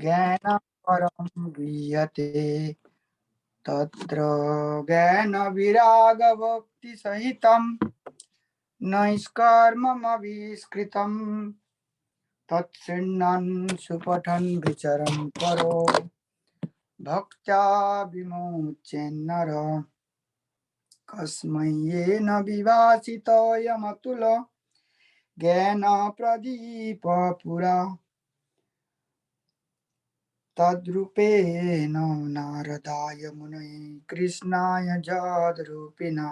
ज्ञानं परं गीयते तत्र ज्ञानविरागभक्तिसहितं नैष्कर्ममविष्कृतं तत्सिन्नन् सुपठन् विचरन् परो भक्त्या विमुच्येन्नर कस्मै येन विभासितोऽयमतुल ज्ञानप्रदीपपुरा तद्रूपेण नारदाय मुनये कृष्णाय जद्रूपिणा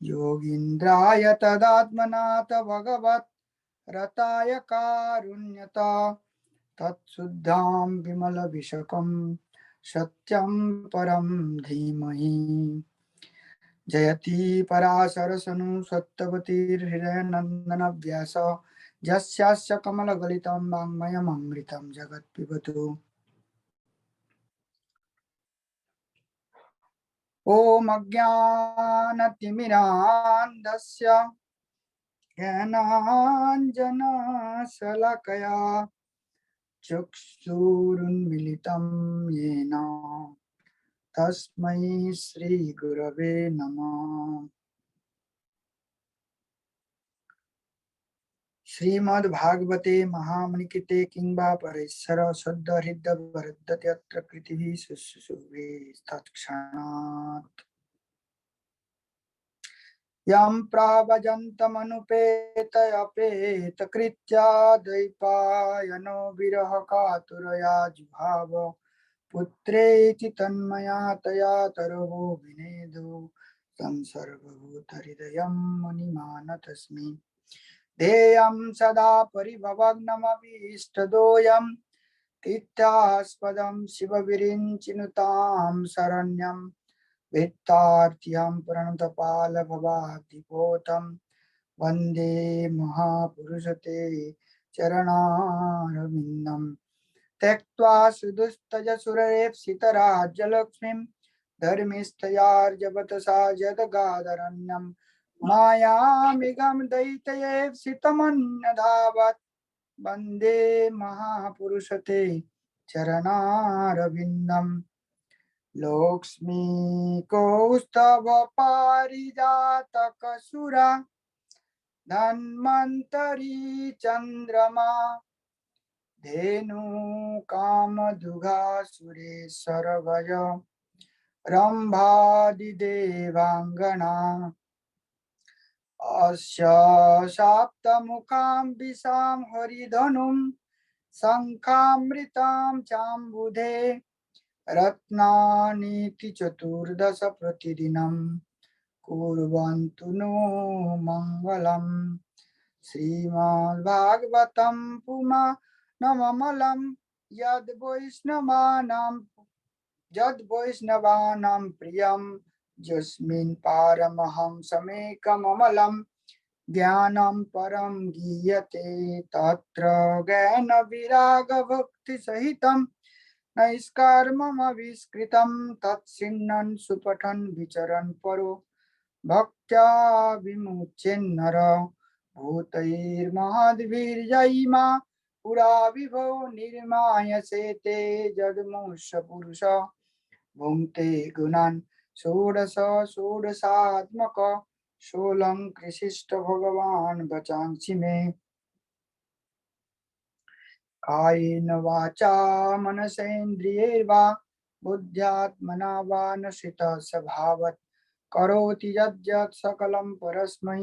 योगीन्द्राय तदात्मनाथ भगवत् रताय कारुण्यता तत्शुद्धां विमलविशकं सत्यं परं धीमहि जयति पराशरसनु सत्यवतीर्हृदयनन्दन व्यास यस्यास्य कमलगलितं वाङ्मयममृतं जगत्पिबतु ॐ अज्ञानतिमिरान्धस्य ज्ञानाञ्जनशलाकया चक्षुरुन्मिलितं येन तस्मै श्रीगुरवे नमः। श्रीमद्भागवते महामुनिकृते किंबा परेश्वर शुद्ध हृदय वरदत्यत्र कृतिभिः शुश्रूषे तत्क्षणात् यं प्रावजन्तमनुपेतयपेतकृत्या द्वैपायनो विरह कातुरया जुहाव पुत्रेति तन्मया तया तरवो विनेदो तं सर्वभूतहृदयं मुनिमानतस्मि ध्येयं सदा परिभवग्नमभीष्टदोयं तीर्थास्पदं शिवविरिञ्चिनुतां शरण्यं वेत्तार्थियं प्रणतपालभवाब्धिपोतं वन्दे महापुरुषते चरणारविन्दं त्यक्त्वा सुदुस्तजसुरेप्सितराज्यलक्ष्मीं धर्मिष्ठयार्जवतसा जदगादरण्यं मायामिगं दैत्ययेप्सितमन्यधावत् वन्दे महापुरुषते चरणारविन्दम् लक्ष्मीकौस्तव पारिजातकसुरा धन्वन्तरी चन्द्रमा धेनु कामदुघा सुरेश्वरभय रम्भादिदेवाङ्गना अस्य साप्तमुखां विशां हरिधनुं शङ्खामृतां चाम्बुधे रत्नानीति चतुर्दश प्रतिदिनं कुर्वन्तु नो मङ्गलम् श्रीमद्भागवतं पुमानममलं यद्वैष्णवानां प्रियं यस्मिन् पारमहंसमेकममलं ज्ञानं परं गीयते तत्र ज्ञानविरागभक्तिसहितं नैष्कर्ममविष्कृतं तत्सिन्नन् सुपठन् विचरन् परो भक्त्या विमुच्येन्नर भूतैर्महद्भिर्जयिमा पुरा विभो निर्मायसे ते जदमुष पुरुष भुङ्क्ते गुणान् षोडश षोडशात्मक सोऽलङ्कृशिष्ट भगवान् वचांसि मे कायेन वाचा मनसेन्द्रियैर्वा बुद्ध्यात्मना वा नश्रितः स्वभावत् करोति यद्यत् सकलं परस्मै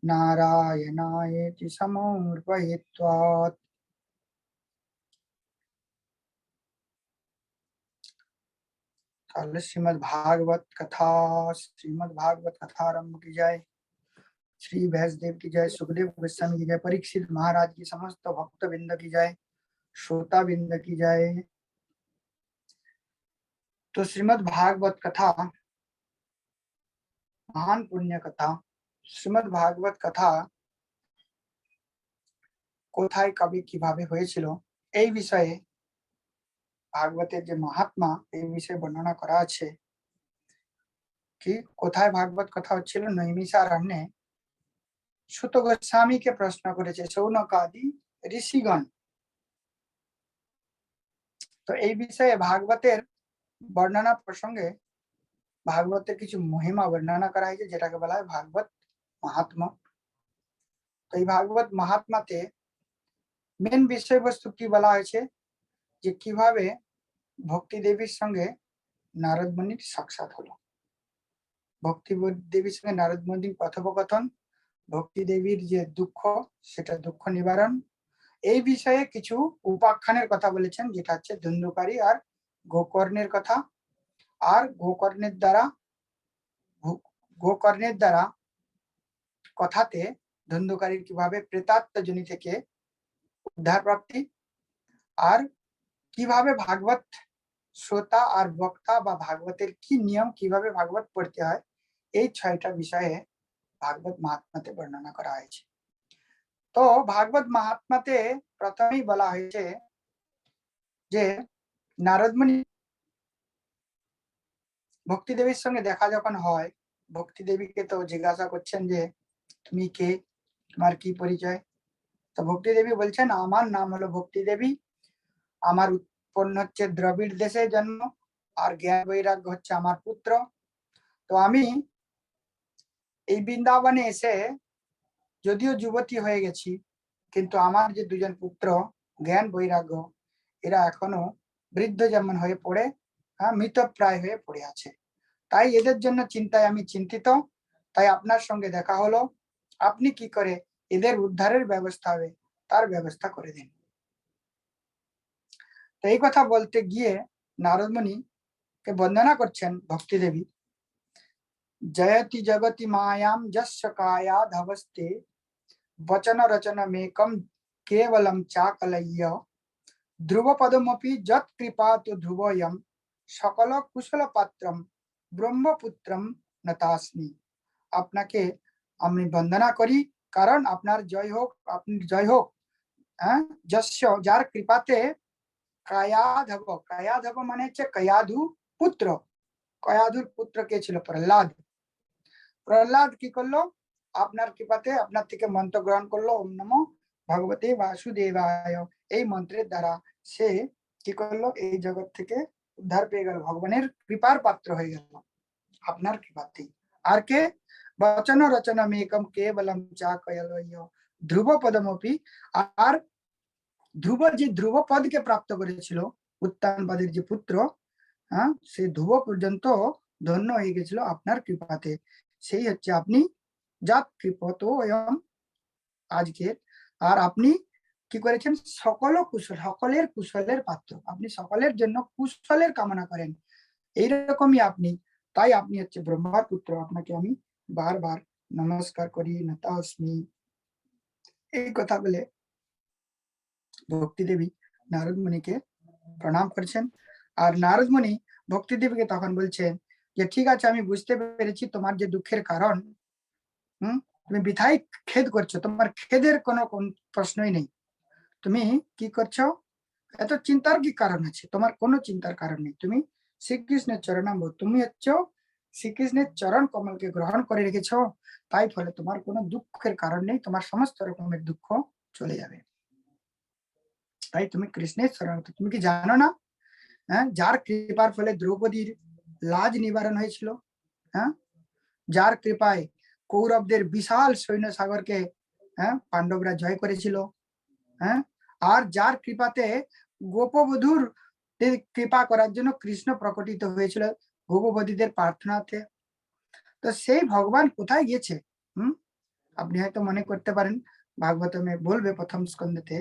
नारायणायेति समर्पयित्वात्। श्रीमद् भागवत कथा आरंभ की जाए। श्री भैंसदेव की जय, सुखदेव गोस्वामी की जय, परीक्षित महाराज की समस्त भक्त बिंद की जय, श्रोता बिंद की जय। तो श्रीमद् भागवत कथा महान पुण्य कथा। শ্রীমদ্ ভাগবত কথা কোথায় কবে কিভাবে হয়েছিল এই বিষয়ে ভাগবতের যে মহাত্মা এই বিষয়ে বর্ণনা করা আছে। কি কোথায় ভাগবত কথা হচ্ছিল? নৈমিষারণ্যে সুত গোস্বামীকে প্রশ্ন করেছে শৌনক আদি ঋষিগণ। তো এই বিষয়ে ভাগবতের বর্ণনা প্রসঙ্গে ভাগবতের কিছু মহিমা বর্ণনা করা হয়েছে, যেটাকে বলা হয় ভাগবত মাহাত্ম্য। তো এই ভাগবত মাহাত্ম্যতে মেন বিষয়বস্তু কি বলা হয়েছে, যে কিভাবে ভক্তি দেবীর সঙ্গে নারদ মুনির সাক্ষাৎ হলো। ভক্তি দেবীর সঙ্গে নারদ মুনির কথোপকথন, ভক্তি দেবীর যে দুঃখ, সেটা দুঃখ নিবারণ, এই বিষয়ে কিছু উপাখ্যানের কথা বলেছেন, যেটা হচ্ছে ধুন্ধুকারী আর গোকর্ণের কথা। আর গোকর্ণের দ্বারা কথাতে ধুন্ধুকারীর কিভাবে প্রেতাত্ম জনি থেকে উদ্ধার প্রাপ্তি, আর কিভাবে ভাগবত শ্রোতা আর বক্তা বা ভাগবতের কি নিয়ম, কিভাবে ভাগবত পড়তে হয়, এই 6টা বিষয়ে ভাগবত মাহাত্ম্যতে বর্ণনা করা হয়েছে। তো ভাগবত মাহাত্ম্যতে প্রথমেই বলা হয়েছে যে নারদ মুনি ভক্তি দেবীর সঙ্গে দেখা যখন হয়, ভক্তি দেবীকে তো জিজ্ঞাসা করছেন যে তুমি কে, তোমার কি পরিচয়। তো ভক্তি দেবী বলছেন, আমার নাম হলো ভক্তি দেবী, আমার উৎপন্ন হচ্ছে দ্রবিড় দেশে জন্ম, আর জ্ঞান বৈরাগ্য হচ্ছে আমার পুত্র। তো আমি এই বৃন্দাবনে এসে যদিও যুবতী হয়ে গেছি, কিন্তু আমার যে দুজন পুত্র জ্ঞান বৈরাগ্য, এরা এখনো বৃদ্ধ যেমন হয়ে পড়ে, মৃতপ্রায় হয়ে পড়ে আছে। তাই এদের জন্য চিন্তায় আমি চিন্তিত, তাই আপনার সঙ্গে দেখা হলো। আপনি কি করে এদের উদ্ধারের ব্যবস্থা হবে তার ব্যবস্থা করে দিন। তো এই কথা বলতে গিয়ে নারদ মুনি কে বন্দনা করছেন ভক্তি দেবী। জয়তি জগতি মায়াম যস্য কাया धवस्ते वचन रचन मेकम केवलम चाकलय्य ध्रुव पदमपि जत कृपा तो ध्रुवयम सकल कुशल पात्रम ব্রহ্মপুত্রম নতাস্মি। আপনাকে আমি বন্দনা করি, কারণ আপনার জয় হোক, আপনি জয় হোক। যস্য, যার কৃপাতে কায়াধব, কায়াধব মানে হচ্ছে কয়াধু পুত্র। কয়াধুর পুত্র কে ছিল? প্রহ্লাদ। প্রহ্লাদ কি করলো? আপনার কৃপাতে আপনার থেকে মন্ত্র গ্রহণ করলো, ওম নমো ভগবতে বাসুদেবায়, এই মন্ত্রের দ্বারা সে কি করলো? এই জগৎ থেকে উদ্ধার পেয়ে গেল, ভগবানের কৃপার পাত্র হয়ে গেল আপনার কৃপাতে। আর কে? বচন রচনা মেকম কেবলম চা কয়লয় ধ্রুব পদমপি। আর ধ্রুব, যে ধ্রুব পদকে প্রাপ্ত করেছিল, উত্তানবাদের যে পুত্র, সে ধ্রুব পর্যন্ত ধন্য হয়ে গেছিল আপনার কৃপাতে। সেই হচ্ছে আপনি জাত কৃপত আজকের। আর আপনি কি করেছেন? সকল কুশল, সকলের কুশলের পাত্র, আপনি সকলের জন্য কুশলের কামনা করেন, এইরকমই আপনি। তাই আপনি হচ্ছে ব্রহ্মার পুত্র, আপনাকে আমি বারবার নমস্কার করি, নতাস্মি। এই কথা বলে ভক্তি দেবী নারদ মুনিকে প্রণাম করছেন। আর নারদ মুনি ভক্তি দেবীকে তখন বলছেন যে ঠিক আছে, আমি বুঝতে পেরেছি তোমার যে দুঃখের কারণ। তুমি বৃথাই খেদ করছো, তোমার খেদের কোনো প্রশ্নই নেই। তুমি কি করছো? এত চিন্তার কি কারণ আছে? তোমার কোনো চিন্তার কারণ নেই। তুমি শ্রীকৃষ্ণের চরণাম্ব, তুমি হচ্ছে শ্রীকৃষ্ণের চরণ কমলকে গ্রহণ করে রেখেছো, তাই ফলে তোমার কোনো দুঃখের কারণ নেই, তোমার সমস্ত রকমের দুঃখ চলে যাবে। তাই তুমি কৃষ্ণের শরণাগত। তুমি কি জানো না, যার কৃপার ফলে দ্রৌপদীর লাজ নিবারণ হয়েছিল, যার কৃপায় কৌরবদের বিশাল সৈন্য সাগরকে পাণ্ডবরা জয় করেছিল, আর যার কৃপাতে গোপবধূর কৃপা করার জন্য কৃষ্ণ প্রকটিত হয়েছিল গোপবধূদের প্রার্থনাতে। তো সেই ভগবান কোথায় গিয়েছে? আপনি হয়তো মনে করতে পারেন, ভাগবতমে বলবে প্রথম স্কন্ধতে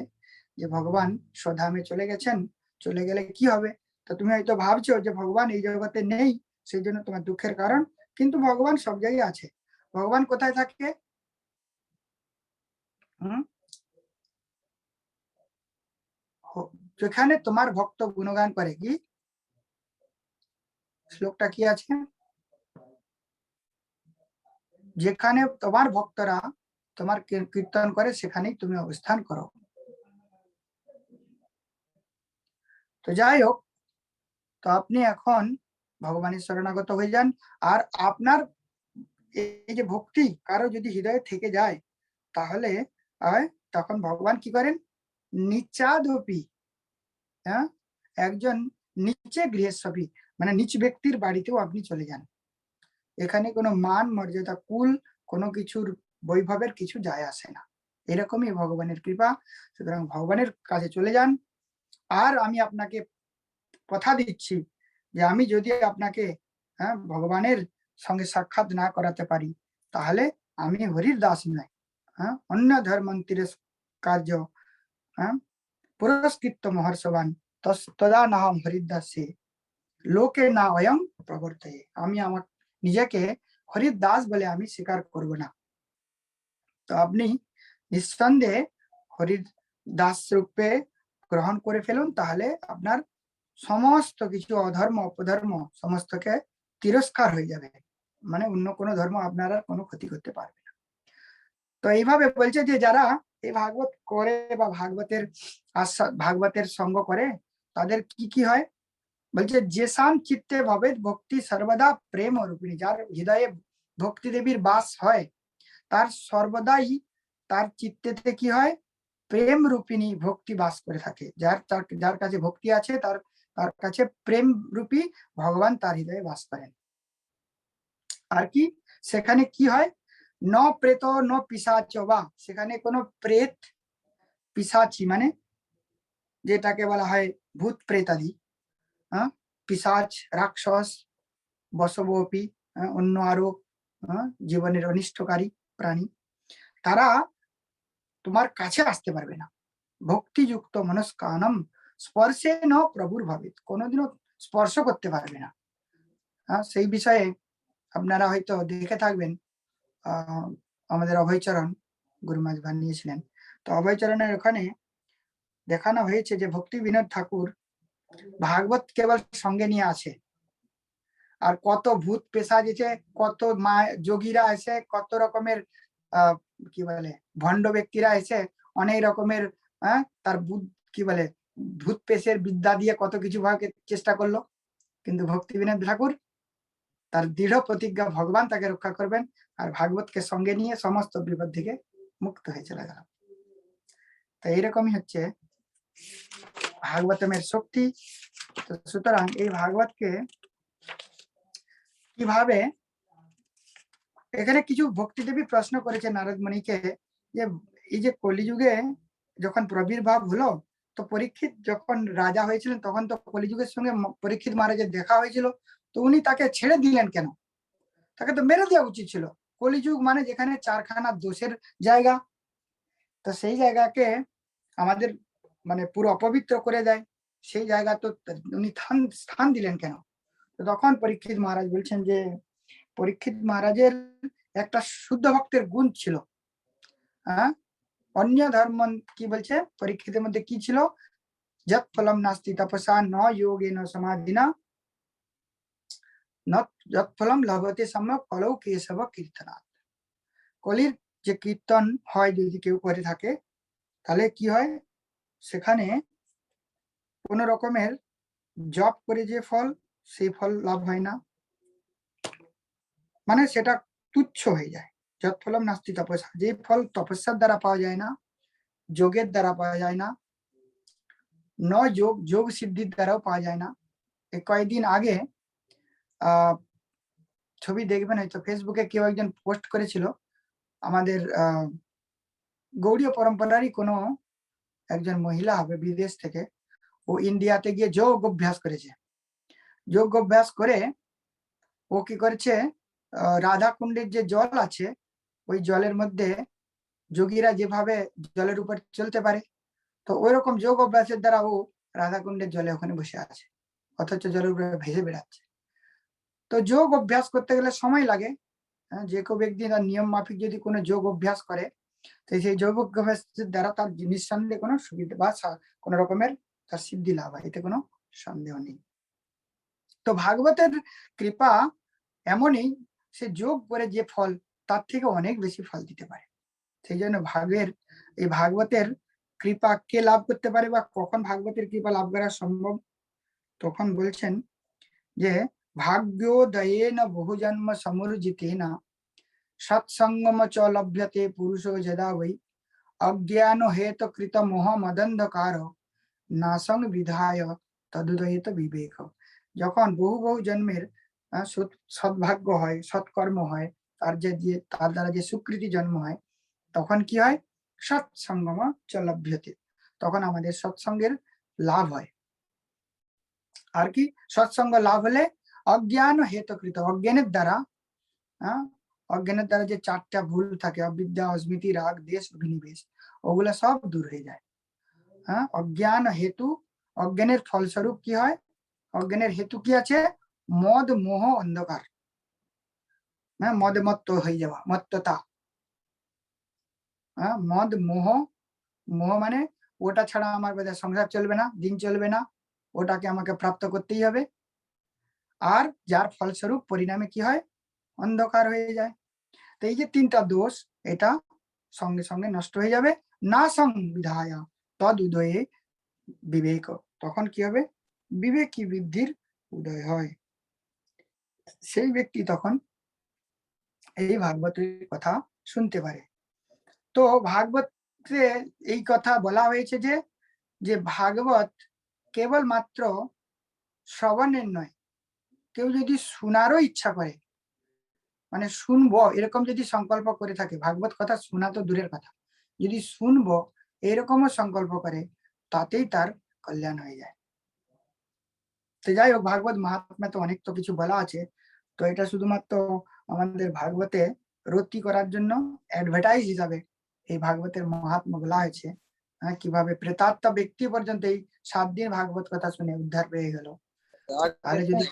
যে ভগবান স্বধামে চলে গেছেন, চলে গেলে কি হবে। তো তুমি হয়তো ভাবছো যে ভগবান এই জগতে নেই, সেই জন্য তোমার দুঃখের কারণ। কিন্তু ভগবান সব জায়গায় আছে। ভগবান কোথায় থাকে? যেখানে তোমার ভক্ত গুণগান করে। কি শ্লোকটা কি আছে? যেখানে তোমার ভক্তরা তোমার কীর্তন করে, সেখানেই তুমি অবস্থান করো। তো যাই হোক, তো আপনি এখন ভগবানের শরণাগত হয়ে যান। আর আপনার এই যে ভক্তি কারো যদি হৃদয়ে থেকে যায়, তাহলে তখন ভগবান কি করেন? নিচাদপি, একজন নিচে গৃহস্থী মানে নিচ ব্যক্তির বাড়িতেও আপনি চলে যান, এখানে কোনো মান মর্যাদা কুল কোনো কিছুর বৈভবের কিছু যায় আসে না। এরকমই ভগবানের কৃপা। সুতরাং ভগবানের কাছে চলে যান। আর আমি আপনাকে কথা দিচ্ছি যে আমি যদি আপনাকে ভগবানের সঙ্গে সাক্ষাৎ না করাতে পারি, তাহলে আমি হরির দাস নয়। অন্য ধর্মান্তরে কার্য পুরস্কৃত মহর্ষবান তদা নাহম হরিদাসে লোকে না অয়ং প্রবর্তয়ে। আমি আমার নিজেকে হরির দাস বলে আমি স্বীকার করব না। তো আপনি নিঃসন্দেহে হরির দাস রূপে গ্রহণ করে ফেলুন, তাহলে আপনার সমস্ত কিছু অধর্ম অপধর্ম সমস্তকে তিরস্কার হয়ে যাবে, মানে অন্য কোনো ধর্ম আপনারা কোনো ক্ষতি করতে পারবে না। তো এইভাবে বলছে যে যারা এই ভাগবত করে বা ভাগবতের সঙ্গ করে তাদের কি কি হয়, বলছে যেসাম চিত্তে ভবেদ ভক্তি সর্বদা প্রেম রূপিণী, যার হৃদয়ে ভক্তি দেবীর বাস হয় তার সর্বদাই তার চিত্তেতে কি হয়, প্রেম রূপিণী ভক্তি বাস করে থাকে। যার কাছে ভক্তি আছে তার তার কাছে প্রেম রূপী ভগবান তার হৃদয়ে বাস করেন। আর কি সেখানে কি হয়, ন প্রেত ন পিশাচ, বা সেখানে কোনো প্রেত পিশাচি মানে যেটাকে বলা হয় ভূত প্রেতাদি, পিশাচ রাক্ষস বশবপি অন্য আরো জীবনের অনিষ্টকারী প্রাণী, তারা তোমার কাছে আসতে পারবে না। ভক্তিযুক্ত মনস্কানম স্পর্শে ন প্রভুর ভাবিত, কোনোদিনও স্পর্শ করতে পারবে না। সেই বিষয়ে আপনারা হয়তো দেখে থাকবেন, আমাদের অভয়চরণ গুরুমাজ বানিয়েছিলেন। তো অভয়চরণের ওখানে দেখানো হয়েছে যে ভক্তি বিনোদ ঠাকুর ভাগবত কেবল সঙ্গে নিয়ে আছে, আর কত ভূত পেশাচ এসে, কত মা যোগীরা এসে, কত রকমের কি বলে ভণ্ড ব্যক্তিরা এসে অনেক রকমের তার কি বলে ভূত পেশের বিদ্যা দিয়ে কত কিছু ভাবে চেষ্টা করলো, কিন্তু ভক্তি বিনোদ ঠাকুর তার দৃঢ় প্রতিজ্ঞা ভগবান তাকে রক্ষা করবেন, আর ভাগবতকে সঙ্গে নিয়ে সমস্ত বিপদ থেকে মুক্ত হয়ে চলে গেল। তো এইরকমই হচ্ছে ভাগবতমের শক্তি। তো সুতরাং এই ভাগবতকে কিভাবে, এখানে কিছু ভক্তিদেবী প্রশ্ন করেছে নারদ মুনিকে যে এই যে কলিযুগে যখন প্রবির্ভাব হলো, তো পরীক্ষিত যখন রাজা হয়েছিলেন তখন তো কলিযুগের সঙ্গে পরীক্ষিত মহারাজের দেখা হয়েছিল, তো উনি তাকে ছেড়ে দিলেন কেন? তাকে তো মেরে দেওয়া উচিত ছিল। কলিযুগ মানে যেখানে চারখানা দোষের জায়গা, তো সেই জায়গাকে আমাদের মানে পুরো অপবিত্র করে দেয়, সেই জায়গা তো উনি স্থান দিলেন কেন? তো তখন পরীক্ষিত মহারাজ বলছেন যে পরীক্ষিত মহারাজের একটা শুদ্ধ ভক্তের গুণ ছিল। অন্য ধর্ম কি বলছে পরীক্ষিতের মধ্যে কি ছিল, যৎ ফলম নাস্তি তপসা ন যোগে ন সমাধিনা ন যৎ ফলম লভতে সম্যক কলৌ কেশব কীর্তনাথ। কলির যে কীর্তন হয় যদি কেউ করে থাকে তাহলে কি হয়, সেখানে কোন রকমের জপ করে যে ফল সেই ফল লাভ হয় না, মানে সেটা তুচ্ছ হয়ে যায়। যৎ ফলম নাস্তি তপস্যা, যে ফল তপস্যার দ্বারা পাওয়া যায় না, যোগের দ্বারা পাওয়া যায় না, ন যোগ সিদ্ধির দ্বারাও পাওয়া যায় না। এই কয়েকদিন আগে ছবি দেখবেন হয়তো ফেসবুকে কেউ একজন পোস্ট করেছিল, আমাদের গৌড়ীয় পরম্পরারই কোনো একজন মহিলা হবে বিদেশ থেকে, ও ইন্ডিয়াতে গিয়ে যোগ অভ্যাস করেছে। যোগ অভ্যাস করে ও কি করেছে, রাধা কুণ্ডের যে জল আছে ওই জলের মধ্যে যোগীরা যেভাবে জলের উপর চলতে পারে, তো ওই রকম যোগ অভ্যাসের দ্বারা ও রাধা কুণ্ডের জলে ওখানে বসে আছে, অথচ জলের উপরে ভেসে বেড়াচ্ছে। তো যোগ অভ্যাস করতে গেলে সময় লাগে। যে কেউ ব্যক্তি তার নিয়ম মাফিক যদি কোনো যোগ অভ্যাস করে, তো সেই যোগ অভ্যাসের দ্বারা তার নিঃসন্দেহে কোনো সুবিধা বা কোনো রকমের তার সিদ্ধি লাভ হয়, এতে কোনো সন্দেহ নেই। তো ভাগবতের কৃপা এমনই, সে যোগ করে যে ফল তার থেকে অনেক বেশি ফল দিতে পারে। সেই জন্য এই ভাগবতের কৃপা কে লাভ করতে পারে বা কখন ভাগবতের কৃপা লাভ করা সম্ভব, তখন বলছেন যে ভাগ্যোদয়েন বহুজন্ম সমুর্জিতেন সৎসঙ্গম চ লভ্যতে পুরুষো যদা বৈ অজ্ঞান হেতু কৃত মোহ মদন্ধকার নাসং বিধায় তদুদয়িত বিবেক। যখন বহু বহু জন্মের সদ্ভাগ্য হয়, সৎকর্ম হয়, তার দ্বারা যে সুকৃতি জন্ম হয়, তখন কি হয়? সৎসঙ্গম চ লভ্যতে, তখন আমাদের সৎসঙ্গের লাভ হয়। আর কি সৎসঙ্গ লাভ হলে অজ্ঞান হেতুকৃত, অজ্ঞানের দ্বারা অজ্ঞানের দ্বারা যে চারটা ভুল থাকে, অবিদ্যা, অস্মৃতি, রাগ, দেশ, অভিনিবেশ, ওগুলা সব দূর হয়ে যায়। অজ্ঞান হেতু, অজ্ঞানের ফলস্বরূপ কি হয়? অজ্ঞানের হেতু কি আছে? মদ, মোহ, অন্ধকার, মদে মত্ত হয়ে যাওয়া, মত্ততা। মদ, মোহ, মোহ মানে ওটা ছাড়া আমার বোধহয় সংসার চলবে না, দিন চলবে না, ওটাকে আমাকে প্রাপ্ত করতেই হবে। আর যার ফলস্বরূপ পরিণামে কি হয়? অন্ধকার হয়ে যায়। তো এই যে তিনটা দোষ, এটা সঙ্গে সঙ্গে নষ্ট হয়ে যাবে। না সংবিধায় তদ উদয়ে বিবেক, তখন কি হবে? বিবেকী বুদ্ধির উদয় হয়। সেই ব্যক্তি তখন এই ভাগবতের কথা শুনতে পারে। তো ভাগবতে এই কথা বলা হয়েছে যে ভাগবত কেবলমাত্র শ্রবণের নয়, কেউ যদি শোনারও ইচ্ছা করে, মানে শুনবো এরকম যদি সংকল্প করে থাকে, ভাগবত কথা শোনা তো দূরের কথা, যদি শুনবো এরকমও সংকল্প করে, তাতেই তার কল্যাণ হয়ে যায়। তো যাই হোক, ভাগবত মাহাত্ম্য তো অনেক তো কিছু বলা আছে, তো এটা শুধুমাত্র আমাদের ভাগবতে রতি করার জন্য অ্যাডভার্টাইজ হিসাবে এই ভাগবতের মাহাত্ম্য বলা হয়েছে। কিভাবে প্রেতাত্মা ব্যক্তি পর্যন্ত এই 7 দিন ভাগবত কথা শুনে উদ্ধার পেয়ে গেল। তাহলে যদি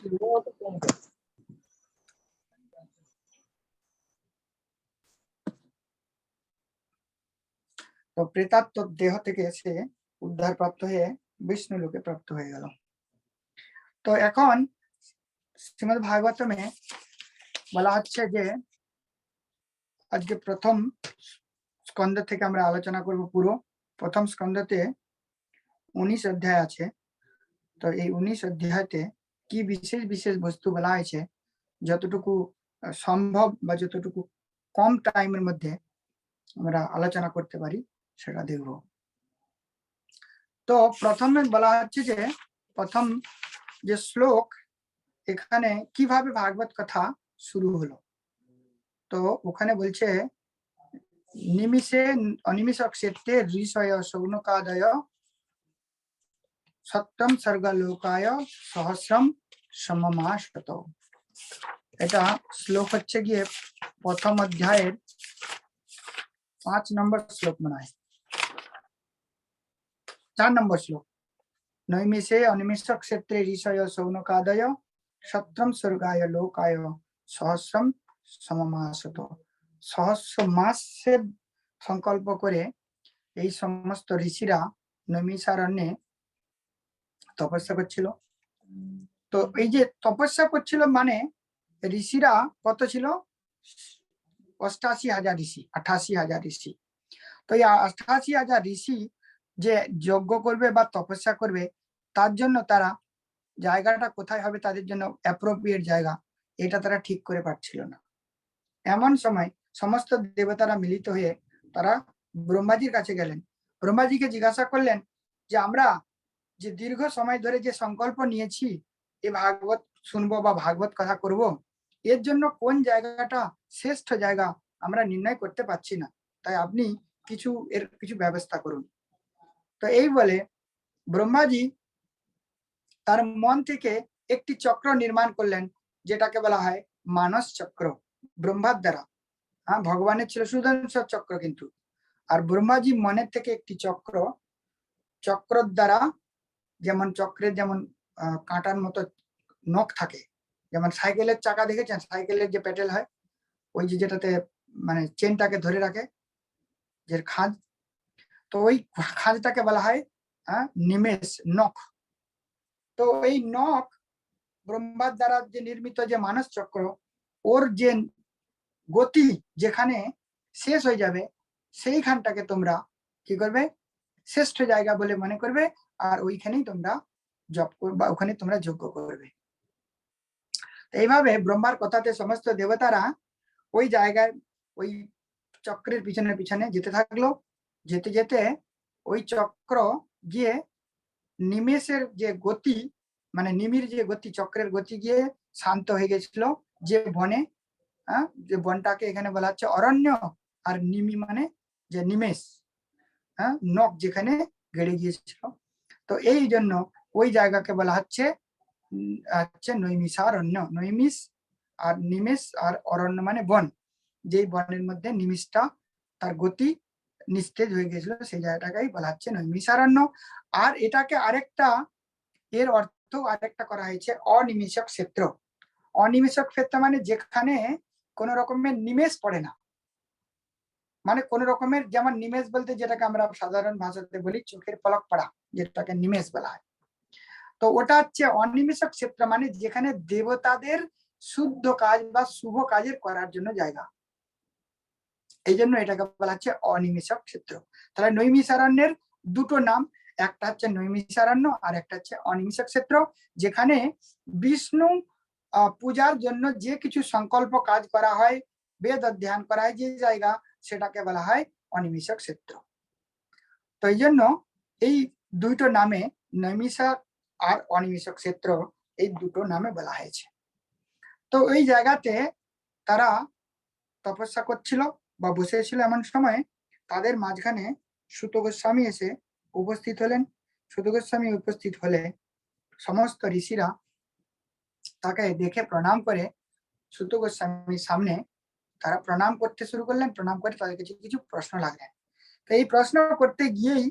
তো প্রেতাত্ম দেহ থেকে সে উদ্ধার প্রাপ্ত হয়ে বিষ্ণু লোকে প্রাপ্ত হয়ে গেল। তো এখন শ্রীমদ ভাগবতমে বলা হচ্ছে যে আজকে প্রথম স্কন্ধ থেকে আমরা আলোচনা করব। পুরো প্রথম স্কন্ধতে 19 অধ্যায় আছে। তো এই 19 অধ্যায়তে কি বিশেষ বিশেষ বস্তু বলা হয়েছে, যতটুকু সম্ভব বা যতটুকু কম টাইমের মধ্যে আমরা আলোচনা করতে পারি সেটা দেখব। তো প্রথমে বলা হচ্ছে যে প্রথম যে শ্লোক, এখানে কিভাবে ভাগবত কথা শুরু হলো। তো ওখানে বলছে নিমিষে অনিমিষ ক্ষেত্রে ঋষয় সৌনকাদয় সত্যম স্বর্গলোকায় সহস্রম সমমাসত। এটা শ্লোক হচ্ছে গিয়ে প্রথম অধ্যায়ের 5 নম্বর শ্লোক মনে হয়, 4 নম্বর শ্লোক। নৈমিষে অনিমিষ ক্ষেত্রে ঋষয় সৌনকাদয় সত্যম স্বর্গায় লোকায় সহস্রম সমমাসত। সহস্র মাসের সংকল্প করে এই সমস্ত ঋষিরা নৈমিষারণ্যে তপস্যা করছিল। তো এই যে তপস্যা করছিল মানে ঋষিরা কত ছিল? 88,000 ঋষি, 88,000 ঋষি। তো এই 88,000 ঋষি যে যজ্ঞ করবে বা তপস্যা করবে, তার জন্য তারা জায়গাটা কোথায় হবে তাদের জন্য অ্যাপ্রোপ্রিয়েট জায়গা, এটা তারা ঠিক করে পারছিল না। এমন সময় সমস্ত দেবতারা মিলিত হয়ে তারা ব্রহ্মাজির কাছে গেলেন। ব্রহ্মাজিকে জিজ্ঞাসা করলেন যে আমরা যে দীর্ঘ সময় ধরে যে সংকল্প নিয়েছি এই ভাগবত শুনবো বা ভাগবত কথা করব, এর জন্য কোন জায়গাটা শ্রেষ্ঠ জায়গা আমরা নির্ণয় করতে পারছি না, তাই আপনি এর কিছু ব্যবস্থা করুন। তো এই বলে ব্রহ্মাজি তার মন থেকে একটি চক্র নির্মাণ করলেন, যেটাকে বলা হয় মানস চক্র, ব্রহ্মার দ্বারা। ভগবানের ছিল সুদর্শন চক্র, কিন্তু আর ব্রহ্মাজি মনের থেকে একটি চক্র দ্বারা, যেমন চক্রের যেমন কাঁটার মতো নখ থাকে, যেমন সাইকেলের চাকা দেখেছেন, সাইকেলের যে প্যাডেল হয়, ওই যেটাতে মানে চেনটাকে ধরে রাখে, যে খাঁজ, তো ওই খাঁজটাকে বলা হয় নিমেষ, নখ। তো এই নখ ব্রহ্মার দ্বারা যে নির্মিত যে মানস চক্র, ওর যে গতি যেখানে শেষ হয়ে যাবে, সেইখানটাকে তোমরা কি করবে? শ্রেষ্ঠ জায়গা বলে মনে করবে, আর ওইখানেই তোমরা জপ করবে, ওখানে তোমরা যজ্ঞ করবে। এইভাবে ব্রহ্মার কথাতে সমস্ত দেবতারা ওই জায়গায় ওই চক্রের পিছনে পিছনে যেতে থাকলো। যেতে যেতে ওই চক্র গিয়ে নিমেষের যে গতি, মানে নিমির যে গতি, চক্রের গতি গিয়ে শান্ত হয়ে গেছিল যে বনে, যে বনটাকে এখানে বলা হচ্ছে অরণ্য, আর নিমি মানে যে নিমেষ, নখ যেখানে গেড়ে গিয়েছিল। তো এই জন্য ওই জায়গাকে বলা হচ্ছে নৈমিষারণ্য। নৈমিষ আর নিমেষ আর অরণ্য মানে বন, যেই বনের মধ্যে নিমিষটা তার গতি নিস্তেজ হয়ে গেছিল, সেই জায়গাটাকেই বলা হচ্ছে নৈমিষারণ্য। আর এটাকে আরেকটা, এর অর্থ আরেকটা করা হয়েছে অনিমেষক ক্ষেত্র। অনিমেষক ক্ষেত্র মানে যেখানে কোন রকমের নিমেষ পড়ে না, মানে কোন রকমের, যেমন নিমেষ বলতে যেটাকে আমরা সাধারণ ভাষাতে বলি চোখের পলক পড়া, যেটাকে নিমেষ বলা হয়। তো ওটা হচ্ছে অনিমেষক ক্ষেত্র, মানে যেখানে দেবতাদের শুদ্ধ কাজ বা শুভ কাজের করার জন্য জায়গা, এই জন্য এটাকে বলা হচ্ছে অনিমেষক ক্ষেত্র। তাহলে নৈমিষারণ্যের দুটো নাম, একটা হচ্ছে নৈমিষারণ্য আর একটা হচ্ছে অনিমেষক ক্ষেত্র। যেখানে বিষ্ণু পূজার জন্য যে কিছু সংকল্প কাজ করা হয়, বেদ অধ্যয়ন করা হয় যে জায়গা, সেটাকে বলা হয় অনিমেষক ক্ষেত্র। তো এই জন্য এই দুটো নামে, নৈমিষক আর অনিমেষক ক্ষেত্র, এই দুটো নামে বলা হয়েছে। তো এই জায়গাতে তারা তপস্যা করছিল বা বসেছিল, এমন সময় তাদের মাঝখানে সুত গোস্বামী এসে উপস্থিত হলেন। সুত গোস্বামী উপস্থিত হলে সমস্ত ঋষিরা তাকে দেখে প্রণাম করে সুত গোস্বামীর সামনে তারা প্রণাম করতে শুরু করলেন। প্রণাম করে তাদের কিছু কিছু প্রশ্ন লাগলেন। তো এই প্রশ্ন করতে গিয়েই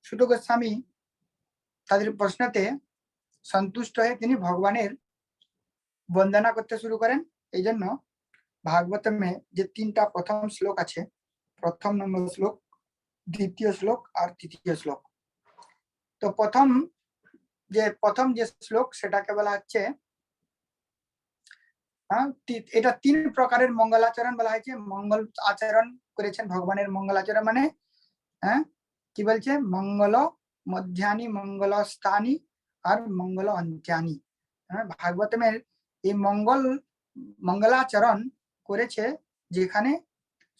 সুত গোস্বামী তাদের প্রশ্নতে সন্তুষ্ট হয়ে তিনি ভগবানের বন্দনা করতে শুরু করেন। এই জন্য ভাগবতমে যে তিনটা প্রথম শ্লোক আছে, প্রথম নম্বর শ্লোক, দ্বিতীয় শ্লোক আর তৃতীয় শ্লোক। তো প্রথম যে শ্লোক, সেটাকে বলা হচ্ছে, এটা 3 প্রকারের মঙ্গলাচরণ বলা হয়েছে। মঙ্গল আচরণ করেছেন ভগবানের, মঙ্গলাচরণ মানে কি বলছে, মঙ্গল মধ্যানি, মঙ্গল স্থানী আর মঙ্গল অন্ত্যানি। ভাগবতমের এই মঙ্গলাচরণ করেছে যেখানে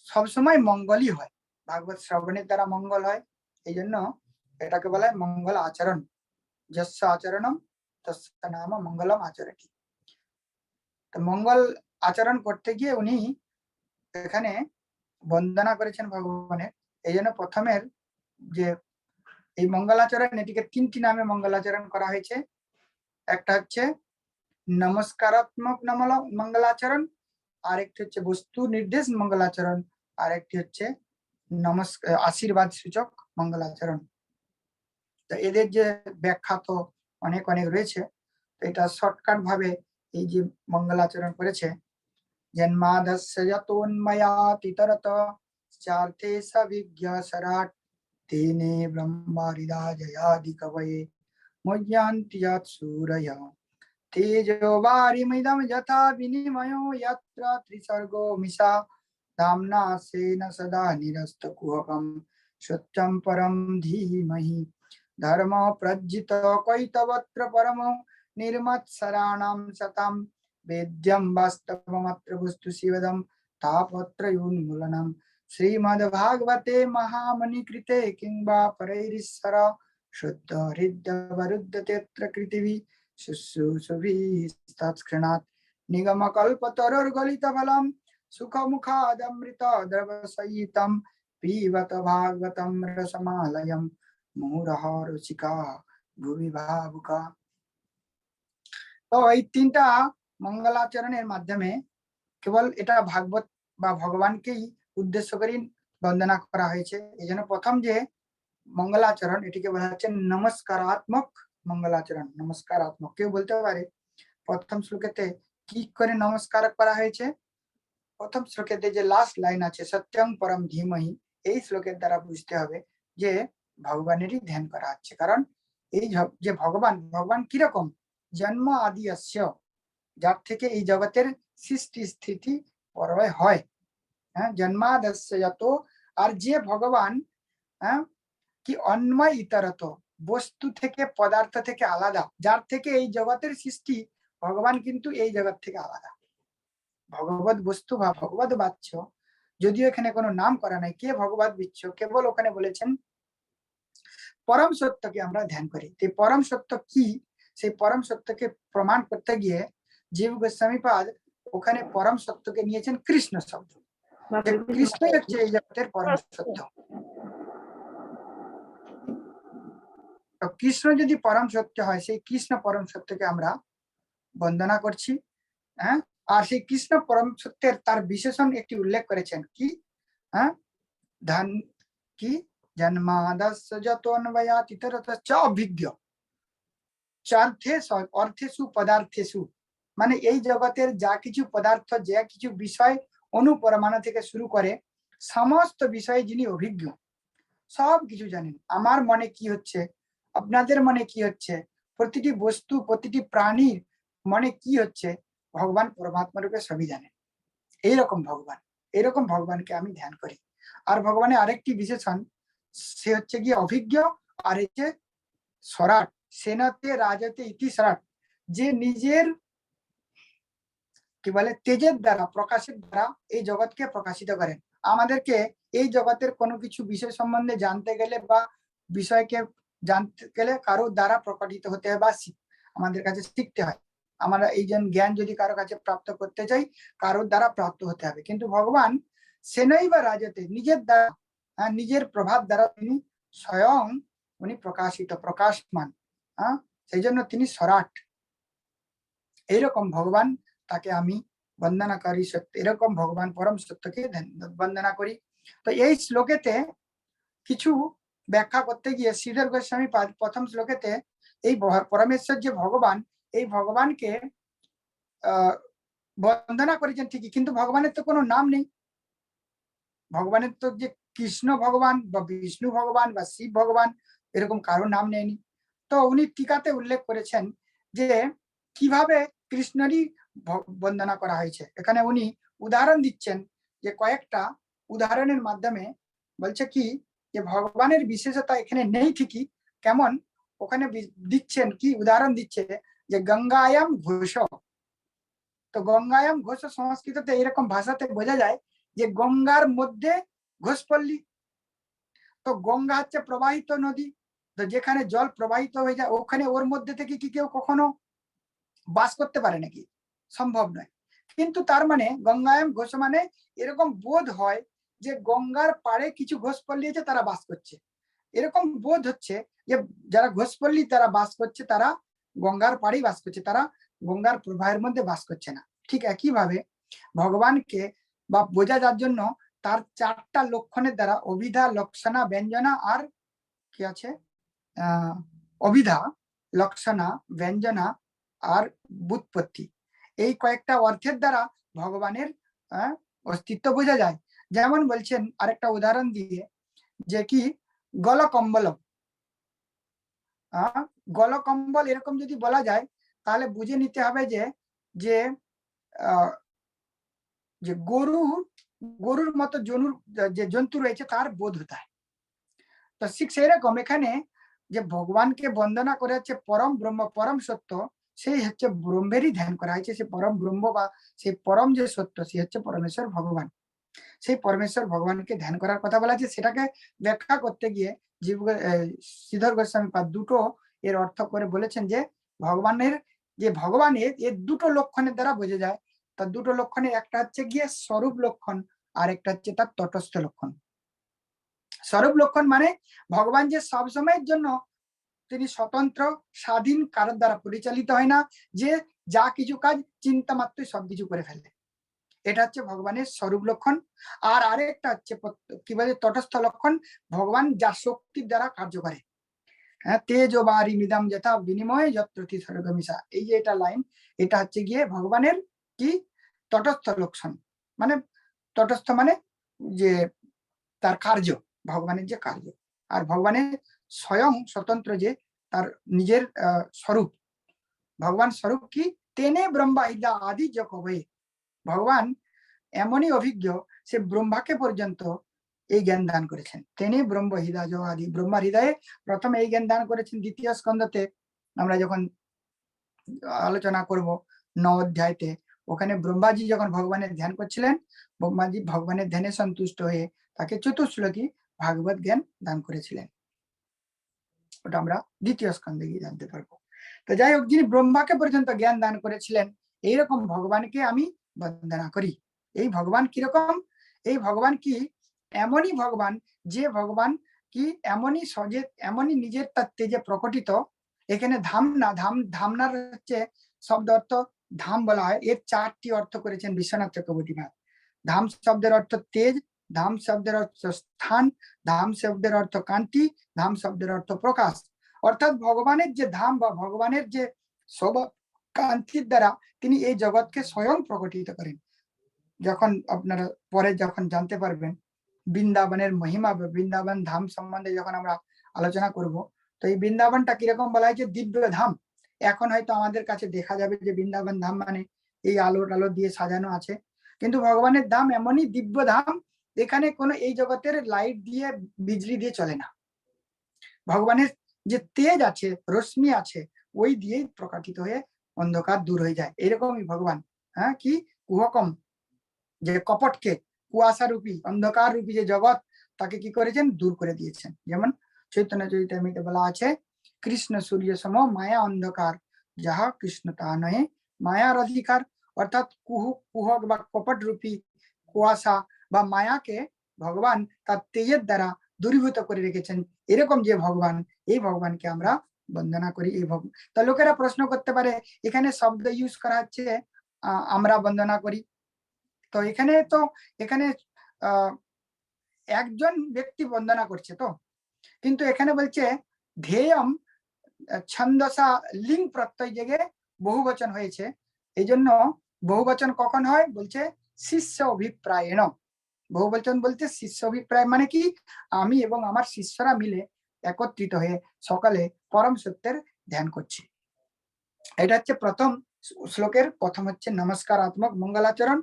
সবসময় মঙ্গলই হয়, ভাগবত শ্রবণের দ্বারা মঙ্গল হয়, এই জন্য এটাকে বলা হয় মঙ্গল আচরণ। যস্য আচরণম তস্য নাম মঙ্গলম আচরতি। তো মঙ্গল আচরণ করতে গিয়ে উনি এখানে বন্দনা করেছেন ভগবানের। এই জন্য প্রথমের যে এই মঙ্গলাচরণ, এটিকে 3টি নামে মঙ্গলাচরণ করা হয়েছে। একটা হচ্ছে নমস্কারাত্মক মঙ্গলাচরণ, আরেকটি হচ্ছে বস্তু নির্দেশ মঙ্গলাচরণ, আরেকটি হচ্ছে আশীর্বাদ সূচক মঙ্গলাচরণ। তো এদের যে ব্যাখ্যা তো অনেক অনেক রয়েছে, তো এটা শর্টকাট ভাবে এই যে মঙ্গলাচরণ করেছে, জন্মাদস্য যতোন্ময়াতিতরত চার্থে সবিজ্ঞাসরাট তেনে ব্রহ্মারিদাজয়াদি কবয়ে মহ্যান্তি যৎ সূরয়ঃ তেজো বারিমিদং যথা বিনিময়ো যত্র ত্রিসর্গো মিশা धाम्ना स्वेन सदा निरस्तकुहकं सत्यं परं धीमहि धर्म प्रज्जित कैतवत्र परमो निर्मत्सराणां सतां वेद्यं वास्तवमत्र वस्तु शिवदं तापत्रयोन्मूलनं श्रीमद्भागवते महामनिकृते किं वा परैरीश्वर शुद्ध हृदयवरुद्धतेऽत्र कृतिभिः शुश्रूषुभिः तत्क्षणात् निगमकल्पतरोर्गलितफलं सुखमुखादमृत द्रवसहितं पीबत भागवतं रसमालयं मुहुरः रुचिका भुवि भावुका। তো এই 3টা মঙ্গলাচরণের মাধ্যমে কেবল এটা ভাগবত বা ভগবানকেই উদ্দেশ্য করে বন্দনা করা হয়েছে। এই জন্য প্রথম যে মঙ্গলাচরণ, এটিকে বলা হচ্ছে নমস্কারাত্মক মঙ্গলাচরণ। নমস্কারাত্মক, কেউ বলতে পারে প্রথম শ্লোকেতে কি করে নমস্কার করা হয়েছে। প্রথম শ্লোকেতে যে লাস্ট লাইন আছে সত্যং পরম ধীমহি, এই শ্লোকের দ্বারা বুঝতে হবে যে ভগবানেরই ধ্যান করা হচ্ছে। কারণ এই যে ভগবান কিরকম, জন্ম আদি অস্য, যার থেকে এই জগতের সৃষ্টি স্থিতি প্রলয় হয়, জন্মাদস্য যত। আর যে ভগবান কি অন্ময় ইতরত, বস্তু থেকে পদার্থ থেকে আলাদা, যার থেকে এই জগতের সৃষ্টি, ভগবান কিন্তু এই জগৎ থেকে আলাদা। ভগবত বস্তু বা ভগবত বাচ্য, যদিও এখানে কোনো নাম করা নাই কে ভগবত বিচ্ছ, কেবল ওখানে বলেছেন পরম সত্যকে আমরা ধ্যান করি। এই পরম সত্য কি, সেই পরম সত্যকে প্রমাণ করতে গিয়ে জীব গোস্বামীপাদ ওখানে পরম সত্যকে নিয়েছেন কৃষ্ণ শব্দ, যে কৃষ্ণই হচ্ছে এই জগতের পরম সত্য। তো কৃষ্ণ যদি পরম সত্য হয়, সেই কৃষ্ণ পরম সত্যকে আমরা বন্দনা করছি। হ্যাঁ, আর সেই কৃষ্ণ পরম সত্যের তার বিশেষণ একটি উল্লেখ করেছেন কি, হ্যাঁ, ধন কি জন্মাদস্য যতন্বয়াৎ ইতরতশ্চ অভিজ্ঞ চার্থেষু অর্থেষু পদার্থেষু, মানে এই জগতের যা কিছু পদার্থ, যা কিছু বিষয় অনুপরমাণু থেকে শুরু করে সমস্ত বিষয়ে যিনি অভিজ্ঞ, সব কিছু জানেন। আমার মনে কি হচ্ছে, আপনাদের মনে কি হচ্ছে, প্রতিটি বস্তু প্রতিটি প্রাণীর মনে কি হচ্ছে, ভগবান পরমাত্মা রূপে সবই জানেন। এইরকম ভগবান, এরকম ভগবানকে আমি ধ্যান করি। আর ভগবানের আরেকটি বিশেষণ, সে হচ্ছে গিয়ে অভিজ্ঞ, আর হচ্ছে সরাট, সেনাতে রাজতে ইতি সরাট, যে নিজের কি বলে তেজের দ্বারা, প্রকাশের দ্বারা এই জগৎকে প্রকাশিত করেন। আমাদেরকে এই জগতের কোনো কিছু বিষয় সম্বন্ধে জানতে গেলে বা বিষয়কে জানতে গেলে কারো দ্বারা প্রকটিত হতে হয় বা আমাদের কাছে শিখতে হয়। আমরা এই জ্ঞান যদি কারো কাছে প্রাপ্ত করতে চাই, কারোর দ্বারা প্রাপ্ত হতে হবে। কিন্তু ভগবান সেনই বা রাজতে নিজের দ্বারা, নিজের প্রভাব দ্বারা তিনি স্বয়ং উনি প্রকাশিত, প্রকাশমান। সেই জন্য তিনি সরাট। এইরকম ভগবান, তাকে আমি বন্দনা করি, সত্য এরকম ভগবান পরম সত্যকে বন্দনা করি। তো এই শ্লোকেতে কিছু ব্যাখ্যা করতে গিয়ে শ্রীধর গোস্বামী প্রথম শ্লোকেতে এই পরমেশ্বর যে ভগবান, এই ভগবানকে বন্দনা করেছেন ঠিকই, কিন্তু ভগবানের তো কোনো নাম নেই। ভগবানের তো যে কৃষ্ণ ভগবান বা বিষ্ণু ভগবান বা শিব ভগবান, এরকম কারো নাম নেয়নি। তো উনি টিকাতে উল্লেখ করেছেন যে কিভাবে কৃষ্ণেরই বন্দনা করা হয়েছে। এখানে উনি উদাহরণ দিচ্ছেন, যে কয়েকটা উদাহরণের মাধ্যমে বলছে কি, যে ভগবানের বিশেষতা এখানে নেই ঠিকই, কেমন ওখানে দিচ্ছেন কি, উদাহরণ দিচ্ছে যে গঙ্গায়াম ঘোষ। তো গঙ্গায়াম ঘোষ সংস্কৃততে এরকম ভাষাতে বোঝা যায় যে গঙ্গার মধ্যে ঘোষপল্লী। তো গঙ্গা হচ্ছে প্রবাহিত নদী, তো যেখানে জল প্রবাহিত হয়ে যায় ওখানে ওর মধ্যে থেকে কি কেউ কখনো বাস করতে পারে নাকি? সম্ভব নয়। কিন্তু তার মানে গঙ্গায়াম ঘোষ মানে এরকম বোধ হয় যে গঙ্গার পাড়ে কিছু ঘোষপল্লী আছে, তারা বাস করছে। এরকম বোধ হচ্ছে যে যারা ঘোষপল্লী তারা বাস করছে, তারা গঙ্গার পাড়েই বাস করছে, তারা গঙ্গার প্রবাহের মধ্যে বাস করছে না। ঠিক একইভাবে ভগবানকে বা বোঝা যার জন্য তার চারটা লক্ষণের দ্বারা, অভিধা, লক্ষণা, ব্যঞ্জনা আর কি আছে, অভিধা, লক্ষণা, ব্যঞ্জনা আর ব্যুৎপত্তি, এই কয়েকটা অর্থের দ্বারা ভগবানের অস্তিত্ব বোঝা যায়। যেমন বলছেন আরেকটা উদাহরণ দিয়ে, যে কি গলকম্বলম, গলকম্বল এরকম যদি বলা যায়, তাহলে বুঝে নিতে হবে যে যে যে গরুর মতো যে জন্তু রয়েছে তার বোধ হতে হয়। তো ঠিক সেই রকম এখানে যে ভগবানকে বন্দনা করে হচ্ছে পরম ব্রহ্ম, পরম সত্য, সেই হচ্ছে ব্রহ্মেরই ধ্যান করা হয়েছে। সে পরম ব্রহ্ম বা সেই পরম যে সত্য, সে হচ্ছে পরমেশ্বর ভগবান। সেই পরমেশ্বর ভগবানকে ধ্যান করার কথা বলা আছে। সেটাকে ব্যাখ্যা করতে গিয়ে শ্রীধর গোস্বামী দুটো এর অর্থ করে বলেছেন যে ভগবানের এর দুটো লক্ষণের দ্বারা বোঝা যায়। তার দুটো লক্ষণের একটা হচ্ছে গিয়ে স্বরূপ লক্ষণ, আর একটা হচ্ছে তার তটস্থ লক্ষণ। স্বরূপ লক্ষণ মানে ভগবান যে সবসময়ের জন্য তিনি স্বতন্ত্র, স্বাধীন, কারোর দ্বারা পরিচালিত হয় না, যে যা কিছু কাজ চিন্তা মাত্রই সবকিছু করে ফেলে, এটা হচ্ছে ভগবানের স্বরূপ লক্ষণ। আর আরেকটা হচ্ছে কি বলে তটস্থ লক্ষণ, ভগবান যা শক্তির দ্বারা কার্য করে। হ্যাঁ, তেজ বারি মিদাম যথা বিনিময় যত্রতি স্বর্গমিশা, এই যে এটা লাইন, এটা হচ্ছে গিয়ে ভগবানের কি তটস্থ লক্ষণ। মানে তটস্থ মানে যে তার কার্য, ভগবানের যে কার্য। আর ভগবানের স্বয়ং স্বতন্ত্র, যে তার নিজের স্বরূপ। ভগবান স্বরূপ কি, তেনে ব্রহ্মা ইদা আদি য কবে, ভগবান এমনই অভিজ্ঞ, সে ব্রহ্মাকে পর্যন্ত এই জ্ঞান দান করেছেন। তেনে ব্রহ্ম হৃদয় আদি, ব্রহ্মার হৃদয়ে প্রথমে এই জ্ঞান দান করেছেন। দ্বিতীয় স্কন্ধতে আমরা যখন আলোচনা করব 9 অধ্যায়তে, ওখানে ব্রহ্মাজি যখন ভগবানের ধ্যান করছিলেন, ব্রহ্মাজি ভগবানের ধ্যানে সন্তুষ্ট হয়ে তাকে চতুর্শ্লোকী ভাগবত জ্ঞান দান করেছিলেন। ওটা আমরা দ্বিতীয় স্কন্ধে গিয়ে জানতে পারবো। তো যাই হোক, যিনি ব্রহ্মাকে পর্যন্ত জ্ঞান দান করেছিলেন, এইরকম ভগবানকে আমি বন্দনা করি। এই ভগবান কিরকম? এই ভগবান কি এমনই ভগবান যে ভগবান কি এমনই সজে, এমনই নিজের তার তেজে প্রকটিত। এখানে ধামনা, ধামনার হচ্ছে শব্দ অর্থ ধাম বলা হয়। এর 4টি অর্থ করেছেন বিশ্বনাথ চক্রবর্তী মহারাজ। ধাম শব্দের অর্থ তেজ, ধাম শব্দের অর্থ স্থান, ধাম শব্দের অর্থ কান্তি, ধাম শব্দের অর্থ প্রকাশ। অর্থাৎ ভগবানের যে ধাম বা ভগবানের যে স্বভাব কান্তির দ্বারা তিনি এই জগৎকে স্বয়ং প্রকটিত করেন। যখন আপনারা পরে যখন জানতে পারবেন বৃন্দাবনের মহিমা বা বৃন্দাবন ধাম সম্বন্ধে যখন আমরা আলোচনা করব, তো এই বৃন্দাবনটা কিরকম বলা হয়েছে? দিব্য ধাম। এখন হয়তো আমাদের কাছে দেখা যাবে যে বৃন্দাবন ধাম মানে এই আলো টালো দিয়ে সাজানো আছে, কিন্তু ভগবানের ধাম এমনই দিব্য ধাম, এখানে কোনো এই জগতের লাইট দিয়ে বিজলি দিয়ে চলে না। ভগবানের যে তেজ আছে, রশ্মি আছে, ওই দিয়েই প্রকাশিত হয়ে অন্ধকার দূর হয়ে যায়। এরকমই ভগবান, হ্যাঁ, কি কুহকম যে কপটকে, কুয়াশা রূপী অন্ধকার রূপী যে জগৎ, তাকে কি করেছেন? দূর করে দিয়েছেন। যেমন চৈতন্য চরিতামৃতে বলা আছে, কৃষ্ণ সূর্য সম মায়া অন্ধকার, যাহা কৃষ্ণ তাহা নহে মায়ার অধিকার। অর্থাৎ কুহক বা কপট রূপী কুয়াশা বা মায়াকে ভগবান তার তেজের দ্বারা দূরীভূত করে রেখেছেন। এরকম যে ভগবান, এই ভগবানকে আমরা বন্দনা করি। এই ভগবান, তা লোকেরা প্রশ্ন করতে পারে, এখানে শব্দ ইউজ করা হচ্ছে আমরা বন্দনা করি। তো এখানে একজন ব্যক্তি বন্দনা করছে, তো কিন্তু এখানে বলছে ধ্যেয়ম ছন্দসা লিঙ্গ প্রত্যয় জেগে বহুবচন হয়েছে। এই জন্য বহুবচন কখন হয়? বলছে শিষ্য অভিপ্রায়ণ। বহুবচন বলতে শিষ্য অভিপ্রায় মানে কি? আমি এবং আমার শিষ্যরা মিলে একত্রিত হয়ে সকালে পরম সত্যের ধ্যান করছি। এটা হচ্ছে প্রথম শ্লোকের প্রথম হচ্ছে নমস্কারাত্মক মঙ্গলাচরণ।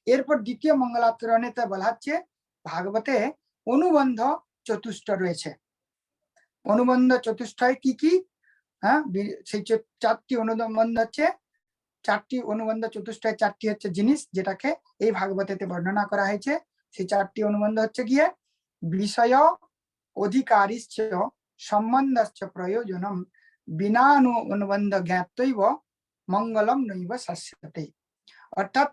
এরপর দ্বিতীয় মঙ্গলাচরণে বলা হচ্ছে ভাগবতে অনুবন্ধ চতুষ্ট রয়েছে। অনুবন্ধ চতুষ্টয় কি কি? হ্যাঁ, সেই 4টি অনুবন্ধ হচ্ছে, 4টি অনুবন্ধ চতুষ্টয় 4টি হচ্ছে জিনিস যেটাকে এই ভাগবতেতে বর্ণনা করা হয়েছে। সেই 4টি অনুবন্ধ হচ্ছে গিয়ে বিষয় অধিকারিশ্চ সম্বন্ধশ্চ প্রয়োজনম বিনা অনুবন্ধ জ্ঞাতৈব মঙ্গলম নৈব শাস্যতে। অর্থাৎ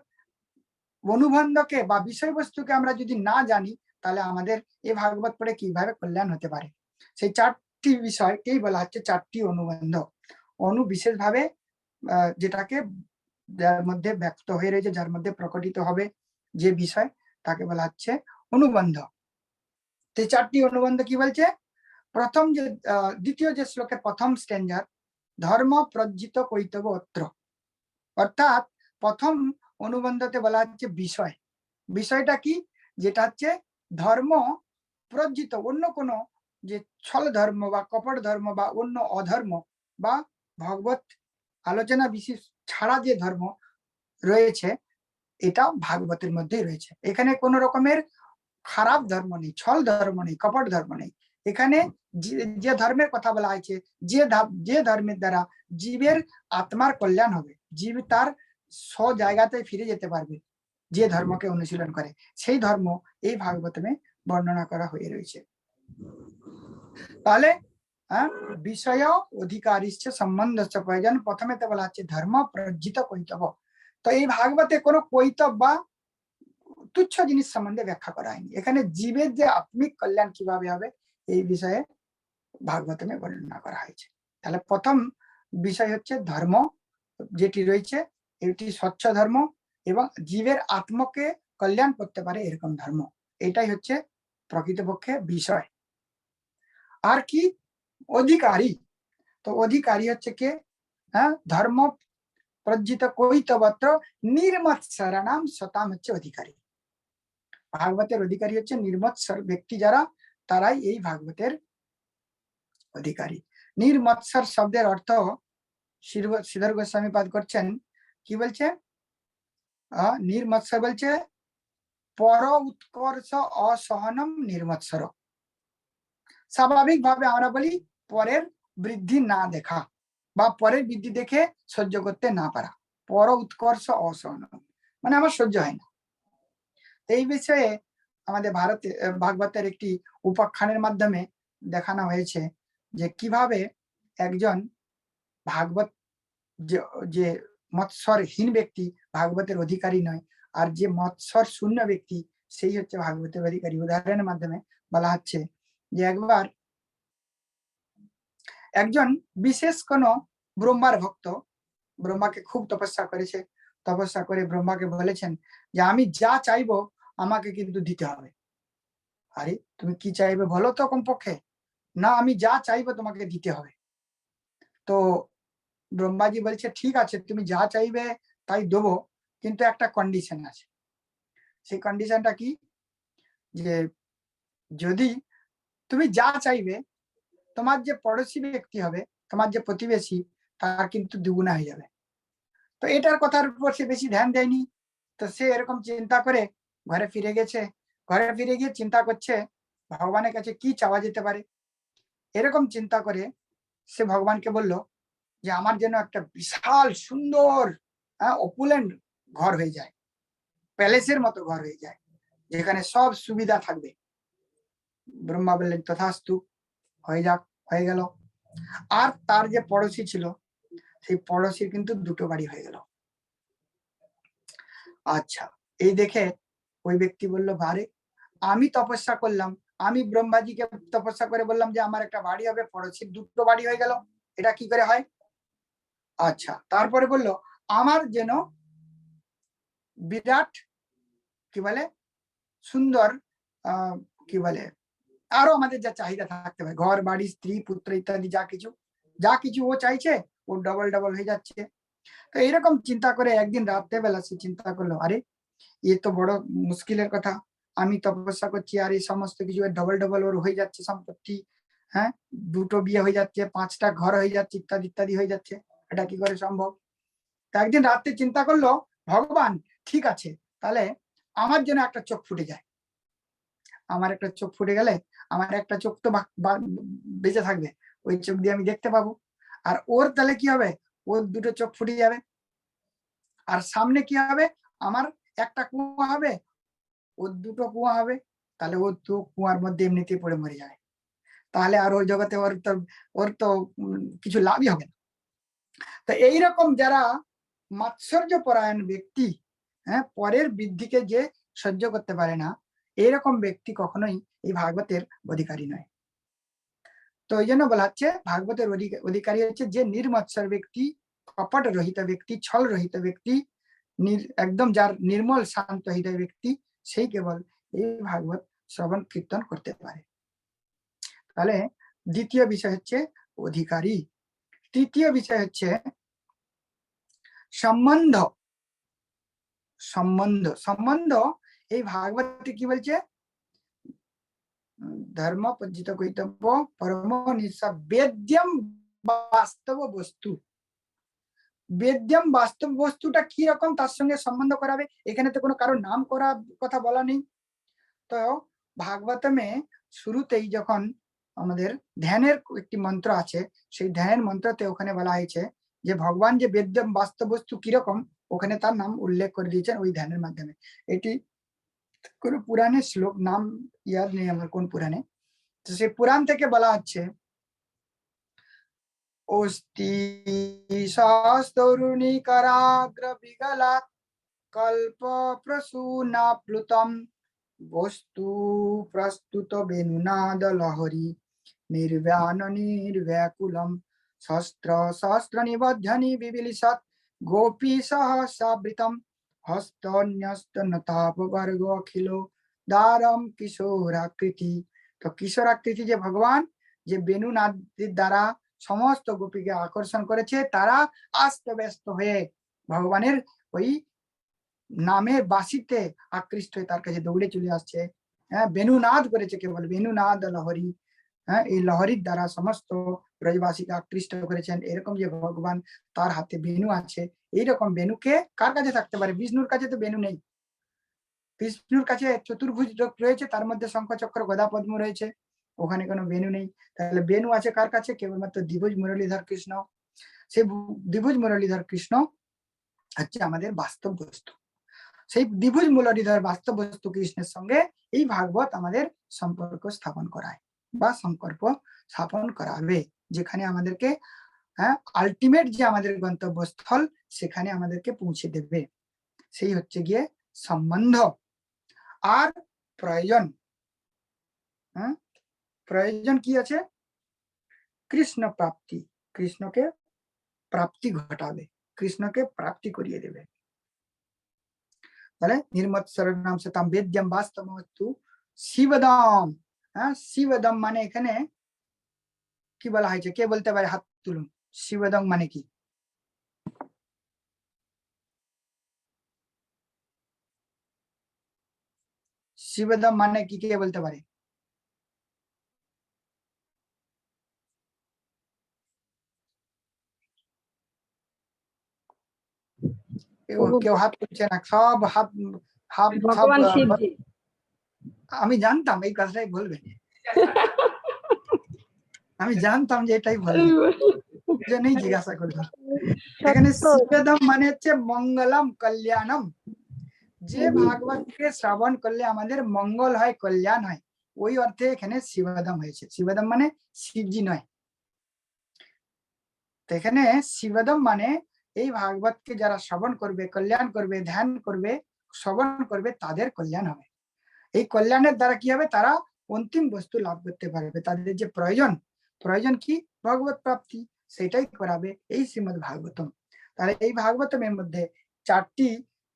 অনুবন্ধকে বা বিষয়বস্তুকে আমরা যদি না জানি, তাহলে আমাদের এই ভাগবত পড়ে কিভাবে কল্যাণ হতে পারে? সেই 4টি বিষয়কেই বলা হচ্ছে 4টি অনুবন্ধ। অনু বিশেষভাবে যেটাকে যার মধ্যে ব্যক্ত হয়ে রয়েছে, যার মধ্যে প্রকটিত হবে যে বিষয়, তাকে বলা হচ্ছে অনুবন্ধ। তো 4টি অনুবন্ধ কি বলছে? প্রথম যে দ্বিতীয় যে শ্লোকের প্রথম স্ট্যান্ডার, ধর্ম প্রজ্জিত কৈতব অত্র। অর্থাৎ প্রথম অনুবন্ধতে বলা হচ্ছে বিষয়। বিষয়টা কি? যেটা হচ্ছে ধর্ম প্রজ্জিত, অন্য কোনো যে ছল ধর্ম বা কপট ধর্ম বা অন্য অধর্ম বা ভগবত আলোচনা বিশেষ ছাড়া যে ধর্ম রয়েছে, এটা ভাগবতের মধ্যেই রয়েছে। এখানে কোন রকমের খারাপ ধর্ম নেই, ছল ধর্ম নেই, কপট ধর্ম নেই। এখানে যে ধর্মের কথা বলা হয়েছে, যে ধর্মের দ্বারা জীবের আত্মার কল্যাণ হবে, জীব তার স্ব জায়গাতে ফিরে যেতে পারবে, যে ধর্মকে অনুশীলন করে, সেই ধর্ম এই ভাগবতে বর্ণনা করা হয়ে রয়েছে। তাহলে বিষয় অধিকারিশ্চ সম্বন্ধ প্রয়োজন, প্রথমে তো বলা হচ্ছে ধর্ম প্রজ্জিত কৈতব। তো এই ভাগবতে কোনো কৈতব বা তুচ্ছ জিনিস সম্বন্ধে ব্যাখ্যা করা হয়নি। এখানে জীবের যে আত্মিক কল্যাণ কিভাবে হবে, এই বিষয়ে ভাগবতে বর্ণনা করা হয়েছে। তাহলে প্রথম বিষয় হচ্ছে ধর্ম যেটি রয়েছে, এটি স্বচ্ছ ধর্ম এবং জীবের আত্মকে কল্যাণ করতে পারে এরকম ধর্ম। এটাই হচ্ছে প্রকৃতপক্ষে বিষয়। আর কি? অধিকারী। তো অধিকারী হচ্ছে কে? হ্যাঁ, ধর্ম প্রজ্জিত কৈতবত্র নির্মৎসরাণাম সতাম হচ্ছে অধিকারী। ভাগবতের অধিকারী হচ্ছে নির্মৎসর ব্যক্তি যারা, তারাই এই ভাগবতের অধিকারী। নির্মৎসর শব্দের অর্থ শ্রীধর গোস্বামী পাঠ করছেন, কি বলছে? নির্মৎসর বলছে পর উৎকর্ষ অসহনম নির্মৎসর। স্বাভাবিকভাবে আমরা বলি পরের বৃদ্ধি না দেখা বা পরের বৃদ্ধি দেখে সহ্য করতে না পারা, পর উৎকর্ষ অসহনম মানে আমার সহ্য হয় না। এই বিষয়ে আমাদের ভাগবতের একটি উপাখ্যানের মাধ্যমে দেখানো হয়েছে। যে কিভাবে একজন ভাগবত যে মৎসরহীন ব্যক্তি ভাগবতের অধিকারী নয়, আর যে মৎসর শূন্য ব্যক্তি সেই হচ্ছে ভাগবতের অধিকারী। উদাহরণের মাধ্যমে বলা হচ্ছে যে একবার একজন বিশেষ কোন ব্রহ্মার ভক্ত ব্রহ্মাকে খুব তপস্যা করেছে, তপস্যা করে ব্রহ্মাকে বলেছেন যে আমি যা চাইবো আমাকে কিন্তু দিতে হবে। আরে তুমি কি চাইবে বলো তো কমপক্ষে। না, আমি যা চাইবো তোমাকে দিতে হবে। তো ব্রহ্মাজি বলছে ঠিক আছে, তুমি যা চাইবে তাই দেবো, কিন্তু একটা কন্ডিশন আছে। সেই কন্ডিশনটা কি, যে যদি তুমি যা চাইবে তোমার যে পড়োশী ব্যক্তি হবে, তোমার যে প্রতিবেশী, তার কিন্তু দুগুণা হয়ে যাবে। তো এটার কথার উপর সে বেশি ধ্যান দেয়নি। তো সে এরকম চিন্তা করে ঘরে ফিরে গেছে। ঘরে ফিরে গিয়ে চিন্তা করছে ভগবানের কাছে কি চাওয়া যেতে পারে। এরকম চিন্তা করে সে ভগবানকে বলল যে আমার যেন একটা বিশাল সুন্দর অপুলেন্ট ঘর হয়ে যায়, প্যালেসের মতো ঘর হয়ে যায়, যেখানে সব সুবিধা থাকবে। ব্রহ্মা বললেন তথাস্তু, হয়ে যাক, হয়ে গেল। আর তার যে পড়োশী ছিল, সেই পড়োশীর কিন্তু দুটো বাড়ি হয়ে গেল। আচ্ছা, এই দেখে ওই ব্যক্তি বলল বারে, আমি তপস্যা করলাম, আমি ব্রহ্মাজিকে তপস্যা করে বললাম যে আমার একটা বাড়ি হবে, পড়োশীর দুটো বাড়ি হয়ে গেল, এটা কি করে হয়? আচ্ছা, তারপরে বলল আমার যেন বিরাট কি বলে সুন্দর কি বলে আরো আমাদের যা চাহিদা থাকতে পারে, ঘর বাড়ি স্ত্রী পুত্র ইত্যাদি যা কিছু ও চাইছে ও ডবল ডবল হয়ে যাচ্ছে। তো এইরকম চিন্তা করে একদিন রাত্রেবেলা সে চিন্তা করলো, আরে এ তো বড় মুশকিলের কথা, আমি তপস্যা করছি আর এই সমস্ত কিছু ডবল ডবল ওর হয়ে যাচ্ছে সম্পত্তি, হ্যাঁ, দুটো বিয়ে হয়ে যাচ্ছে, 5টা ঘর হয়ে যাচ্ছে, ইত্যাদি ইত্যাদি হয়ে যাচ্ছে, এটা কি করে সম্ভব? তা একদিন রাত্রে চিন্তা করলো ভগবান, ঠিক আছে, তাহলে আমার জন্য একটা চোখ ফুটে যায়, আমার একটা চোখ ফুটে গেলে আমার একটা চোখ তো বেঁচে থাকবে, ওই চোখ দিয়ে আমি দেখতে পাবো। আর ওর তাহলে কি হবে, ওর দুটো চোখ ফুটে যাবে। আর সামনে কি হবে, আমার একটা কুয়া হবে, ওর দুটো কুয়া হবে, তাহলে ওর তো কুয়ার মধ্যে এমনিতেই পড়ে মরে যায়, তাহলে আর ওই জগতে ওর তো কিছু লাভই হবে না। তো এইরকম যারা মাৎসর্য পরায়ণ ব্যক্তি, হ্যাঁ, পরের বৃদ্ধিকে যে সহ্য করতে পারে না, এইরকম ব্যক্তি কখনোই এই ভাগবতের অধিকারী নয়। তো এই জন্য বলা হচ্ছে ভাগবতের অধিকারী হচ্ছে যে নির্মৎসর ব্যক্তি, কপট রহিত ব্যক্তি, ছল রহিত ব্যক্তি, একদম যার নির্মল শান্ত হৃদয় ব্যক্তি, সেই কেবল এই ভাগবত শ্রবণ কীর্তন করতে পারে। তাহলে দ্বিতীয় বিষয় হচ্ছে অধিকারী। তৃতীয় বিষয় হচ্ছে সম্বন্ধ। সম্বন্ধ সম্বন্ধ এই ভাগবতে কি বলছে, ধর্ম পজ্জিত কৈতব্য পরম নিঃসা বেদ্যম বাস্তব বস্তু। বেদ্যম বাস্তব বস্তুটা কি রকম তার সঙ্গে সম্বন্ধ করাবে, এখানে তো কোনো কারোর নাম করা কথা বলা নেই। তো ভাগবতমে শুরুতেই যখন আমাদের ধ্যানের একটি মন্ত্র আছে, সেই ধ্যানের মন্ত্রতে ওখানে বলা হয়েছে যে ভগবান যে বেদ্যম বাস্তব বস্তু কিরকম, ওখানে তার নাম উল্লেখ করে দিয়েছেন ওই ধ্যানের মাধ্যমে। এটি কোন পুরাণের শ্লোক, নাম ইয়াদ নেই আমার কোন পুরাণে, তো সেই পুরাণ থেকে বলা হচ্ছে অস্তি শাস্তরুণিকরাগ্র বিগলাৎ কল্প প্রসূনা প্লুতম বস্তু প্রস্তুত বেনুনাদ লহরী নির্ব্যান নির্ব্যাকুলম শস্ত্র শস্ত্র নিবধ্যনি বিবিলিসৎ গোপী সহসাবৃতম হস্তন্যস্ত নতাপবর্গ অখিল দ্বারম কিশোরাকৃতি। তো কিশোরাকৃতি যে ভগবান, যে বেনু নাদের দ্বারা সমস্ত গোপীকে আকর্ষণ করেছে, তারা আস্ত ব্যস্ত হয়ে ভগবানের ওই নামের বাসিতে আকৃষ্ট হয়ে তার কাছে দৌড়ে চলে আসছে। হ্যাঁ, বেনুনাদ করেছে, কেবল বেনুনাদ লহরী, হ্যাঁ, এই লহরীর দ্বারা সমস্ত ব্রজবাসীকে আকৃষ্ট করেছেন। এরকম যে ভগবান, তার হাতে বেনু আছে, এইরকম বেনুকে কার কাছে থাকতে পারে? বিষ্ণুর কাছে তো বেনু নেই। বিষ্ণুর কাছে চতুর্ভুজ রয়েছে, তার মধ্যে শঙ্খ চক্র গদা পদ্ম রয়েছে, ওখানে কোনো বেনু নেই। তাহলে বেনু আছে কার কাছে? কেবলমাত্র দ্বিভুজ মুরলীধর কৃষ্ণ। সেই দ্বিভুজ মুরলীধর কৃষ্ণ হচ্ছে আমাদের বাস্তব বস্তু। সেই দ্বিভুজ মুরলীধর বাস্তব বস্তু কৃষ্ণের সঙ্গে এই ভাগবত আমাদের সম্পর্ক স্থাপন করায়। বা সংকল্প স্থাপন করাবে, যেখানে আমাদেরকে আলটিমেট যে আমাদের গন্তব্যস্থল সেখানে আমাদেরকে পৌঁছে দেবে, সেই হচ্ছে গিয়ে সম্বন্ধ। আর প্রয়োজন, প্রয়োজন কি আছে? কৃষ্ণ প্রাপ্তি, কৃষ্ণকে প্রাপ্তি ঘটাবে, কৃষ্ণকে প্রাপ্তি করিয়ে দেবে। তাহলে নির্মৎসরণাম সতাম বেদ্যম বাস্তবস্তু শিবদম। শিবদম মানে এখানে কি বলা হয়েছে, কে বলতে পারে? হাত তুলুন। শিবদম মানে কি? শিবদম মানে কি, কে বলতে পারে? কেউ হাত তুলছে না, সব হাত হাত সব। ভগবান শিবজি। আমি জানতাম এই কথাটাই বলবে, আমি জানতাম যে এটাই বলবে, জন্যই জিজ্ঞাসা করলাম। এখানে শিবদম মানে হচ্ছে মঙ্গলম কল্যাণম, যে ভাগবতকে শ্রবণ করলে আমাদের মঙ্গল হয়, কল্যাণ হয়, ওই অর্থে এখানে শিবদম হয়েছে। শিবদম মানে শিবজি নয়, তো এখানে শিবদম মানে এই ভাগবতকে যারা শ্রবণ করবে, কল্যাণ করবে, ধ্যান করবে, শ্রবণ করবে, তাদের কল্যাণ হবে। এই কল্যাণের দ্বারা কি হবে? তারা অন্তিম বস্তু লাভ করতে পারবে। তাদের যে প্রয়োজন, প্রয়োজন কি? ভগবত প্রাপ্তি, সেটাই করাবে এই শ্রীমদ ভাগবতম। তাহলে এই ভাগবতমের মধ্যে 4টি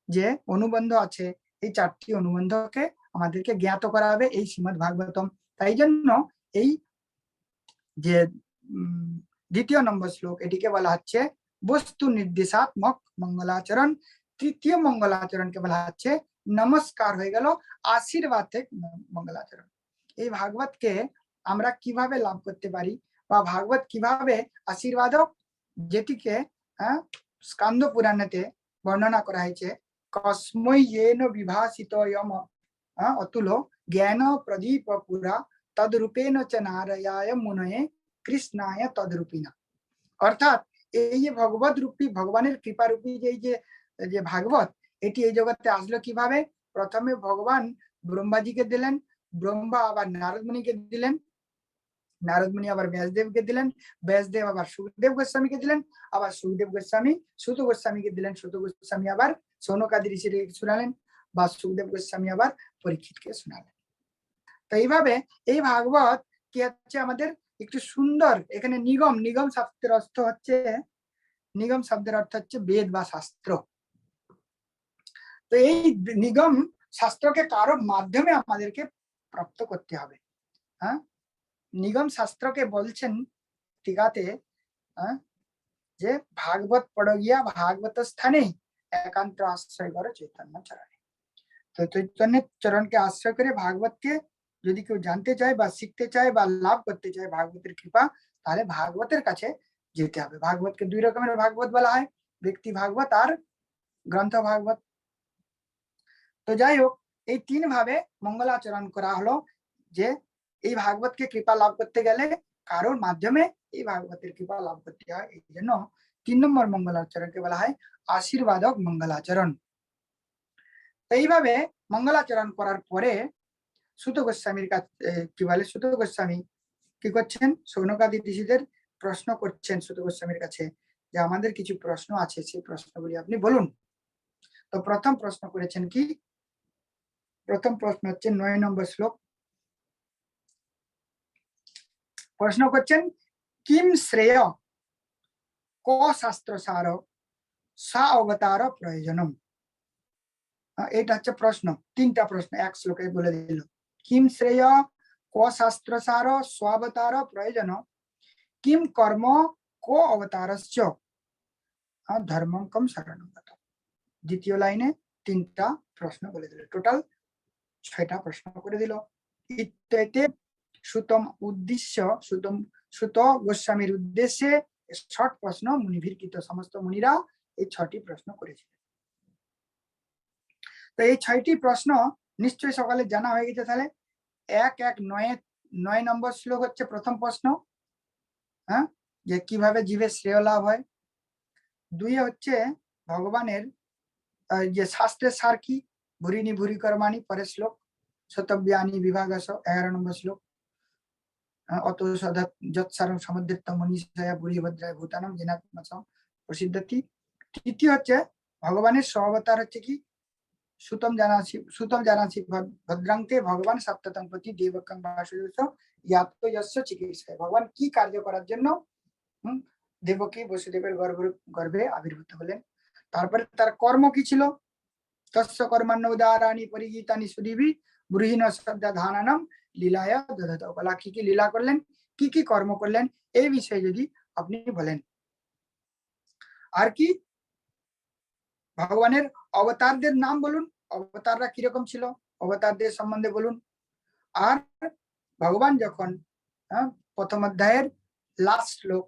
যে অনুবন্ধ আছে, এই 4টি অনুবন্ধকে আমাদেরকে জ্ঞাত করাবে এই শ্রীমদ ভাগবতম। তাই জন্য এই যে 2য় নম্বর শ্লোক, এটিকে বলা হচ্ছে বস্তু নির্দেশাত্মক মঙ্গলাচরণ। 3য় মঙ্গলাচরণকে বলা হচ্ছে নমস্কার, হয়ে গেল আশীর্বাদ থেকে মঙ্গলাচরণ। এই ভাগবতকে আমরা কিভাবে লাভ করতে পারি, বা ভাগবত কিভাবে আশীর্বাদক, যেটিকে স্কন্দ পুরাণেতে বর্ণনা করা হয়েছে, কস্মৈ येन বিভাসিতয়ম অতুল জ্ঞান প্রদীপ পুরা তদ্রূপেণ চ নারায়ায় মুনয়ে কৃষ্ণায় তদ্রূপিনা। অর্থাৎ এই যে ভগবত রূপী, ভগবানের কৃপা রূপী যে ভাগবত, এটি এই জগতে আসলো কিভাবে? প্রথমে ভগবান ব্রহ্মাজিকে দিলেন, ব্রহ্মা আবার নারদ মুনিকে দিলেন, নারদ মুনি আবার ব্যাসদেবকে দিলেন, ব্যাসদেব আবার সুখদেব গোস্বামীকে দিলেন, আবার সুখদেব গোস্বামী সুত গোস্বামীকে দিলেন, সুত গোস্বামী আবার সৌনকাদি ঋষিকে শোনালেন, বা সুখদেব গোস্বামী আবার পরীক্ষিতকে শোনালেন। তো এইভাবে এই ভাগবত কি হচ্ছে আমাদের একটু সুন্দর। এখানে নিগম, নিগম শব্দের অর্থ হচ্ছে, নিগম শব্দের অর্থ হচ্ছে বেদ বা শাস্ত্র। তো এই নিগম শাস্ত্রকে কারোর মাধ্যমে আমাদেরকে প্রাপ্ত করতে হবে। নিগম শাস্ত্রকে বলছেন টিকাতে যে ভাগবত পড়ো গিয়া ভাগবত স্থানে একান্ত আশ্রয় করো চৈতন্য চরণে। তো চৈতন্যের চরণকে আশ্রয় করে ভাগবতকে যদি কেউ জানতে চায় বা শিখতে চায় বা লাভ করতে চায় ভাগবতের কৃপা, তাহলে ভাগবতের কাছে যেতে হবে। ভাগবতকে 2 রকমের ভাগবত বলা হয়, ব্যক্তি ভাগবত আর গ্রন্থ ভাগবত। তো যাই হোক, এই 3 ভাবে মঙ্গলাচরণ করা হলো, যে এই ভাগবতকে কৃপা লাভ করতে গেলে কারোর মাধ্যমে এই ভাগবতের কৃপা লাভ করতে হয়। এই জন্য 3 নম্বর মঙ্গলাচরণকে বলা হয় আশীর্বাদক মঙ্গলাচরণ। এইভাবে মঙ্গলাচরণ করার পরে সুত গোস্বামীর কাছে কি বলে, সুত গোস্বামী কি করছেন? সৌনকাদি ঋষিদের প্রশ্ন করছেন সুত গোস্বামীর কাছে, যে আমাদের কিছু প্রশ্ন আছে, সেই প্রশ্নগুলি আপনি বলুন। তো প্রথম প্রশ্ন করেছেন কি? প্রথম প্রশ্ন হচ্ছে 9 নম্বর শ্লোক। প্রশ্ন করছেন কিম শ্রেয় ক শাস্ত্র সার সা অবতার প্রয়োজনম। এটা হচ্ছে প্রশ্ন, 3টা প্রশ্ন এক শ্লোকে বলে দিল। কিম শ্রেয় ক শাস্ত্র সার স্বাবতার প্রয়োজন, কিম কর্ম কো অবতারস্য ধর্মং কম শরণং গত। দ্বিতীয় লাইনে 3টা প্রশ্ন বলে দিল, টোটাল 6টা প্রশ্ন করে দিল। ইত্যেতে সুতম উদ্দেশ্য, সুত গোস্বামীর উদ্দেশ্যে শর্ট প্রশ্ন মুনিভিরকৃত, সমস্ত মুনিরা এই 6টি প্রশ্ন করেছিলেন। তো এই 6টি প্রশ্ন নিশ্চয়ই সকালে জানা হয়ে গেছে। তাহলে 9 নম্বর শ্লোক হচ্ছে প্রথম প্রশ্ন, যে কিভাবে জীবের শ্রেয় লাভ হয়। 2 হচ্ছে ভগবানের যে শাস্ত্রের সার কি, ভুরিনি ভুরি কর্মাণি, পরের শ্লোক শতব্যানি বিভাগস 11 নম্বর শ্লোক। অত সদা যৎসারং সমুদ্রিত মনীষয়া বুড়ি ভদ্রায় ভূতানাম জেনাত্মা প্রসিদ্ধতি। তৃতীয় হচ্ছে ভগবানের স্ব-অবতার হচ্ছে কি সুতম জানাসি ভদ্রাঙ্কে ভগবান সপ্ততম প্রতি দেবকং বাসুদেব ইয়াত্ত যস্য চিকিৎসায়। ভগবান কি কার্য করার জন্য দেবকী বসুদেবের গর্ভে আবির্ভূত হলেন। তারপরে তার কর্ম কি ছিল? তস্য কর্মান্য উদারানি পরিগীতানি সুদীবি ব্রুহিণ শ্রদ্ধা ধানানাম লীলায়া দদত। বলা কি কি লীলা করলেন, কি কি কর্ম করলেন, এই বিষয়ে যদি আপনি বলেন। আর কি ভগবানের অবতারদের নাম বলুন, অবতাররা কিরকম ছিল, অবতারদের সম্বন্ধে বলুন। আর ভগবান যখন প্রথম অধ্যায়ের লাস্ট শ্লোক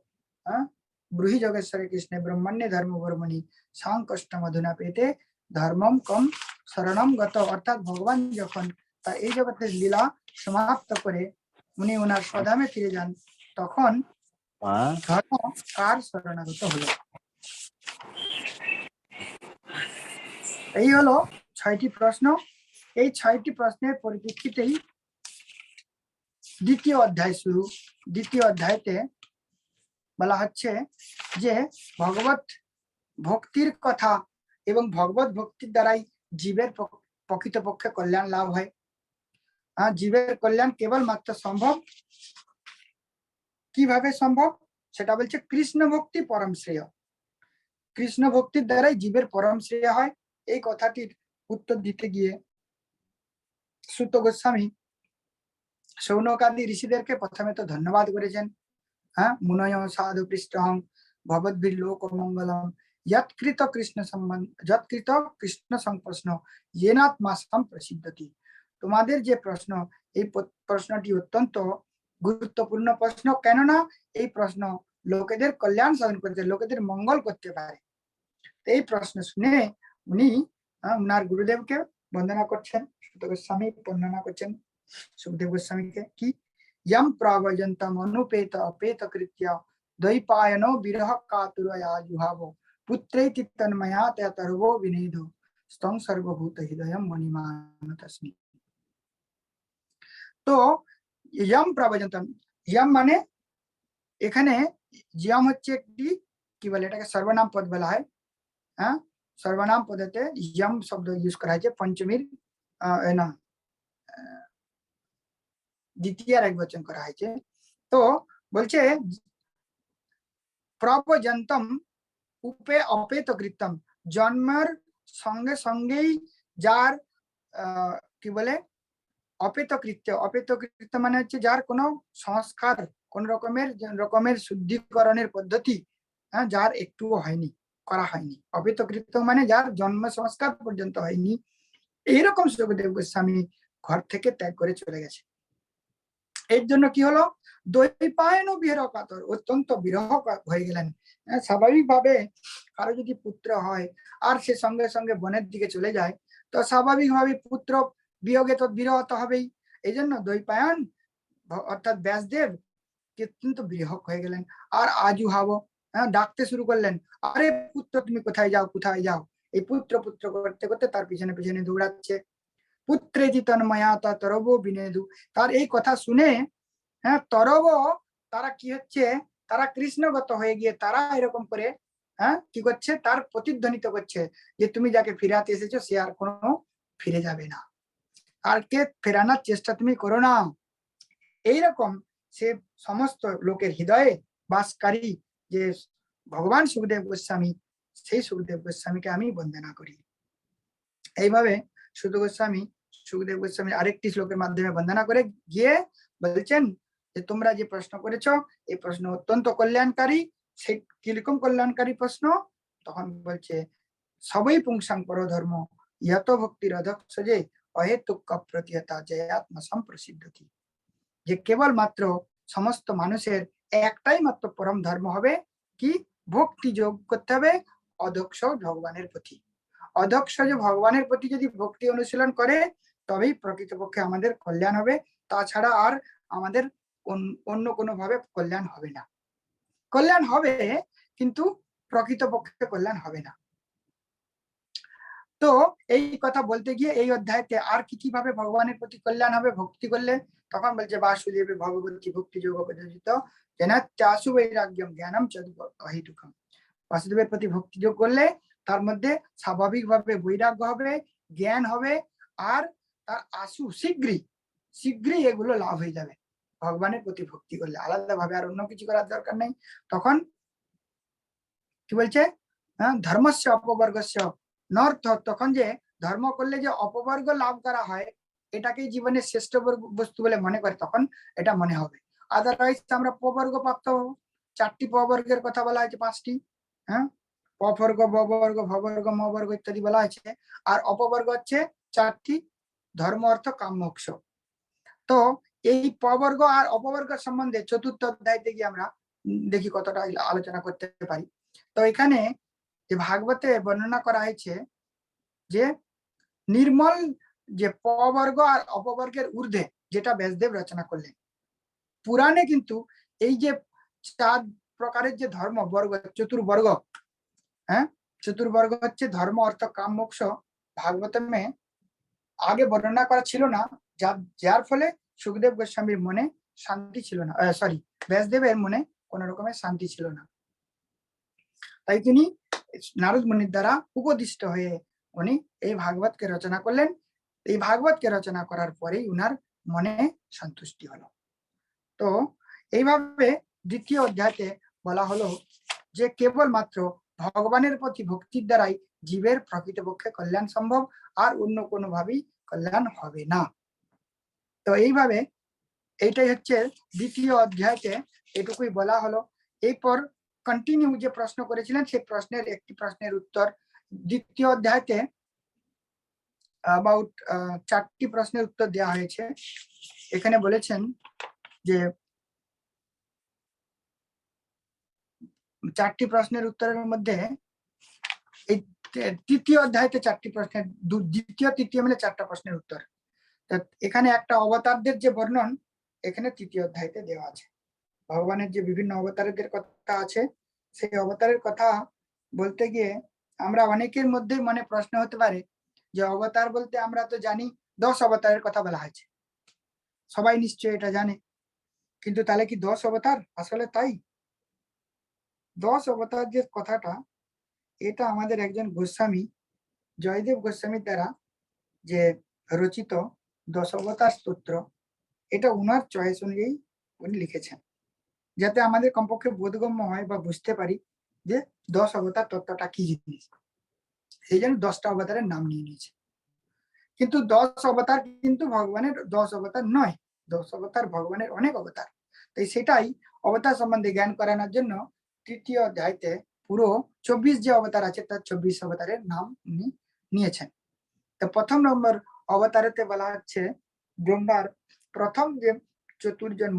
ব্রুহি যোগেশ্বরে কৃষ্ণে ব্রহ্মণ্যে ধর্ম বর্মণি সংকষ্ট মধুনা পেতে ধর্মম কম শরণম গত। অর্থাৎ ভগবান যখন তার এই জগতের লীলা সমাপ্ত করে উনি ওনার স্বধামে ফিরে যান, তখন ধর্ম কার শরণাগত হলো। এই হলো 6টি প্রশ্ন। এই 6টি প্রশ্নের পরিপ্রেক্ষিতেই দ্বিতীয় অধ্যায় শুরু। দ্বিতীয় অধ্যায়তে বলা হচ্ছে যে ভগবত ভক্তির কথা এবং ভগবত ভক্তির দ্বারাই জীবের প্রকৃতপক্ষে কল্যাণ লাভ হয়। জীবের কল্যাণ কেবলমাত্র সম্ভব, কিভাবে সম্ভব সেটা বলছে কৃষ্ণ ভক্তি পরম শ্রেয়। কৃষ্ণ ভক্তির দ্বারাই জীবের পরম শ্রেয় হয়। এই কথাটির উত্তর দিতে গিয়ে সুত গোস্বামী শৌনকাদি ঋষিদেরকে প্রথমে তো ধন্যবাদ করেছেন। মুনয় সাধু পৃষ্ঠং ভগবদ্ভীর লোক মঙ্গলম যৎকৃত কৃষ্ণ সম্বন্ধ যৎকৃত কৃষ্ণ সংপ্রশ্ন येनात्मासं প্রসিদ্ধতি। তোমাদের যে প্রশ্ন, এই প্রশ্নটি অত্যন্ত গুরুত্বপূর্ণ প্রশ্ন, কেননা এই প্রশ্ন লোকেদের কল্যাণ সাধন করতে, লোকেদের মঙ্গল করতে পারে। এই প্রশ্ন শুনে উনি উনার গুরুদেবকে বন্দনা করছেন। সুত গোস্বামী বর্ণনা করছেন সুখদেব গোস্বামীকে কি यम प्रावजंतम अनुपेत अपेत कृत्य द्वैपायनो विरह कातुरया जुहावो पुत्रैति तन्मया तर्वो विनेदो स्तम सर्वभूत हृदयम मणिमान तस्मि। তো यम प्रावजंतम, यम মানে এখানে यम হচ্ছে একটি কি বলে এটাকে সর্বনাম পদ বলা হয়। সর্বনাম পদেতে यम শব্দ ইউজ করা হয়েছে পঞ্চমীর না দ্বিতীয় একবচন করা হয়েছে। তো বলছে প্রবজন্তম উপে অপেত কৃতম, জন্মের সঙ্গে সঙ্গেই যার কি বলে অপেত কৃত্য, অপেত কৃত্য মানে হচ্ছে যার কোনো সংস্কার, কোন রকমের শুদ্ধিকরণের পদ্ধতি যার একটুও হয়নি, করা হয়নি। অপেত কৃত্য মানে যার জন্ম সংস্কার পর্যন্ত হয়নি, এইরকম সুখদেব গোস্বামী ঘর থেকে ত্যাগ করে চলে গেছে। এর জন্য কি হলো, দ্বৈপায়ন বিরহ কাতর, অত্যন্ত বিরহ হয়ে গেলেন। স্বাভাবিকভাবে কারো যদি পুত্র হয় আর সে সঙ্গে সঙ্গে বনের দিকে চলে যায়, তো স্বাভাবিকভাবে পুত্র বিয়োগে তো বিরহ তো হবেই। এই জন্য দ্বৈপায়ন অর্থাৎ ব্যাসদেব কিন্তু বিরহ হয়ে গেলেন। আর আজুহাব, ডাকতে শুরু করলেন, আরে পুত্র তুমি কোথায় যাও, কোথায় যাও। এই পুত্র পুত্র করতে করতে তার পিছনে পিছনে দৌড়াচ্ছে। পুত্রেতি তন্ময়া তরব বিনেদু, তার এই কথা শুনে তরব তারা কি হচ্ছে, তারা কৃষ্ণগত হয়ে গিয়ে তারা এরকম করে কি করছে, তার প্রতিধ্বনিত করছে যে তুমি যাকে ফিরাতে এসেছো সে আর কোনো ফিরে যাবে না, আর কে ফেরানোর চেষ্টা তুমি করো না। এইরকম সে সমস্ত লোকের হৃদয়ে বাসকারী যে ভগবান সুখদেব গোস্বামী, সেই সুখদেব গোস্বামীকে আমি বন্দনা করি। এইভাবে সুখদেব গোস্বামী আরেকটি শ্লোকের মাধ্যমে বন্দনা করে গিয়ে বলছেন যে তোমরা যে প্রশ্ন করেছো এই প্রশ্ন অত্যন্ত কল্যাণকারী। সেই কিরকম কল্যাণকারী প্রশ্ন, তখন বলছে সবই পুংসাং পর ধর্ম ইয়ত ভক্তির অধক্ষ যে অহেতুক প্রতিহতা জয়াত্মা সম্প্রসিদ্ধতি, যে কেবলমাত্র সমস্ত মানুষের একটাই মাত্র পরম ধর্ম হবে কি, ভক্তি যোগ করতে হবে অদক্ষ ভগবানের প্রতি। অদক্ষ যে ভগবানের প্রতি যদি ভক্তি অনুশীলন করে তবেই প্রকৃতপক্ষে আমাদের কল্যাণ হবে, তাছাড়া আর আমাদের অন্য কোনো ভাবে কল্যাণ হবে না। কল্যাণ হবে কিন্তু প্রকৃতপক্ষে কল্যাণ হবে না। তো এই কথা বলতে গিয়ে এই অধ্যায়তে আর কি ভাবে ভগবানের প্রতি কল্যাণ হবে ভক্তি করলে, তখন বলছে বাসুদেবে ভগবতী ভক্তি যোগ উপযোজিত যেনা চাসু বৈরাগ্যম জ্ঞানম চতুর্হিতুকম। বাসুদেবের প্রতি ভক্তি যোগ করলে তার মধ্যে স্বাভাবিকভাবে বৈরাগ্য হবে, জ্ঞান হবে, আর তার আশু শীঘ্রই এগুলো লাভ হয়ে যাবে ভগবানের প্রতি ভক্তি করলে, আলাদা ভাবে আর অন্য কিছু করার দরকার নেই। তখন কি বলছে, ধর্মস্য অপবর্গস্য নর্থ, তখন যে ধর্ম করলে যে অপবর্গ লাভ করা হয় এটাকেই জীবনের শ্রেষ্ঠ বস্তু বলে মনে করে, তখন এটা মনে হবে। আদারওয়াইজ আমরা পবর্গ প্রাপ্ত হবো। 4টি পবর্গের কথা বলা হয়েছে, 5টি, পবর্গ, ববর্গ, ভবর্গ, মবর্গ ইত্যাদি বলা হয়েছে। আর অপবর্গ হচ্ছে 4টি, ধর্ম, অর্থ, কাম, মোক্ষ। তো এই পবর্গ আর অপবর্গের সম্বন্ধে 4র্থ অধ্যায়তে গিয়ে আমরা দেখি কতটা আলোচনা করতে পারি। তো এখানে যে ভাগবতে বর্ণনা করা হয়েছে যে নির্মল যে পবর্গ আর অপবর্গের ঊর্ধ্বে যেটা ব্যাসদেব রচনা করলেন। পুরাণে কিন্তু এই যে 4 প্রকারের যে ধর্ম বর্গ, চতুর্বর্গ, চতুর্বর্গ হচ্ছে ধর্ম, অর্থ, কাম, মোক্ষ, ভাগবতমে আগে বর্ণনা করা ছিল না, যার ফলে সুখদেব গোস্বামীর মনে শান্তি ছিল না, সরি, ব্যাসদেবের মনে কোন রকমের শান্তি ছিল না। তাই তিনি নারদ মুনির দ্বারা উপদিষ্ট হয়ে উনি এই ভাগবতকে রচনা করলেন। এই ভাগবতকে রচনা করার পরেই উনার মনে সন্তুষ্টি হলো। তো এইভাবে 2য় অধ্যায়তে বলা হলো যে কেবলমাত্র ভগবানের প্রতি ভক্তির দ্বারাই জীবের প্রকৃতপক্ষে কল্যাণ সম্ভব, আর অন্য কোনো ভাবেই কল্যাণ হবে না। তো এইভাবে এইটাই হচ্ছে 2য় অধ্যায়তে এটুকুই বলা হলো। এরপর কন্টিনিউ যে প্রশ্ন করেছিলেন সেই প্রশ্নের একটি প্রশ্নের উত্তর 2য় অধ্যায়তে অ্যাবাউট 4টি প্রশ্নের উত্তর দেওয়া হয়েছে। এখানে বলেছেন যে 4টি প্রশ্নের উত্তরের মধ্যে এই 3য় অধ্যায়তে 4টি প্রশ্নের 2য় 3য় মিলে 4টা প্রশ্নের উত্তর। এখানে একটা অবতারদের যে বর্ণন এখানে 3য় অধ্যায়তে দেওয়া আছে। ভগবানের যে বিভিন্ন অবতারদের কথা আছে, সেই অবতারের কথা বলতে গিয়ে আমরা অনেকের মধ্যে মনে প্রশ্ন হতে পারে যে অবতার বলতে আমরা তো জানি 10 অবতারের কথা বলা হয়েছে, সবাই নিশ্চয়ই এটা জানে, কিন্তু তাহলে কি 10 অবতার? আসলে তাই 10 অবতার যে কথাটা, এটা আমাদের একজন গোস্বামী, জয়দেব গোস্বামীর দ্বারা যে রচিত 10 অবতার স্তোত্র, এটা উনার চয়েস অনুযায়ী উনি লিখেছেন, যাতে আমাদের কমপক্ষে বোধগম্য হয় বা বুঝতে পারি যে 10 অবতার তত্ত্বটা কি জিনিস। সেই জন্য 10টা অবতারের নাম নিয়ে নিয়েছে। কিন্তু 10 অবতার কিন্তু ভগবানের 10 অবতার নয়, 10 অবতার ভগবানের অনেক অবতার। তাই সেটাই অবতার সম্বন্ধে জ্ঞান করানোর জন্য 3য় অধ্যায়তে পুরো 24 যে অবতার আছে তার 24 অবতারের নাম উনি নিয়েছেন। তো 1ম নম্বর অবতারেতে বলা হচ্ছে ব্রহ্মার প্রথম যে 4 জন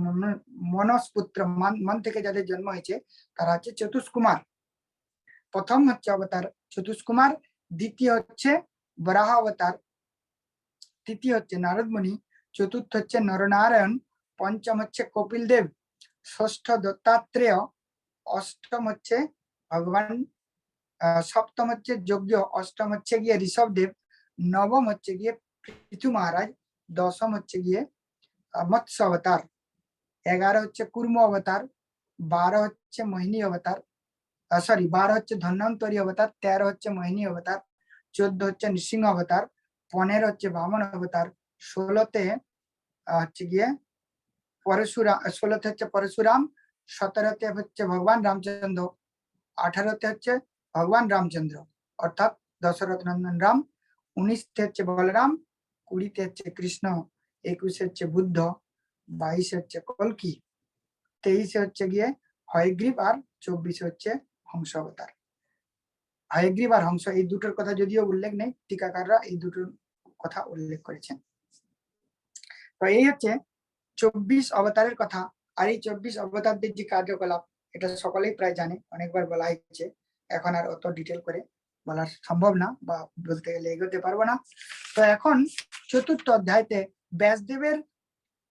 মনসপুত্র, মন থেকে যাদের জন্ম হয়েছে তারা হচ্ছে চতুষ্কুমার। প্রথম হচ্ছে অবতার চতুষ্কুমার, দ্বিতীয় হচ্ছে বরাহ অবতার, তৃতীয় হচ্ছে নারদ মুনি, চতুর্থ হচ্ছে নরনারায়ণ, পঞ্চম হচ্ছে কপিল দেব, ষষ্ঠ দত্তাত্রেয়, অষ্টম হচ্ছে ভগবান, সপ্তম হচ্ছে যজ্ঞ, অষ্টম হচ্ছে গিয়ে ঋষভ দেব, নবম হচ্ছে গিয়ে পৃথু মহারাজ, দশম হচ্ছে গিয়ে মৎস্য অবতার, 11 হচ্ছে কুর্ম অবতার, 12 হচ্ছে মোহিনী অবতার, 12 হচ্ছে ধন্বন্তরী অবতার, 13 হচ্ছে মোহিনী অবতার, 14 হচ্ছে নৃসিংহ অবতার, 15 হচ্ছে বামন অবতার, 16তে হচ্ছে গিয়ে পরশুরাম, 16তে হচ্ছে পরশুরাম, 17তে হচ্ছে ভগবান রামচন্দ্র, 18তে হচ্ছে ভগবান রামচন্দ্র অর্থাৎ দশরথ নন্দন রাম, 19তে হচ্ছে বলরাম, 20তে হচ্ছে কৃষ্ণ, 21 হচ্ছে বুদ্ধ, 22 হচ্ছে কল্কি, 23 হচ্ছে গিয়ে হয়গ্রীব, আর 24 হচ্ছে হংস অবতার। হয়গ্রীব আর হংস এই দুটোর কথা যদিও উল্লেখ নেই, টিকাকাররা এই দুটোর কথা উল্লেখ করেছেন। তো এই হচ্ছে 24 অবতারের কথা। আর এই 24 অবতারদের যে কার্যকলাপ এটা সকলেই প্রায় জানে, অনেকবার বলা হয়েছে, এখন আর অত ডিটেল করে বলা সম্ভব না, বা বলতে গেলে এগোতে পারবো না। তো এখন 4র্থ অধ্যায়তে ব্যাসদেবের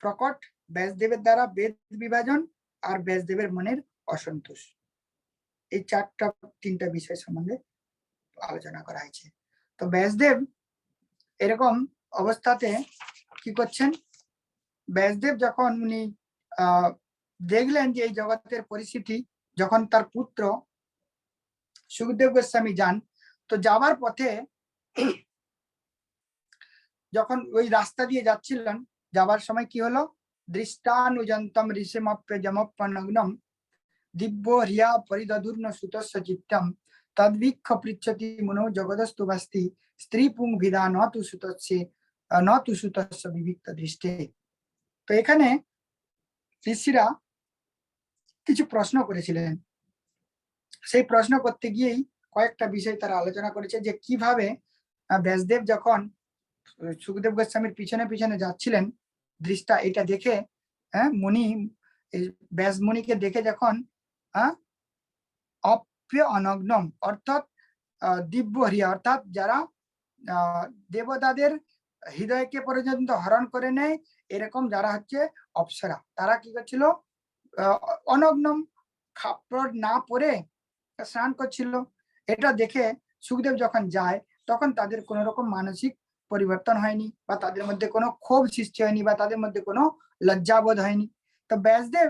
প্রকট, ব্যাসদেবের দ্বারা বেদ বিভাজন, আর ব্যাসদেবের মনের অসন্তোষ, এই 3টা বিষয় সম্বন্ধে আলোচনা করা হয়েছে। তো ব্যাসদেব এরকম অবস্থাতে কি করছেন, ব্যাসদেব যখন উনি দেখলেন যে এই জগতের পরিস্থিতি, যখন তার পুত্র সুখদেব গোস্বামী যান, তো যাওয়ার পথে যখন ওই রাস্তা দিয়ে যাচ্ছিলেন, যাবার সময় কি হলো, দৃষ্টানুজন্তম ঋষিমপ্যজমপ্যনগ্নম দিব্য হ্রিয়া পরিদধূর্ণ সুতস্য চিত্তম তদ্বীক্ষ পৃচ্ছতি মনো জগদস্তু বাস্তি স্ত্রী পুং ভিদা ন তু সুতস্য বিবিক্ত দৃষ্টে। তো এখানে ঋষিরা কিছু প্রশ্ন করেছিলেন, সেই প্রশ্ন করতে গিয়েই কয়েকটা বিষয় তারা আলোচনা করেছে, যে কিভাবে ব্যাসদেব যখন সুখদেব গোস্বামীর পিছনে পিছনে যাচ্ছিলেন, দৃষ্টা এটা দেখে মুনি ব্যাস মুনিকে দেখে যখন অপ্য অনগ্নম অর্থাৎ দিব্য হ্রিয়া অর্থাৎ যারা দেবতাদের হৃদয়কে পর্যন্ত হরণ করে নেয়, এরকম যারা হচ্ছে অপ্সরা, তারা কি করছিল, অনগ্নম খাপড় না পরে স্নান করছিল। এটা দেখে সুখদেব যখন যায়, তখন তাদের কোন রকম মানসিক পরিবর্তন হয়নি, বা তাদের মধ্যে কোনো ক্ষোভ সৃষ্টি হয়নি, বা তাদের মধ্যে কোনো লজ্জাবোধ হয়নি। তো ব্যাসদেব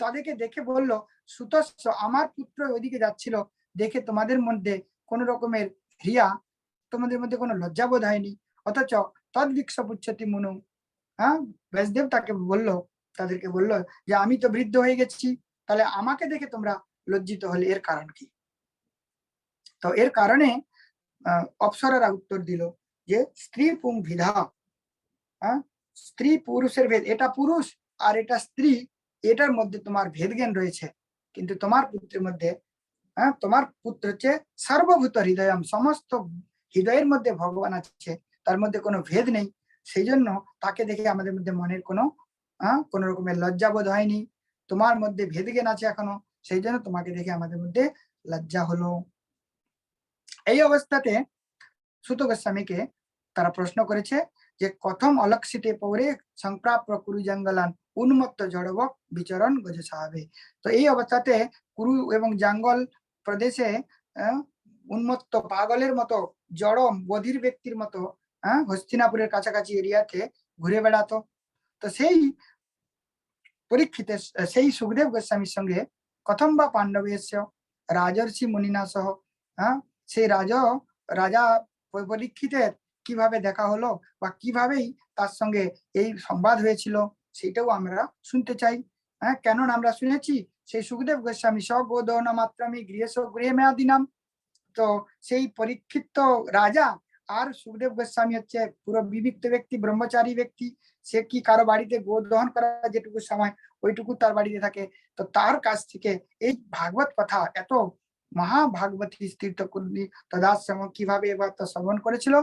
তাদেরকে দেখে বলল, সুতস্য, আমার পুত্র ওইদিকে যাচ্ছিল, দেখে তোমাদের মধ্যে কোন রকমের হ্রিয়া, তোমাদের মধ্যে কোনো লজ্জাবোধ হয়নি, অথচ তদ্ভিক্ষ পুচ্ছতি মনু। ব্যাসদেব তাদেরকে বলল যে আমি তো বৃদ্ধ হয়ে গেছি, তাহলে আমাকে দেখে তোমরা লজ্জিত হলে এর কারণ কি? তো এর কারণে অপ্সরারা উত্তর দিল যে স্ত্রী পুং ভিধা, স্ত্রী পুরুষের ভেদ, এটা পুরুষ আর এটা স্ত্রী, এটার মধ্যে তোমার ভেদ জ্ঞান রয়েছে, কিন্তু তোমার পুত্রের মধ্যে তোমার পুত্র হচ্ছে সর্বভূত হৃদয়ম, সমস্ত হৃদয়ের মধ্যে ভগবান আছে, তার মধ্যে কোনো ভেদ নেই। সেই জন্য তাকে দেখে আমাদের মধ্যে মনের কোনো রকমের লজ্জাবোধ হয়নি, তোমার মধ্যে ভেদ জ্ঞান আছে এখনো, সেই জন্য তোমাকে দেখে আমাদের মধ্যে লজ্জা হলো। এই অবস্থাতে সুত গোস্বামীকে তারা প্রশ্ন করেছে যে কথম অলক্ষিতে পৌরে সংপ্রাপ্য কুরু জঙ্গলান উন্মত্ত জড়বক বিচরণ গজ সাহাবে। তো এই অবস্থাতে কুরু এবং জঙ্গল প্রদেশে উন্মত্ত পাগলের মতো জড়ম বধির ব্যক্তির মতো হস্তিনাপুরের কাছাকাছি এরিয়াতে ঘুরে বেড়াতো। তো সেই পরীক্ষিতে সেই সুখদেব গোস্বামীর সঙ্গে কথম বা পাণ্ডবেশ রাজর্ষি মুনিনা সহ সেই রাজা পরীক্ষিতের কিভাবে দেখা হলো, বা কিভাবেই তার সঙ্গে এই সংবাদ হয়েছিল, সেটাও আমরা শুনতে চাই। কেননা আমরা শুনেছি সেই সুখদেব গোস্বামী সবোধন মাত্রামি গৃহেশ গৃহে মেয়াদিনাম। তো সেই পরীক্ষিত রাজা আর সুখদেব গোস্বামী হচ্ছে পুরো বিবিক্ত ব্যক্তি, ব্রহ্মচারী ব্যক্তি, সে কি কারো বাড়িতে গোদ দহন করা যেটুকু সময় ওইটুকু তার বাড়িতে থাকে। তো তার কাছ থেকে এই ভাগবত কথা এত মহাভাগবতী তীর্থকুন্ডী তদাশ্রম কিভাবে এবার তা শ্রবণ করেছিল,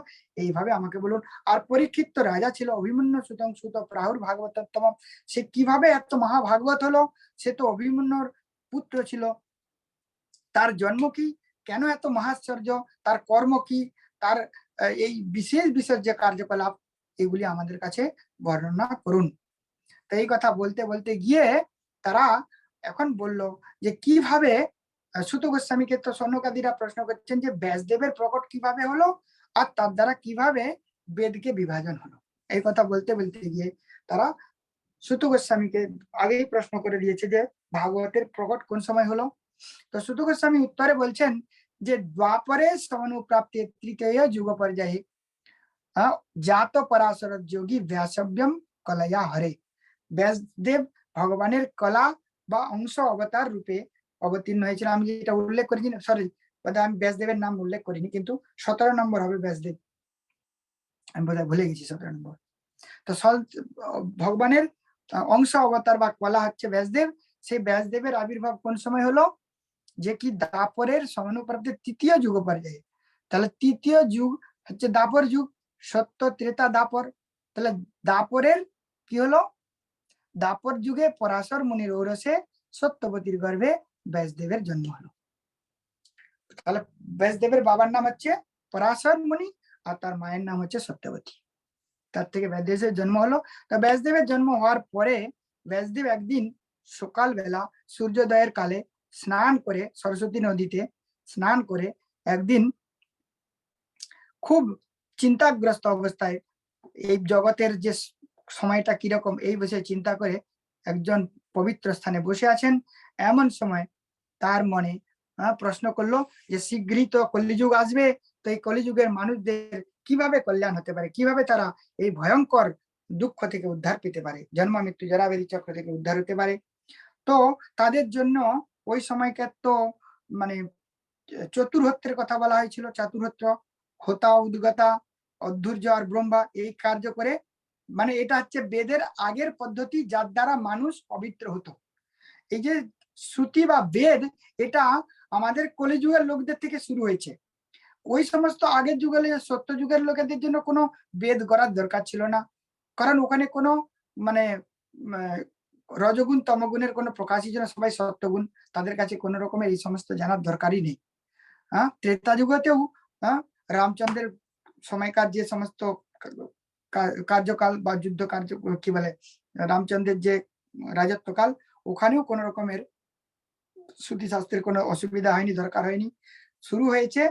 এইভাবে আমাকে বলুন। আর পরীক্ষিত রাজা ছিল অভিমন্যু সুতং সুত প্রাহুর ভাগবতোত্তম, সে কিভাবে এত মহাভাগবত হলো, সে তো অভিমন্যুর পুত্র ছিল, তার জন্ম কি, কেন এত মহাশ্চর্য, তার কর্ম কি, তার এই বিশেষ বিশেষ যে কার্যকলাপ, এগুলি আমাদের কাছে বর্ণনা করুন। তো এই কথা বলতে বলতে গিয়ে তারা এখন বলল যে কিভাবে সুত গোস্বামীকে তো সনকাদিরা প্রশ্ন করছেন যে ব্যাসদেবের প্রকট কিভাবে হলো, আর তার দ্বারা কিভাবে বেদকে বিভাজন হলো। এই কথা বলতে বলতে গিয়ে তারা সুত গোস্বামীকে আগেই প্রশ্ন করে দিয়েছে যে ভাগবতের প্রকট কোন সময় হলো। তো সুত গোস্বামী উত্তরে বলছেন যে দ্বাপরে সমানুপ্রাপ্তি তৃতীয় যুগ পর্যায়ে জাত পরাশর যোগী ব্যাসব্যম কলয়া হরে। ব্যাসদেব ভগবানের কলা বা অংশ অবতার রূপে অবতীর্ণ হয়েছিল। আমি যেটা উল্লেখ করেছি, সরি আমি ব্যাসদেবের নাম উল্লেখ করিনি, কিন্তু 17 নম্বর হবে ব্যাসদেব, আমি বোধহয় ভুলে গেছি 17 নম্বর। তো ভগবানের অংশ অবতার বা কলা হচ্ছে ব্যাসদেব। সেই ব্যাসদেবের আবির্ভাব কোন সময় হলো, যে কি দাপরের সমানুপ্রাপ্তির তৃতীয় যুগ পর্যায়ে। তাহলে তৃতীয় যুগ হচ্ছে দাপর যুগ, সত্য ত্রেতা দাপর। তাহলে দাপরের কি হলো, দাপর যুগে পরাশর মুনির ঔরসে সত্যবতীর গর্ভে ব্যাসদেবের জন্ম হলো। তাহলে ব্যাসদেবের বাবার নাম হচ্ছে পরাশর মুনি, আর তার মায়ের নাম হচ্ছে সত্যবতী, তার থেকে ব্যাসদেবের জন্ম হলো। তো ব্যাসদেবের জন্ম হওয়ার পরে ব্যাসদেব একদিন সকালবেলা সূর্যোদয়ের কালে স্নান করে, সরস্বতী নদীতে স্নান করে একদিন খুব চিন্তাগ্রস্ত অবস্থায় এই জগতের যে সময়টা কিরকম এই বিষয়ে চিন্তা করে একজন পবিত্র স্থানে বসে আছেন। এমন সময় তার মনে প্রশ্ন করলো যে শীঘ্রই তো কলিযুগ আসবে, তো এই কলিযুগের মানুষদের কিভাবে কল্যাণ হতে পারে, কিভাবে তারা এই ভয়ঙ্কর দুঃখ থেকে উদ্ধার পেতে পারে, জন্ম মৃত্যু জরাবেদি চক্র থেকে উদ্ধার হতে পারে। তো তাদের জন্য ওই সময়কার তো মানে চতুর্হত্যের কথা বলা হয়েছিল, চাতুর্হত্য, হোতা, উদ্গতা, অধৈর্য আর ব্রহ্মা এই কার্য করে, মানে এটা হচ্ছে বেদের আগের পদ্ধতি যার দ্বারা মানুষ পবিত্র হতো। এই যে শ্রুতি বা বেদ, এটা আমাদের কলিযুগের লোকদের থেকে শুরু হয়েছে। ওই সমস্ত আগের যুগের সত্য যুগের লোকেদের জন্য কোনো বেদ করার দরকার ছিল না, কারণ ওখানে কোনো মানে রজগুণ তমগুণের কোনো প্রকাশই ছিল না, সবাই সত্যগুণ, তাদের কাছে কোনো রকমের এই সমস্ত জানার দরকারই নেই। ত্রেতা যুগতেও রামচন্দ্রের সময়কার যে সমস্ত কার্যকাল বা যুদ্ধ কার্য কি বলে রামচন্দ্রের যে রাজত্বকাল, ওখানেও কোন রকমের শ্রুতি শাস্ত্রের কোনো অসুবিধা হয়নি, দরকার হয়নি। শুরু হয়েছে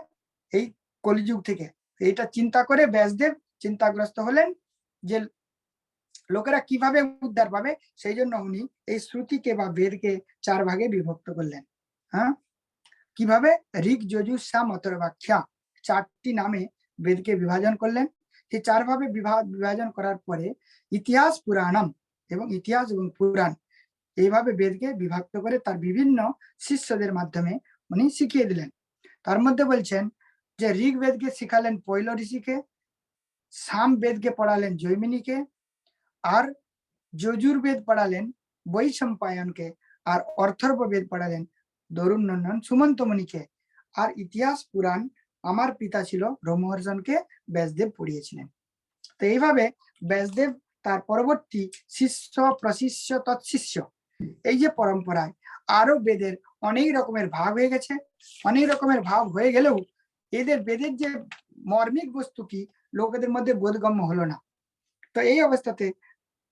এই কলিযুগ থেকে। এইটা চিন্তা করে ব্যাসদেব চিন্তাগ্রস্ত হলেন যে লোকেরা কিভাবে উদ্ধার পাবে, সেই জন্য উনি এই শ্রুতিকে বা বেদকে 4 ভাগে বিভক্ত করলেন। কিভাবে? ঋক, যজুঃ, সাম, অথর্বাখ্যা 4টি নামে বেদকে বিভাজন করলেন। এই 4 ভাবে বিভাজন করার পরে ইতিহাস পুরাণম এবং ইতিহাস এবং পুরাণ এইভাবে বেদকে বিভক্ত করে তার বিভিন্ন শিষ্যদের মাধ্যমে উনি শিখিয়ে দিলেন। তার মধ্যে বলছেন যে ঋগ বেদকে শিখালেন পৈল ঋষিকে, সাম বেদকে পড়ালেন জৈমিনীকে, আর যজুর্বেদ পড়ালেন বৈশম্পায়নকে, আর অর্থর্ব বেদ পড়ালেন দরুণ নন্দন সুমন্ত মুনিকে, আর ইতিহাস পুরাণ আমার পিতা ছিল রোমহর্ষণকে ব্যাসদেব পড়িয়েছিলেন। তো এইভাবে ব্যাসদেব তার পরবর্তী শিষ্য প্রশিষ্য তৎশিষ্য এই যে পরম্পরায় আরো বেদের অনেক রকমের ভাগ হয়ে গেছে। অনেক রকমের ভাব হয়ে গেলেও এদের বেদের যে মর্মিক বস্তু কি লোকেদের মধ্যে বোধগম্য হলো না। তো এই অবস্থাতে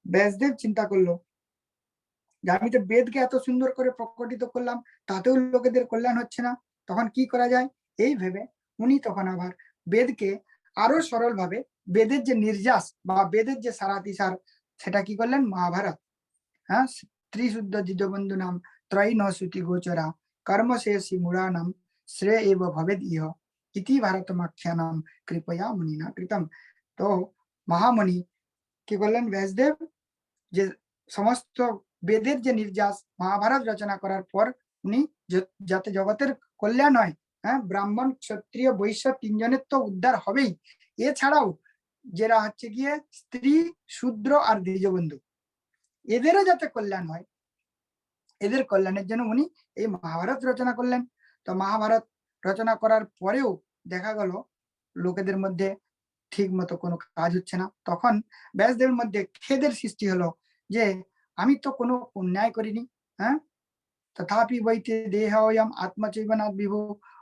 ব্যাসদেব চিন্তা করলো যে আমি তো বেদকে এত সুন্দর করে প্রকটিত করলাম, তাতেও লোকেদের কল্যাণ হচ্ছে না, তখন কি করা যায় এই ভেবে উনি তখন আবার বেদকে আরো সরল ভাবে বেদের যে নির্যাস বা বেদের যে সারাতিসার সেটা কি করলেন মহাভারত। ত্রিশুদ্ধ দ্বিজবন্ধু নাম ত্রয়ী ন শ্রুতি গোচরা কর্মশেষী মূঢ়া নাম শ্রেয় এব ভবেদ ইহ ইতি ভারতমাখ্যানাম কৃপয়া মুনিনা কৃতম। তো মহামণি কি করলেন ব্যাসদেব, যে সমস্ত বেদের যে নির্যাস মহাভারত রচনা করার পর উনি যাতে জগতের কল্যাণ হয়, ব্রাহ্মণ ক্ষত্রিয় বৈশ্য 3 জনের তো উদ্ধার হবেই, এছাড়াও যারা হচ্ছে গিয়ে স্ত্রী শূদ্র আর দ্বিজবন্ধু এদেরও যাতে কল্যাণ হয়, এদের কল্যাণের জন্য উনি এই মহাভারত রচনা করলেন। তো মহাভারত রচনা করার পরেও দেখা গেল লোকেদের মধ্যে ঠিক মতো কোনো কাজ হচ্ছে না। তখন ব্যাসদেবের মধ্যে খেদের সৃষ্টি হলো যে আমি তো কোনো অন্যায় করিনি, তথাপি বৈতে দেহয়ম আত্মচৈবনাথ বিভু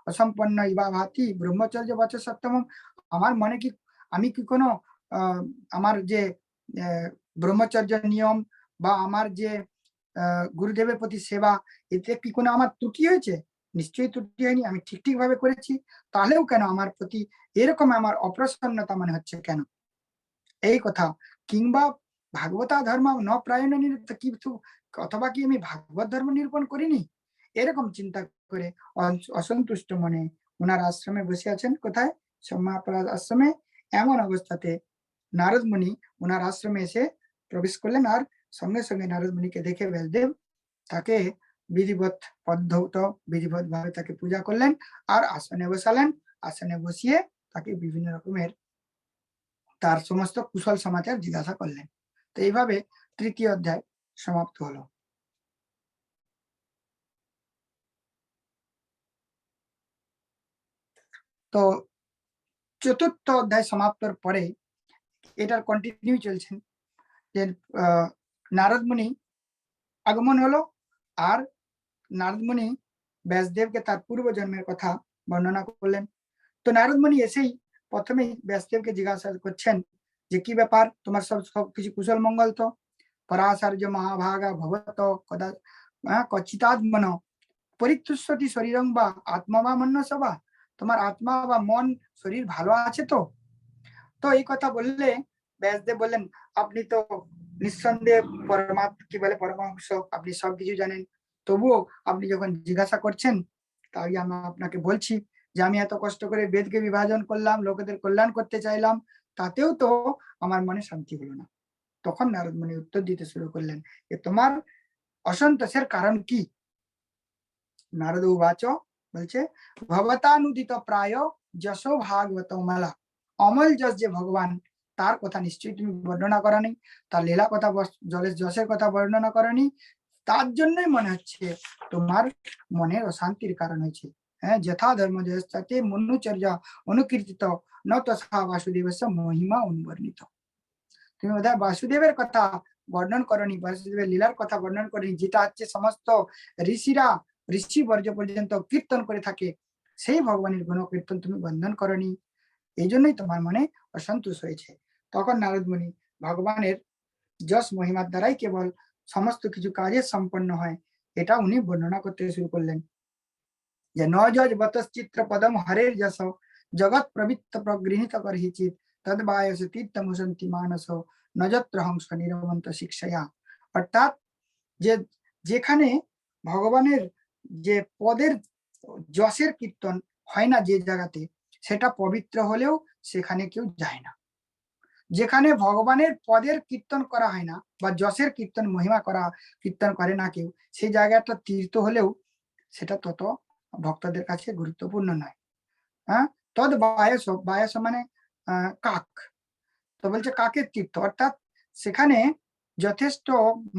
অসম্পন্ন ইবা ভাতি ব্রহ্মচর্য বচ সত্যম। আমার মনে কি আমি কি কোনো আমার যে ব্রহ্মচর্য নিয়ম বা আমার যে গুরুদেবের প্রতি সেবা, এতে কি কোনো আমার ত্রুটি হয়েছে? নিশ্চয়ই ত্রুটি হয়নি, আমি ঠিক ভাবে করেছি, তাহলেও কেন আমার প্রতি এরকম আমার অপ্রসন্নতা মনে হচ্ছে কেন? এই কথা কিংবা ভাগবতা ধর্ম ন প্রায়ণ কিন্তু অথবা কি আমি ভাগবত ধর্ম নিরূপণ করিনি? এরকম চিন্তা করে অসন্তুষ্ট মনে ওনার আশ্রমে বসে আছেন। কোথায়? সোমাপরাধ আশ্রমে। এমন অবস্থাতে নারদ মুনি ওনার আশ্রমে এসে প্রবেশ করলেন, আর সঙ্গে সঙ্গে নারদ মুনিকে দেখে ব্যাসদেব তাকে বিধিবৎ পদ্ধত বিধিবৎ ভাবে তাকে পূজা করলেন, আর আসনে বসালেন। আসনে বসিয়ে তাকে বিভিন্ন রকমের তার সমস্ত কুশল সমাচার জিজ্ঞাসা করলেন। তো এইভাবে 3য় অধ্যায় সমাপ্ত হলো। তো 4র্থ অধ্যায় সমাপ্তর পরে এটার কন্টিনিউ চলছেন যে নারদ মুনি আগমন হলো, আর নারদ মুনি ব্যাসদেবকে তার পূর্ব জন্মের কথা বর্ণনা করলেন। তো নারদ মুনি এসেই প্রথমেই ব্যাসদেবকে জিজ্ঞাসা করছেন যে কি ব্যাপার, তোমার সবকিছু কুশল মঙ্গল তো? পরাচার্য মহাভাগা ভবত কদা কচিতাত্মন পরিতুষ্যতি শরীরং বা আত্মা বা মন্য সবা। তোমার আত্মা বা মন শরীর ভালো আছে তো? তো এই কথা বললে ব্যাসদেব বললেন, আপনি তো নিঃসন্দেহে কি বলে পরমহংস, আপনি সবকিছু জানেন, তবুও আপনি যখন জিজ্ঞাসা করছেন, তাই আমি আপনাকে বলছি যে আমি এত কষ্ট করে বেদকে বিভাজন করলাম, লোকেদের কল্যাণ করতে চাইলাম, তাতেও তো আমার মনে শান্তি হলো না। তখন নারদ মুনি উত্তর দিতে শুরু করলেন যে তোমার অসন্তোষের কারণ কি? নারদ উবাচ, বলছে, ভবতানুদিত প্রায় যশো ভাগবত মালা। অমল যশ যে ভগবান, তার কথা নিশ্চয়ই তুমি বর্ণনা করানি, তার লীলা কথা, জলের যশের কথা বর্ণনা করানি, তার জন্যই মনে হচ্ছে তোমার মনের অশান্তির কারণ হয়েছে। হ্যাঁ, যথা ধর্ম জয়স্তাতে মনুচর্যা অনুকীর্তিত ন তথা বাসুদেবস্য মহিমা অনুবর্ণিত। তুমি বোধহয় বাসুদেবের কথা বর্ণন করনি, বাসুদেবের লীলার কথা বর্ণন করনি, যেটা হচ্ছে সমস্ত ঋষিরা ঋষি বর্জ পর্যন্ত কীর্তন করে থাকে, সেই ভগবানের গুণ কীর্তন তুমি বর্ণন করনি, এই জন্যই তোমার মনে অসন্তোষ হয়েছে। তখন নারদ মুনি ভগবানের যশ মহিমার দ্বারাই কেবল সমস্ত কিছু কাজের সম্পন্ন হয়, এটা উনি বর্ণনা করতে শুরু করলেন যে ন যজ বতশ্চিত্র পদম হরের যশ জগৎ প্রবৃত্ত প্রগৃহীত করহিচিত তদ্বায়স তীর্থমুসন্তি মানস নজত্র হংস নিরমন্ত শিক্ষয়া। অর্থাৎ যে যেখানে ভগবানের যে পদের যশের কীর্তন হয় না যে জায়গাতে, সেটা পবিত্র হলেও সেখানে কেউ যায় না। যেখানে ভগবানের পদের কীর্তন করা হয় না বা যশের কীর্তন মহিমা করা কীর্তন করে না কেউ, সেই জায়গাটা তীর্থ হলেও সেটা তত ভক্তদের কাছে গুরুত্বপূর্ণ নয়। হ্যাঁ, তদ বায়স, বায়স মানে কাক, তো বলছে কাকের তীর্থ, অর্থাৎ সেখানে যথেষ্ট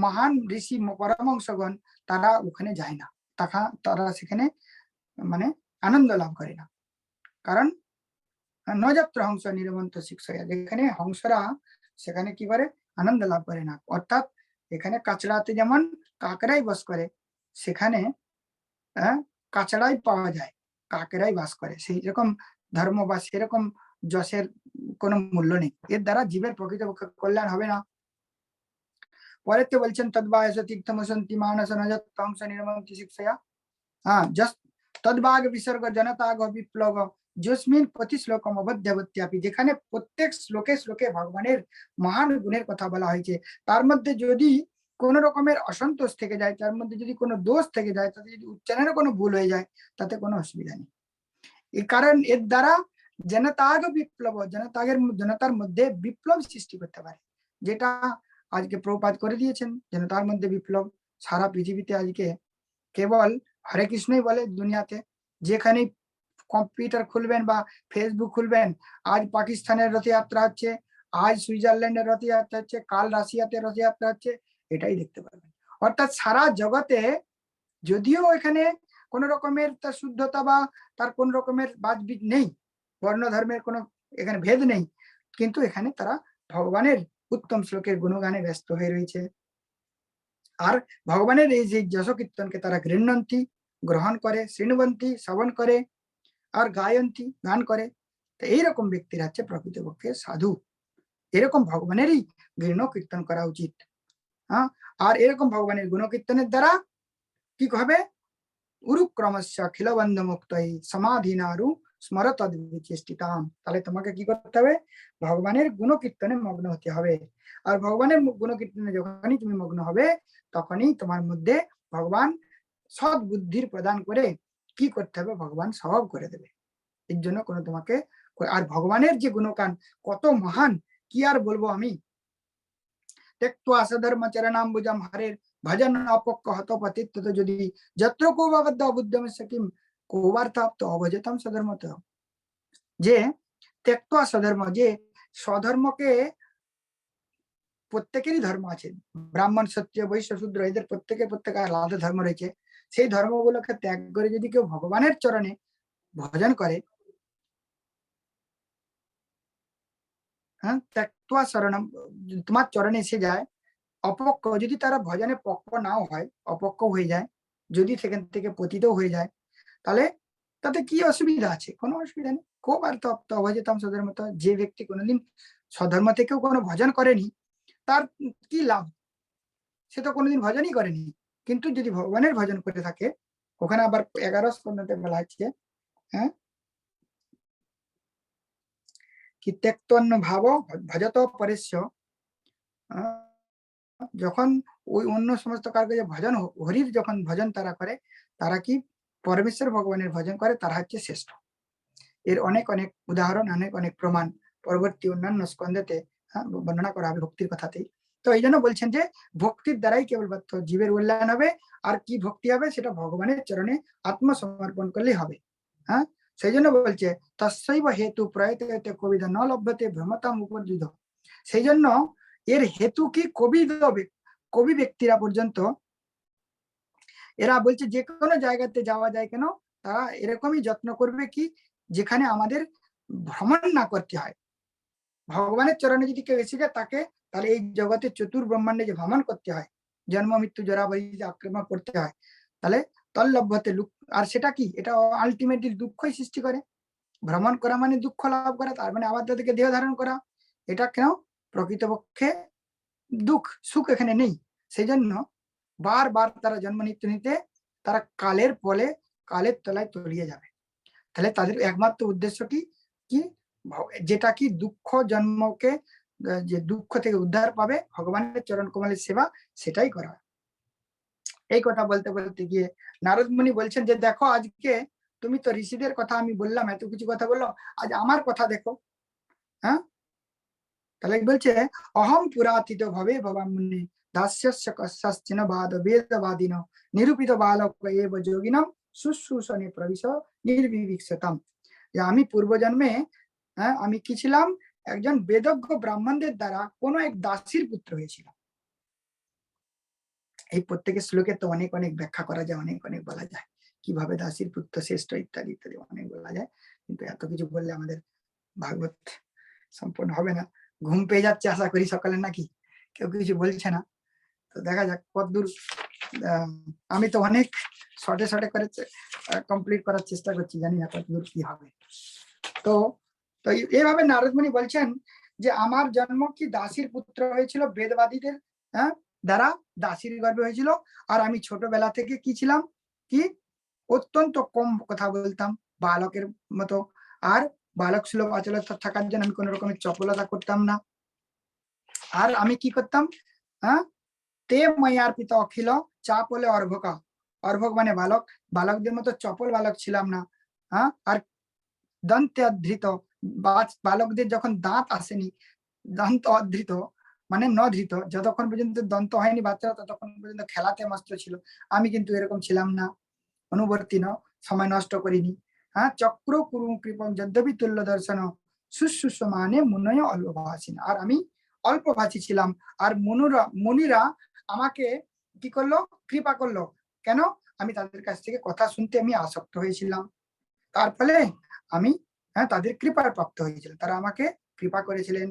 মহান ঋষি পরমহংসগণ তারা ওখানে যায় না, তারা সেখানে মানে আনন্দ লাভ করে না। কারণ নযত্র হংস নিরমন্ত শিক্ষয়া, যেখানে হংসরা সেখানে কি করে আনন্দ লাভ করে না, অর্থাৎ এখানে কাচড়াতে যেমন কাকরাই বাস করে, সেখানে কাচড়াই পাওয়া যায়, কাকেরাই বাস করে, সেই রকম ধর্ম বা সেরকম যশের কোনো মূল্য নেই, এর দ্বারা জীবের প্রকৃত কল্যাণ হবে না। পরেতে বলছেন তদ্বায়স তীর্থমসন্তি মানস নজত্তংস নির্মন্তি শিক্ষয়া। হ্যাঁ, তদ্বাগ বিসর্গ জনতাগ বিপ্লব যস্মিন প্রতি শ্লোকম অবধ্যবত্যাপি, যেখানে প্রত্যেক শ্লোকে শ্লোকে ভগবানের মহান গুণের কথা বলা হয়েছে, তার মধ্যে যদি কোন রকমের অসন্তোষ থেকে যায়, তার মধ্যে যদি কোনো দোষ থেকে যায়, তাতে যদি উচ্চারণের কোনো ভুল হয়ে যায়, তাতে কোনো অসুবিধা নেই। এই কারণ এর দ্বারা জনতাগ বিপ্লব, জনতার মধ্যে বিপ্লব সৃষ্টি করতে পারে, যেটা আজকে প্রভুপাত করে দিয়েছেন, জনতার মধ্যে বিপ্লব। সারা পৃথিবীতে আজকে কেবল হরে কৃষ্ণই বলে দুনিয়াতে, যেখানে কম্পিউটার খুলবেন বা ফেসবুক খুলবেন, আজ পাকিস্তানের রথযাত্রা হচ্ছে, আজ সুইজারল্যান্ডের রথযাত্রা হচ্ছে, কাল রাশিয়াতে রথযাত্রা হচ্ছে, এটাই দেখতে পারবেন। অর্থাৎ সারা জগতে যদিও এখানে কোন রকমের তার শুদ্ধতা বা তার কোন রকমের বাজবিজ নেই, বর্ণ ধর্মের কোনো এখানে ভেদ নেই, কিন্তু এখানে তারা ভগবানের উত্তম শ্লোকের গুণগানে ব্যস্ত হয়ে রয়েছে। আর ভগবানের এই যে যশ কীর্তনকে তারা গৃহ্ণন্তি, গ্রহণ করে, শৃণবন্তী, শ্রবণ করে, আর গায়ন্তী, গান করে। তো এইরকম ব্যক্তিরা হচ্ছে প্রকৃতপক্ষে সাধু, এরকম ভগবানেরই গৃহণ কীর্তন করা উচিত। হ্যাঁ, আর এরকম ভগবানের গুণ কীর্তনের দ্বারা কি হবে, উরুক্রমস্য খিলবন্ধ মুক্তই সমাধিনারু স্মরতদ্বিচেষ্টিতাম। তাহলে তোমাকে কি করতে হবে, ভগবানের গুণ কীর্তনে মগ্ন হতে হবে। আর ভগবানের গুণ কীর্তনে যখনই তুমি মগ্ন হবে, তখনই তোমার মধ্যে ভগবান সৎ বুদ্ধির প্রদান করে কি করতে হবে, ভগবান সব করে দেবে। এর জন্য কোনো তোমাকে, আর ভগবানের যে গুণগান কত মহান, কি আর বলবো আমি। त्यक्त्वा सधर्मचरणाम्बुजं हरेर भजन अपक्व हतोपतित, যদি যত্র কোবাবদ্ধ অবুদ্ধম সকিম কোবার্থাপ্ত অভজতম সধর্মত, যে त्यक्त्वा सधर्म, যে স্বধর্মকে, প্রত্যেকেরই ধর্ম আছে, ব্রাহ্মণ ক্ষত্রিয় বৈশ্য শূদ্র এদের প্রত্যেকের আলাদা ধর্ম রয়েছে, সেই ধর্মগুলোকে ত্যাগ করে যদি কেউ ভগবানের চরণে ভজন করে, হ্যাঁ, त्यक्त्वा शरणम, তোমার চরণে এসে যায়, অপক্ষ, যদি তারা ভজনে পক্ষ নাও হয়, অপক্ষ হয়ে যায়, যদি সেখান থেকে পতিত হয়ে যায়, তাহলে তাতে কি অসুবিধা আছে, কোনো অসুবিধা নেই। খুব আর তপ্ত অভজতাম সধর্মত, যে ব্যক্তি কোনোদিন স্বধর্ম থেকেও কোনো ভজন করেনি, তার কি লাভ, সে তো কোনোদিন ভজনই করেনি। কিন্তু যদি ভগবানের ভজন করে থাকে, ওখানে আবার 11 স্কন্ধতে বলা হচ্ছে, হ্যাঁ, কি ত্যক্তন্য ভাব ভজত পরেশ্য, যখন ওই অন্য সমস্ত কারকে যে ভজন হরির যখন ভজন তারা করে, তারা কি পরমেশ্বর ভগবানের ভজন করে, তারা হচ্ছে শ্রেষ্ঠ। এর অনেক অনেক উদাহরণ, অনেক অনেক প্রমাণ পরবর্তী অন্যান্য স্কন্ধেতে বর্ণনা করা হবে ভক্তির কথাতেই। তো এই জন্য বলছেন যে ভক্তির দ্বারাই কেবলমাত্র জীবের কল্যাণ হবে। আর কি ভক্তি হবে, সেটা ভগবানের চরণে আত্মসমর্পণ করলেই হবে। হ্যাঁ, সেই জন্য বলছে তস্যৈব হেতু প্রয়তে কবিদ ন লভ্যতে ভ্রমতাম উপযুধ। সেই জন্য এর হেতু কি, কবি ব্যক্তিরা পর্যন্ত এরা বলছে যে কোনো জায়গাতে যাওয়া যায় কেন, তারা এরকমই যত্ন করবে কি যেখানে আমাদের ভ্রমণ না করতে হয়। ভগবানের চরণে যদি কেউ এসে যায় তাকে, তাহলে এই জগতে চতুর ব্রহ্মাণ্ডে যে ভ্রমণ করতে হয়, জন্ম মৃত্যু জরা বহিতে আক্রমণ করতে হয়, তাহলে তল্লভ্যতে আর সেটা কি, এটা আলটিমেটলি দুঃখই সৃষ্টি করে। ভ্রমণ করা মানে দুঃখ লাভ করা, তার মানে আবার তাদেরকে দেহ ধারণ করা, এটা কেন প্রকৃতপক্ষে দুঃখ, সুখ এখানে নেই। সেই জন্য বারবার তারা জন্ম নিতে নিতে তারা কালের ফলে কালের তলায় তলিয়ে যাবে। তাহলে তাদের একমাত্র উদ্দেশ্য কি, কি যেটা কি দুঃখ জন্মকে, যে দুঃখ থেকে উদ্ধার পাবে ভগবানের চরণ কমলের সেবা, সেটাই করা। এই কথা বলতে বলতে গিয়ে নারদ মুনি বলছেন যে দেখো, আজকে তুমি তো ঋষিদের কথা আমি বললাম, এত কিছু কথা বললাম, আজ আমার কথা দেখো। হ্যাঁ, তাহলে বলছে অহম পুরাতীত ভবে ভবামুনি দাস্যস্য কস্যাশ্চিন বাদ বেদবাদিন নিরূপিত বালক এব যোগিনম শুশ্রূষণে প্রবিশ নির্বিবিক্ষতাম। যে আমি পূর্বজন্মে, আমি কি ছিলাম, একজন বেদজ্ঞ ব্রাহ্মণদের দ্বারা কোনো এক দাসীর পুত্র হয়েছিলাম। এই প্রত্যেকের শ্লোকে তো অনেক অনেক ব্যাখ্যা করা যায়, অনেক অনেক বলা যায়, কিভাবে দাসীর পুত্র শ্রেষ্ঠ ইত্যাদি ইত্যাদি অনেক বলা যায়। কিন্তু এত কিছু বললে আমাদের ভাগবত সম্পূর্ণ হবে না। ঘুম পেয়ে যাচ্ছে আশা করি সকালে, নাকি কেউ কিছু বলছে না। তো দেখা যাক কতদূর। আমি তো অনেক শর্টে শর্টে করে কমপ্লিট করার চেষ্টা করছি, জানি না কতদূর কি হবে। তো তো এইভাবে নারদ মুনি বলছেন যে আমার জন্ম কি দাসীর পুত্র হয়েছিল, বেদবাদীদের দ্বারা দাসীর গর্ভে হয়েছিল। আর আমি ছোটবেলা থেকে কি ছিলাম, কি অত্যন্ত কম কথা বলতাম, বালকের মতো। আর বালক সুলভ আচরণ থাকার জন্য আমি কোন রকমের চপলতা করতাম না। আর আমি কি করতাম, তে ময়ার পিতা অখিল চাপ হলে অর্ভকা, অর্ভক মানে বালক, বালকদের মতো চপল বালক ছিলাম না। আর দন্তে অধৃত, বালকদের যখন দাঁত আসেনি, দন্ত অধৃত মানে ন ধৃত, যতক্ষণ পর্যন্ত দন্ত হয়নি বাচ্চারা ততক্ষণ পর্যন্ত খেলাতে মস্ত ছিল। আমি কিন্তু এরকম ছিলাম না, অনুবর্তী সময় নষ্ট করিনি। চক্র কুরু কৃপম যদ্যপি তুল্য দর্শন শুশ্রূষ মানে মুনয় অল্পভাষী। আর আমি অল্পভাষী ছিলাম। আর মুনিরা আমাকে কি করলো, কৃপা করলো। কেন, আমি তাদের কাছ থেকে কথা শুনতে আমি আসক্ত হয়েছিলাম, তার ফলে আমি তাদের কৃপার প্রাপ্ত হয়েছিল, তারা আমাকে কৃপা করেছিলেন।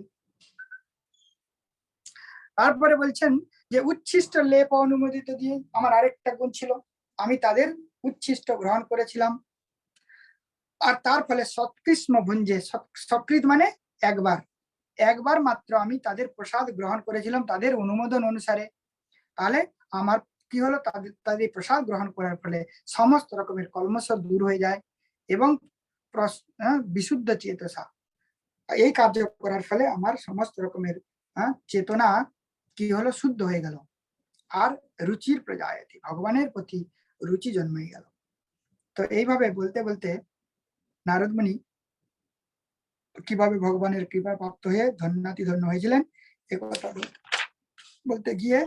তারপরে বলছেন যে উচ্ছিষ্ট লেপ অনুমোদিত দিয়ে আমার আরেকটা গুণ ছিল, আমি তাদের উচ্ছিষ্ট গ্রহণ করেছিলাম। আর তার ফলে সৎকৃষ্ণ ভুঞ্জে, সৎকৃত মানে একবার, একবার মাত্র আমি তাদের প্রসাদ গ্রহণ করেছিলাম তাদের অনুমোদন অনুসারে। তাহলে আমার কি হলো, তাদের প্রসাদ গ্রহণ করার ফলে সমস্ত রকমের কলমশ দূর হয়ে যায় এবং বিশুদ্ধ চেতসা, এই কার্য করার ফলে আমার সমস্ত রকমের চেতনা কি হলো, শুদ্ধ হয়ে গেল। আর রুচির প্রজায়তি, ভগবানের প্রতি রুচি জন্মে গেল। তো এইভাবে বলতে বলতে নারদ মুনি কিভাবে ভগবানের কৃপা প্রাপ্ত হয়ে ধন্যাতি ধন্য হয়েছিলেন, এ কথা বলতে গিয়ে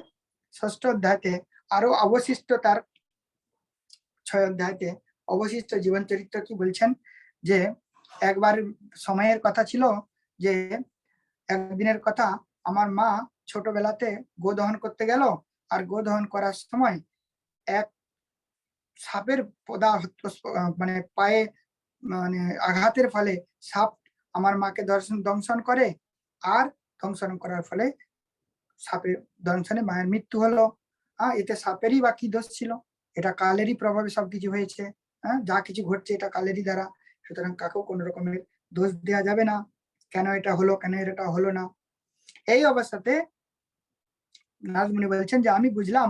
ষষ্ঠ অধ্যায়তে আরো অবশিষ্ট, তার 6 অধ্যায়তে অবশিষ্ট জীবন চরিত্র কি বলছেন, যে একবার সময়ের কথা ছিল যে একদিনের কথা, আমার মা ছোটবেলাতে গো দহন করতে গেল। আর গো দহন করার সময় এক সাপের পদা মানে পায়ে মানে আঘাতের ফলে সাপ আমার মাকে দংশন করে। আর দংশন করার ফলে সাপের দংশনে মায়ের মৃত্যু হলো। এতে সাপেরই বা কি দোষ ছিল, এটা কালেরই প্রভাবে সবকিছু হয়েছে। যা কিছু ঘটছে এটা কালেরই দ্বারা, সুতরাং কাকেও কোন রকমের দোষ দেওয়া যাবে না, কেন এটা হলো, কেন এটা হলো না। এই অবস্থাতে নারদমুনি বলছেন যে আমি বুঝলাম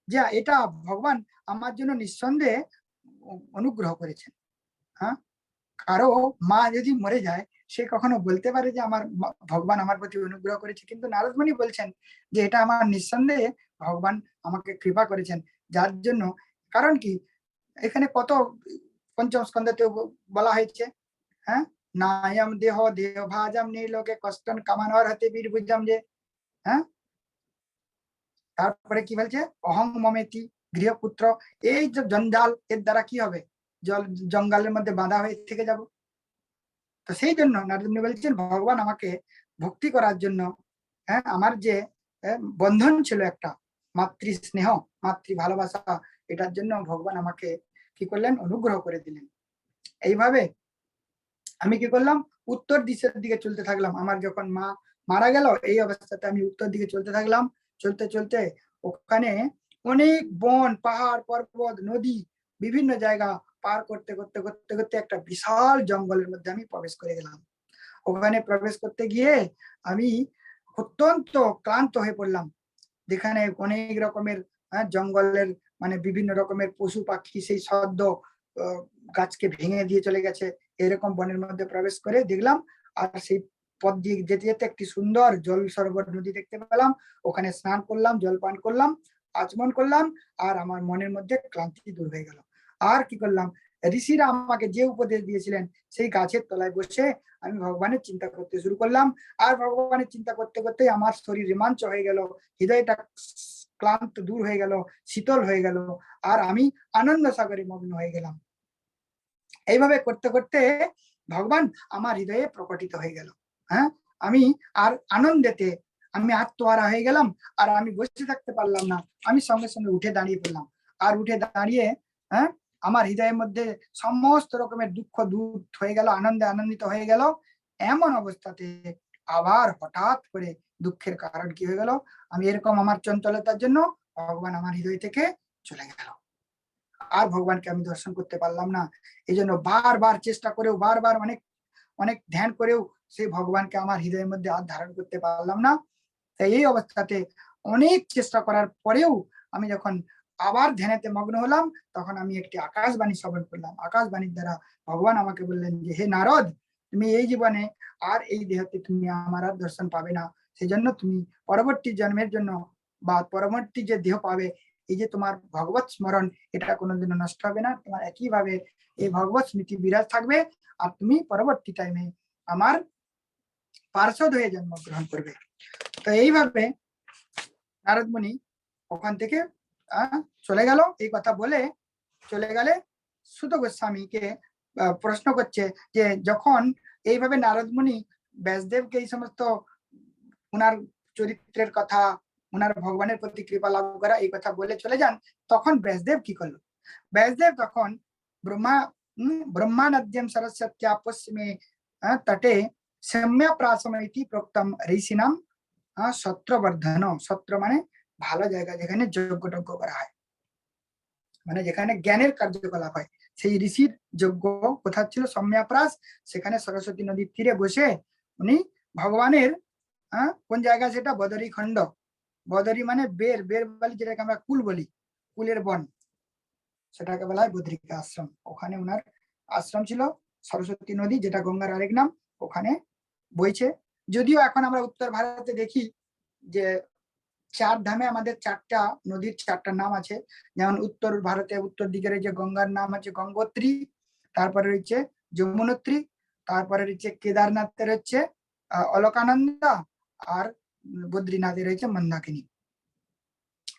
যে এটা ভগবান আমার জন্য নিঃসন্দেহে অনুগ্রহ করেছেন। কারো মা যদি মরে যায় সে কখনো বলতে পারে যে আমার ভগবান আমার প্রতি অনুগ্রহ করেছে? কিন্তু নারদ মুনি বলছেন যে এটা আমার নিঃসন্দেহে ভগবান আমাকে কৃপা করেছেন, যার জন্য, কারণ কি এখানে কত পঞ্চম স্কন্ধতে বলা হয়েছে, হ্যাঁ, নায়ম দেহ দেহ ভাজম নীলোকে কষ্টন কামানর হাতে বীরভুজম, যে হ্যাঁ, তারপরে কি বলছে, অহং মমেতি গৃহপুত্র, এই যে জঞ্জাল, এর দ্বারা কি হবে, জঙ্গলের মধ্যে বাঁধা হয়ে থেকে যাব। তো সেই জন্য নারদ মুনি বলছেন ভগবান আমাকে ভক্তি করার জন্য, হ্যাঁ, আমার যে বন্ধন ছিল একটা মাতৃ স্নেহ, মাতৃ ভালোবাসা, এটার জন্য ভগবান আমাকে কি করলেন, অনুগ্রহ করে দিলেন। এইভাবে আমি কি করলাম, উত্তর দিকের দিকে চলতে থাকলাম। আমার যখন মা মারা গেল, এই অবস্থাতে আমি উত্তর দিকে চলতে থাকলাম। চলতে চলতে ওখানে অনেক বন, পাহাড়, পর্বত, নদী, বিভিন্ন জায়গা পার করতে করতে করতে করতে একটা বিশাল জঙ্গলের মধ্যে আমি প্রবেশ করে গেলাম। ওখানে প্রবেশ করতে গিয়ে আমি অত্যন্ত ক্লান্ত হয়ে পড়লাম। যেখানে অনেক রকমের জঙ্গলের মানে বিভিন্ন রকমের পশু পাখি সেই শব্দ গাছকে ভেঙে দিয়ে চলে গেছে, এরকম বনের মধ্যে প্রবেশ করে দেখলাম। আর সেই পথ দিয়ে যেতে যেতে একটি সুন্দর জল সরোবর নদী দেখতে পেলাম। ওখানে স্নান করলাম, জল পান করলাম, আচমন করলাম, আর আমার মনের মধ্যে ক্লান্তি দূর হয়ে গেল। আর কি করলাম, ঋষিরা আমাকে যে উপদেশ দিয়েছিলেন সেই গাছের তলায় বসে আমি ভগবানের চিন্তা করতে শুরু করলাম। আর ভগবানের চিন্তা করতে করতে আমার শরীর রোমাঞ্চ হয়ে গেল, হৃদয়টা ক্লান্ত দূর হয়ে গেল, শীতল হয়ে গেল, আর আমি আনন্দ সাগরে মগ্ন হয়ে গেলাম। এইভাবে করতে করতে ভগবান আমার হৃদয়ে প্রকটিত হয়ে গেল। হ্যাঁ, আমি আর আনন্দেতে আমি আত্মহারা হয়ে গেলাম, আর আমি বসে থাকতে পারলাম না। আমি সঙ্গে সঙ্গে উঠে দাঁড়িয়ে পড়লাম। আর উঠে দাঁড়িয়ে, হ্যাঁ, আমার হৃদয়ের মধ্যে সমস্ত রকমের দুঃখ দূর হয়ে গেল, আনন্দে আনন্দিত হয়ে গেল। এমন অবস্থাতে আবার হঠাৎ করে দুঃখের কারণ কি হয়ে গেল, আমি এরকম আমার চঞ্চলতার জন্য ভগবান আমার হৃদয় থেকে চলে গেল। আর ভগবানকে আমি দর্শন করতে পারলাম না। এই জন্য বারবার চেষ্টা করেও, বারবার অনেক অনেক ধ্যান করেও সেই ভগবানকে আমার হৃদয়ের মধ্যে আর ধারণ করতে পারলাম না। তাই এই অবস্থাতে অনেক চেষ্টা করার পরেও আমি যখন আবার ধ্যানেতে মগ্ন হলাম, তখন আমি একটি আকাশবাণী শ্রবণ করলাম। আকাশবাণীর দ্বারা ভগবান আমাকে বললেন যে হে নারদ, তুমি এই জীবনে আর এই দেহতে তুমি আমার আর দর্শন পাবে না। সেই জন্য তুমি পরবর্তী জন্মের জন্য বা পরবর্তী যে দেহ পাবে, এই যে তোমার ভগবত স্মরণ, এটা কোনোদিনও নষ্ট হবে না। তোমার একইভাবে এই ভগবত স্মৃতি বিরাজ থাকবে, আর তুমি পরবর্তী টাইমে আমার পার্ষদ হয়ে জন্মগ্রহণ করবে। তো এইভাবে নারদ মুনি ওখান থেকে চলে গেল। এই কথা বলে চলে গেলে সুত গোস্বামীকে প্রশ্ন করছে যে যখন এইভাবে নারদ মুনি ব্যাসদেবকে এই সমস্ত উনার চরিত্রের কথা, উনার ভগবানের প্রতি কৃপা লাভ করা এই কথা বলে চলে যান, তখন ব্যাসদেব কি করলো, ব্যাসদেব তখন ব্রহ্মানদ্যম সরস্বত্যা পশ্চিমে তটে সম্যা প্রাসমইতি প্রক্তম ঋষিনাম সত্রবর্ধন। সত্র মানে ভালো জায়গা, যেখানে যজ্ঞ টজ্ঞ করা হয়, মানে যেখানে জ্ঞানের কার্যকলাপ হয়, সেই ঋষির যজ্ঞ কোথা ছিল, সম্যাপ্রাস। সেখানে সরস্বতী নদীর তীরে বসে উনি ভগবানের, কোন জায়গা সেটা, বদরী খণ্ড। বদরী মানে বের, বের বলি যেটাকে আমরা কুল বলি, কুলের বন, সেটাকে বলা হয় বদ্রিকা আশ্রম। ওখানে উনার আশ্রম ছিল। সরস্বতী নদী, যেটা গঙ্গার আরেক নাম, ওখানে বইছে। যদিও এখন আমরা উত্তর ভারতে দেখি যে চার ধামে আমাদের চারটা নদীর চারটা নাম আছে। যেমন উত্তর ভারতে উত্তর দিকের যে গঙ্গার নাম আছে গঙ্গোত্রী, তারপরে রয়েছে যমুনোত্রী, তারপরে রয়েছে কেদারনাথের হচ্ছে অলকানন্দা, আর বদ্রীনাথের রয়েছে মন্দাকিনী।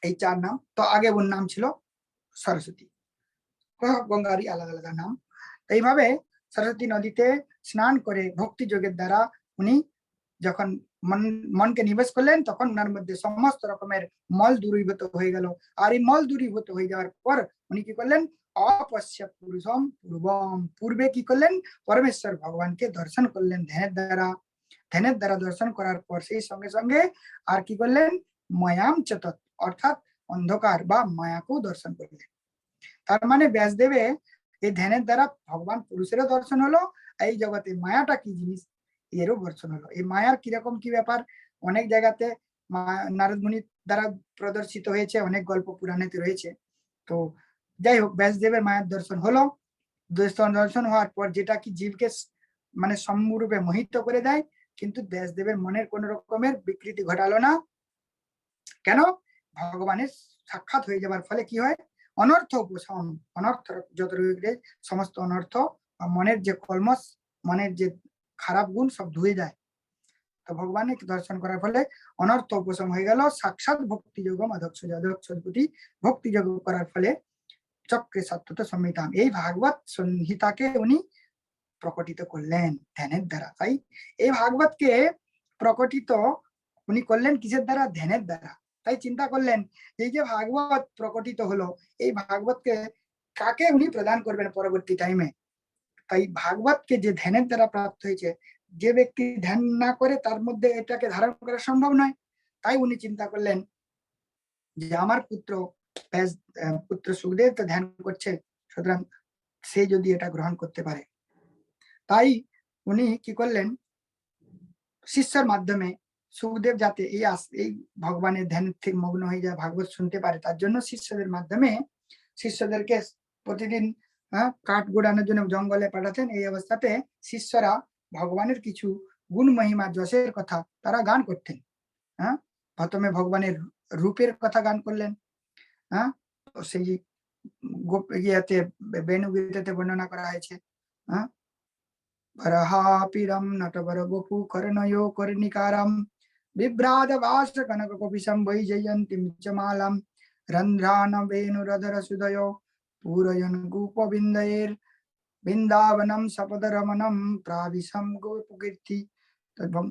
এই চার নাম। তো আগে ওর নাম ছিল সরস্বতী, গঙ্গারই আলাদা আলাদা নাম। এইভাবে সরস্বতী নদীতে স্নান করে ভক্তি যোগের দ্বারা উনি যখন মনকে নিবেশ করলেন, তখন ওনার মধ্যে সমস্ত রকমের মল দূরীভূত হয়ে গেল। আর এই মল দূরীভূত হয়ে যাওয়ার পর উনি কি করলেন, অপশ্য পুরুষম পূর্বম, পূর্বে কি করলেন, পরমেশ্বর ভগবানকে দর্শন করলেন ধ্যানের দ্বারা। ধ্যানের দ্বারা দর্শন করার পর সেই সঙ্গে সঙ্গে আর কি করলেন, মায়াম চতত, অর্থাৎ অন্ধকার বা মায়াকেও দর্শন করলেন। তার মানে ব্যাসদেবে এই ধ্যানের দ্বারা ভগবান পুরুষেরও দর্শন হলো, এই জগতে মায়াটা কি জিনিস এরও দর্শন হলো। এই মায়ার কিরকম কি ব্যাপার অনেক জায়গাতে নারদ মুনির দ্বারা প্রদর্শিত হয়েছে, অনেক গল্প পুরাণেতে রয়েছে। তো যাই হোক, ব্যাসদেবের মায়ার দর্শন হলো। দর্শন হওয়ার পর যেটা কি জীবকে মানে সম্পূর্ণরূপে মোহিত করে দেয়, কিন্তু ব্যাসদেবের মনের কোন রকমের বিকৃতি ঘটালো না। কেন? ভগবানের সাক্ষাৎ হয়ে যাবার ফলে কি হয়? অনর্থ উপশম, অনর্থ যত রয়েছে সমস্ত অনর্থ, মনের যে কলমশ, মনের যে খারাপ গুণ সব ধুয়ে যায়। তো ভগবানের দর্শন করার ফলে অনর্থ উপশম হয়ে গেল। সাক্ষাৎ ভক্তি যোগ অধক্ষ প্রতি ভক্তি যোগ করার ফলে চক্রে সত্যত সংহিতা, এই ভাগবত সংহিতাকে উনি প্রকটিত করলেন ধ্যানের দ্বারা। তাই এই ভাগবতকে প্রকটিত উনি করলেন কিসের দ্বারা? ধ্যানের দ্বারা। তাই চিন্তা করলেন এই যে ভাগবত প্রকটিত হলো, এই ভাগবতকে কাকে উনি প্রদান করবেন পরবর্তী টাইমে। তাই ভাগবতকে যে ধ্যানের দ্বারা প্রাপ্ত হয়েছে, যে ব্যক্তি ধ্যান না করে তার মধ্যে এটাকে ধারণ করা সম্ভব নয়। তাই উনি চিন্তা করলেন যে আমার পুত্র সুখদেব তো ধ্যান করছে, সুতরাং সে যদি এটা গ্রহণ করতে পারে। তাই উনি কি করলেন, শিষ্যের মাধ্যমে সুখদেব যাতে এই ভগবানের ধ্যান থেকে মগ্ন হয়ে যায়, ভাগবত শুনতে পারে, তার জন্য শিষ্যদের মাধ্যমে শিষ্যদেরকে প্রতিদিন কাঠ গোড়ানোর জন্য জঙ্গলে পাঠাতেন। এই অবস্থাতে শিষ্যরা ভগবানের কিছু গুণ মহিমা যশের কথা তারা গান করতেন। প্রথমে ভগবানের রূপের কথা গান করলেন। সেই ইয়েতে বেণুগীতাতে বর্ণনা করা হয়েছে। বরহাপিরম নটবর বপু কর্ণयो কর্ণিকারম বিভ্রাট বাস কনক কপিশম বৈজয়ন্তীম চ মালাম রন্ধ্রান বেণুরধর সুদয় পূরয়ন গোপবিন্দয়ের বৃন্দাবনম সপদরমনম প্রাবিশম গোপকীর্তি।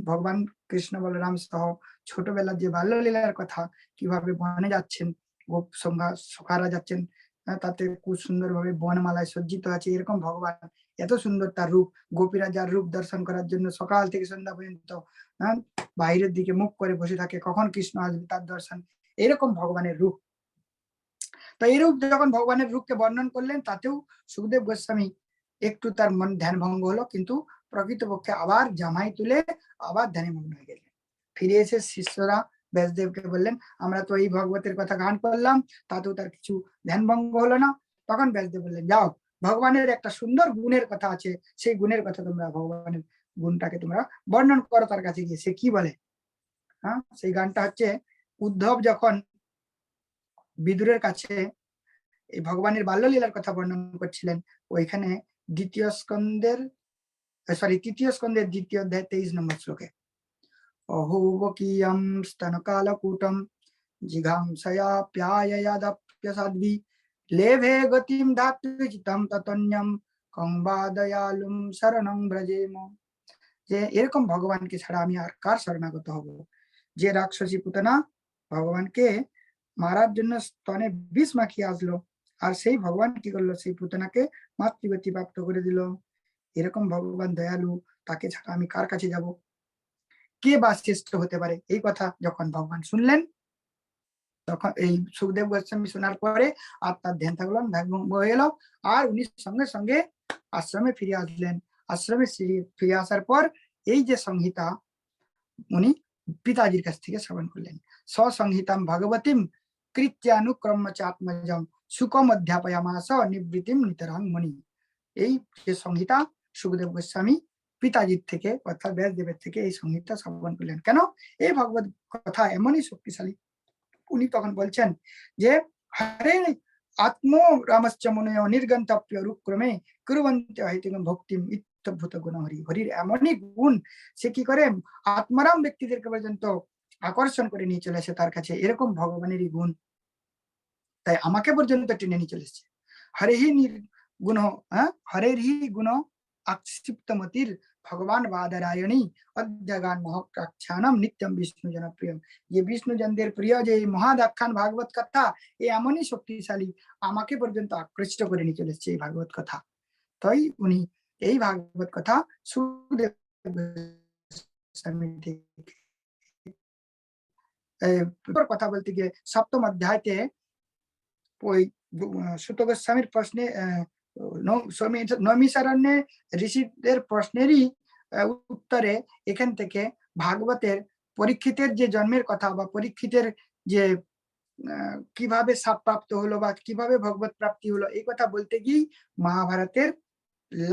ভগবান কৃষ্ণ বলরাম সহ ছোটবেলার যে বাল্যলীলার কথা, কিভাবে বনে যাচ্ছেন, গোপ সখারা যাচ্ছেন, তাতে খুব সুন্দর ভাবে বনমালায় সজ্জিত আছে, এরকম ভগবান এত সুন্দর তার রূপ। গোপীরা যার রূপ দর্শন করার জন্য সকাল থেকে সন্ধ্যা পর্যন্ত বাইরের দিকে মুখ করে বসে থাকে, কখন কৃষ্ণ আসবে তার দর্শন, এরকম ভগবানের রূপ। তো এইরূপ যখন ভগবানের রূপকে বর্ণন করলেন, তাতেও সুখদেব গোস্বামী একটু তার মন ধ্যান ভঙ্গ হলো, কিন্তু প্রকৃতপক্ষে আবার জামাই তুলে আবার ধ্যানে মগ্ন হয়ে গেলেন। ফিরে এসে শিষ্যরা ব্যাসদেবকে বললেন, আমরা তো এই ভগবতের কথা গান করলাম, তাতেও তার কিছু ধ্যান ভঙ্গ হলো না। তখন ব্যাসদেব বললেন, যাও, ভগবানের একটা সুন্দর গুণের কথা আছে, সেই গুণের কথা তোমরা, ভগবানের গুণটাকে তোমরা বর্ণন করো তার কাছে গিয়ে। সে কি বলে? সেই গানটা হচ্ছে, উদ্ধব যখন বিদুরের কাছে এই ভগবানের বাল্যলীলার কথা বর্ণন করছিলেন, ওইখানে তৃতীয় স্কন্ধের 2 অধ্যায় 23 নম্বর শ্লোকে, অহোবকীয়ম স্তনকালকূটম জিঘাংসয়া প্যায়য়াদপ্যসাধ্বি লেভে গতিম দাত্বিচিতম ততন্যম কংবা দয়ালুম শরণং ব্রজেম। যে এরকম ভগবানকে ছাড়া আমি আর কার শরণাগত হব? যে রাক্ষসী পুতনা ভগবানকে মারার জন্য স্তনে বিষ মাখিয়ে আসলো, আর সেই ভগবান কি করলো? সেই পুতনাকে মাতৃগতি প্রাপ্ত করে দিল। এরকম ভগবান দয়ালু, তাকে ছাড়া আমি কার কাছে যাব? কে বা শ্রেষ্ঠ হতে পারে? এই কথা যখন ভগবান শুনলেন, তখন এই সুখদেব গোস্বামী শোনার পরে আর তার ধ্যান থাকলেন, হয়ে গেল, আর উনি সঙ্গে সঙ্গে আশ্রমে ফিরে আসলেন। আশ্রমে ফিরে আসার পর এই যে সংহিতা উনি পিতাজির কাছ থেকে শ্রবণ করলেন। স্বসংহিতাম ভগবতীম কৃত্যানুক্রম চাত্মজম সুকম অধ্যাপয়ামাস নিবৃত্তিম নিতরাং মণি। এই যে সংহিতা সুখদেব গোস্বামী পিতাজির থেকে অর্থাৎ ব্যাসদেবের থেকে এই সংহিতা শ্রবণ করলেন। কেন? এই ভগবত কথা এমনই শক্তিশালী। উনি তখন বলছেন যে, হরে আত্ম রামশ্চ মুনয় নির্গন্তব্য রূপক্রমে কুর্বন্তে অহেতুকম ভক্তিম ইত্যভূত গুণ হরি। হরির এমনই গুণ, সে কি করে আত্মারাম ব্যক্তিদেরকে পর্যন্ত আকর্ষণ করে নিয়ে চলে আসে তার কাছে, এরকম ভগবানেরই গুণ। তাই আমাকে পর্যন্ত টেনে নিয়ে চলে এসেছে। হরেহি গুণ, হরেরহি গুণ আক্ষিপ্তমতির ভগবান বাদরায়ণী অধ্যগান মহাখ্যানম নিত্যম বিষ্ণু জনপ্রিয়। যে বিষ্ণু জনদের প্রিয় যে মহাদাখ্যান ভাগবত কথা, এ এমনই শক্তিশালী, আমাকে পর্যন্ত আকৃষ্ট করে নিয়ে চলেছে এই ভাগবত কথা। তাই উনি এই ভাগবত কথা সুখদেব কথা বলতে গিয়ে সপ্তম অধ্যায়তে ওই সুত গোস্বামীর প্রশ্নে নৈমিষারণ্যে ঋষিদের প্রশ্নেরই উত্তরে এখান থেকে ভাগবতের পরীক্ষিতের যে জন্মের কথা, বা পরীক্ষিতের যে কিভাবে সাপ প্রাপ্ত হলো বা কিভাবে ভগবত প্রাপ্তি হলো, এই কথা বলতে গিয়ে মহাভারতের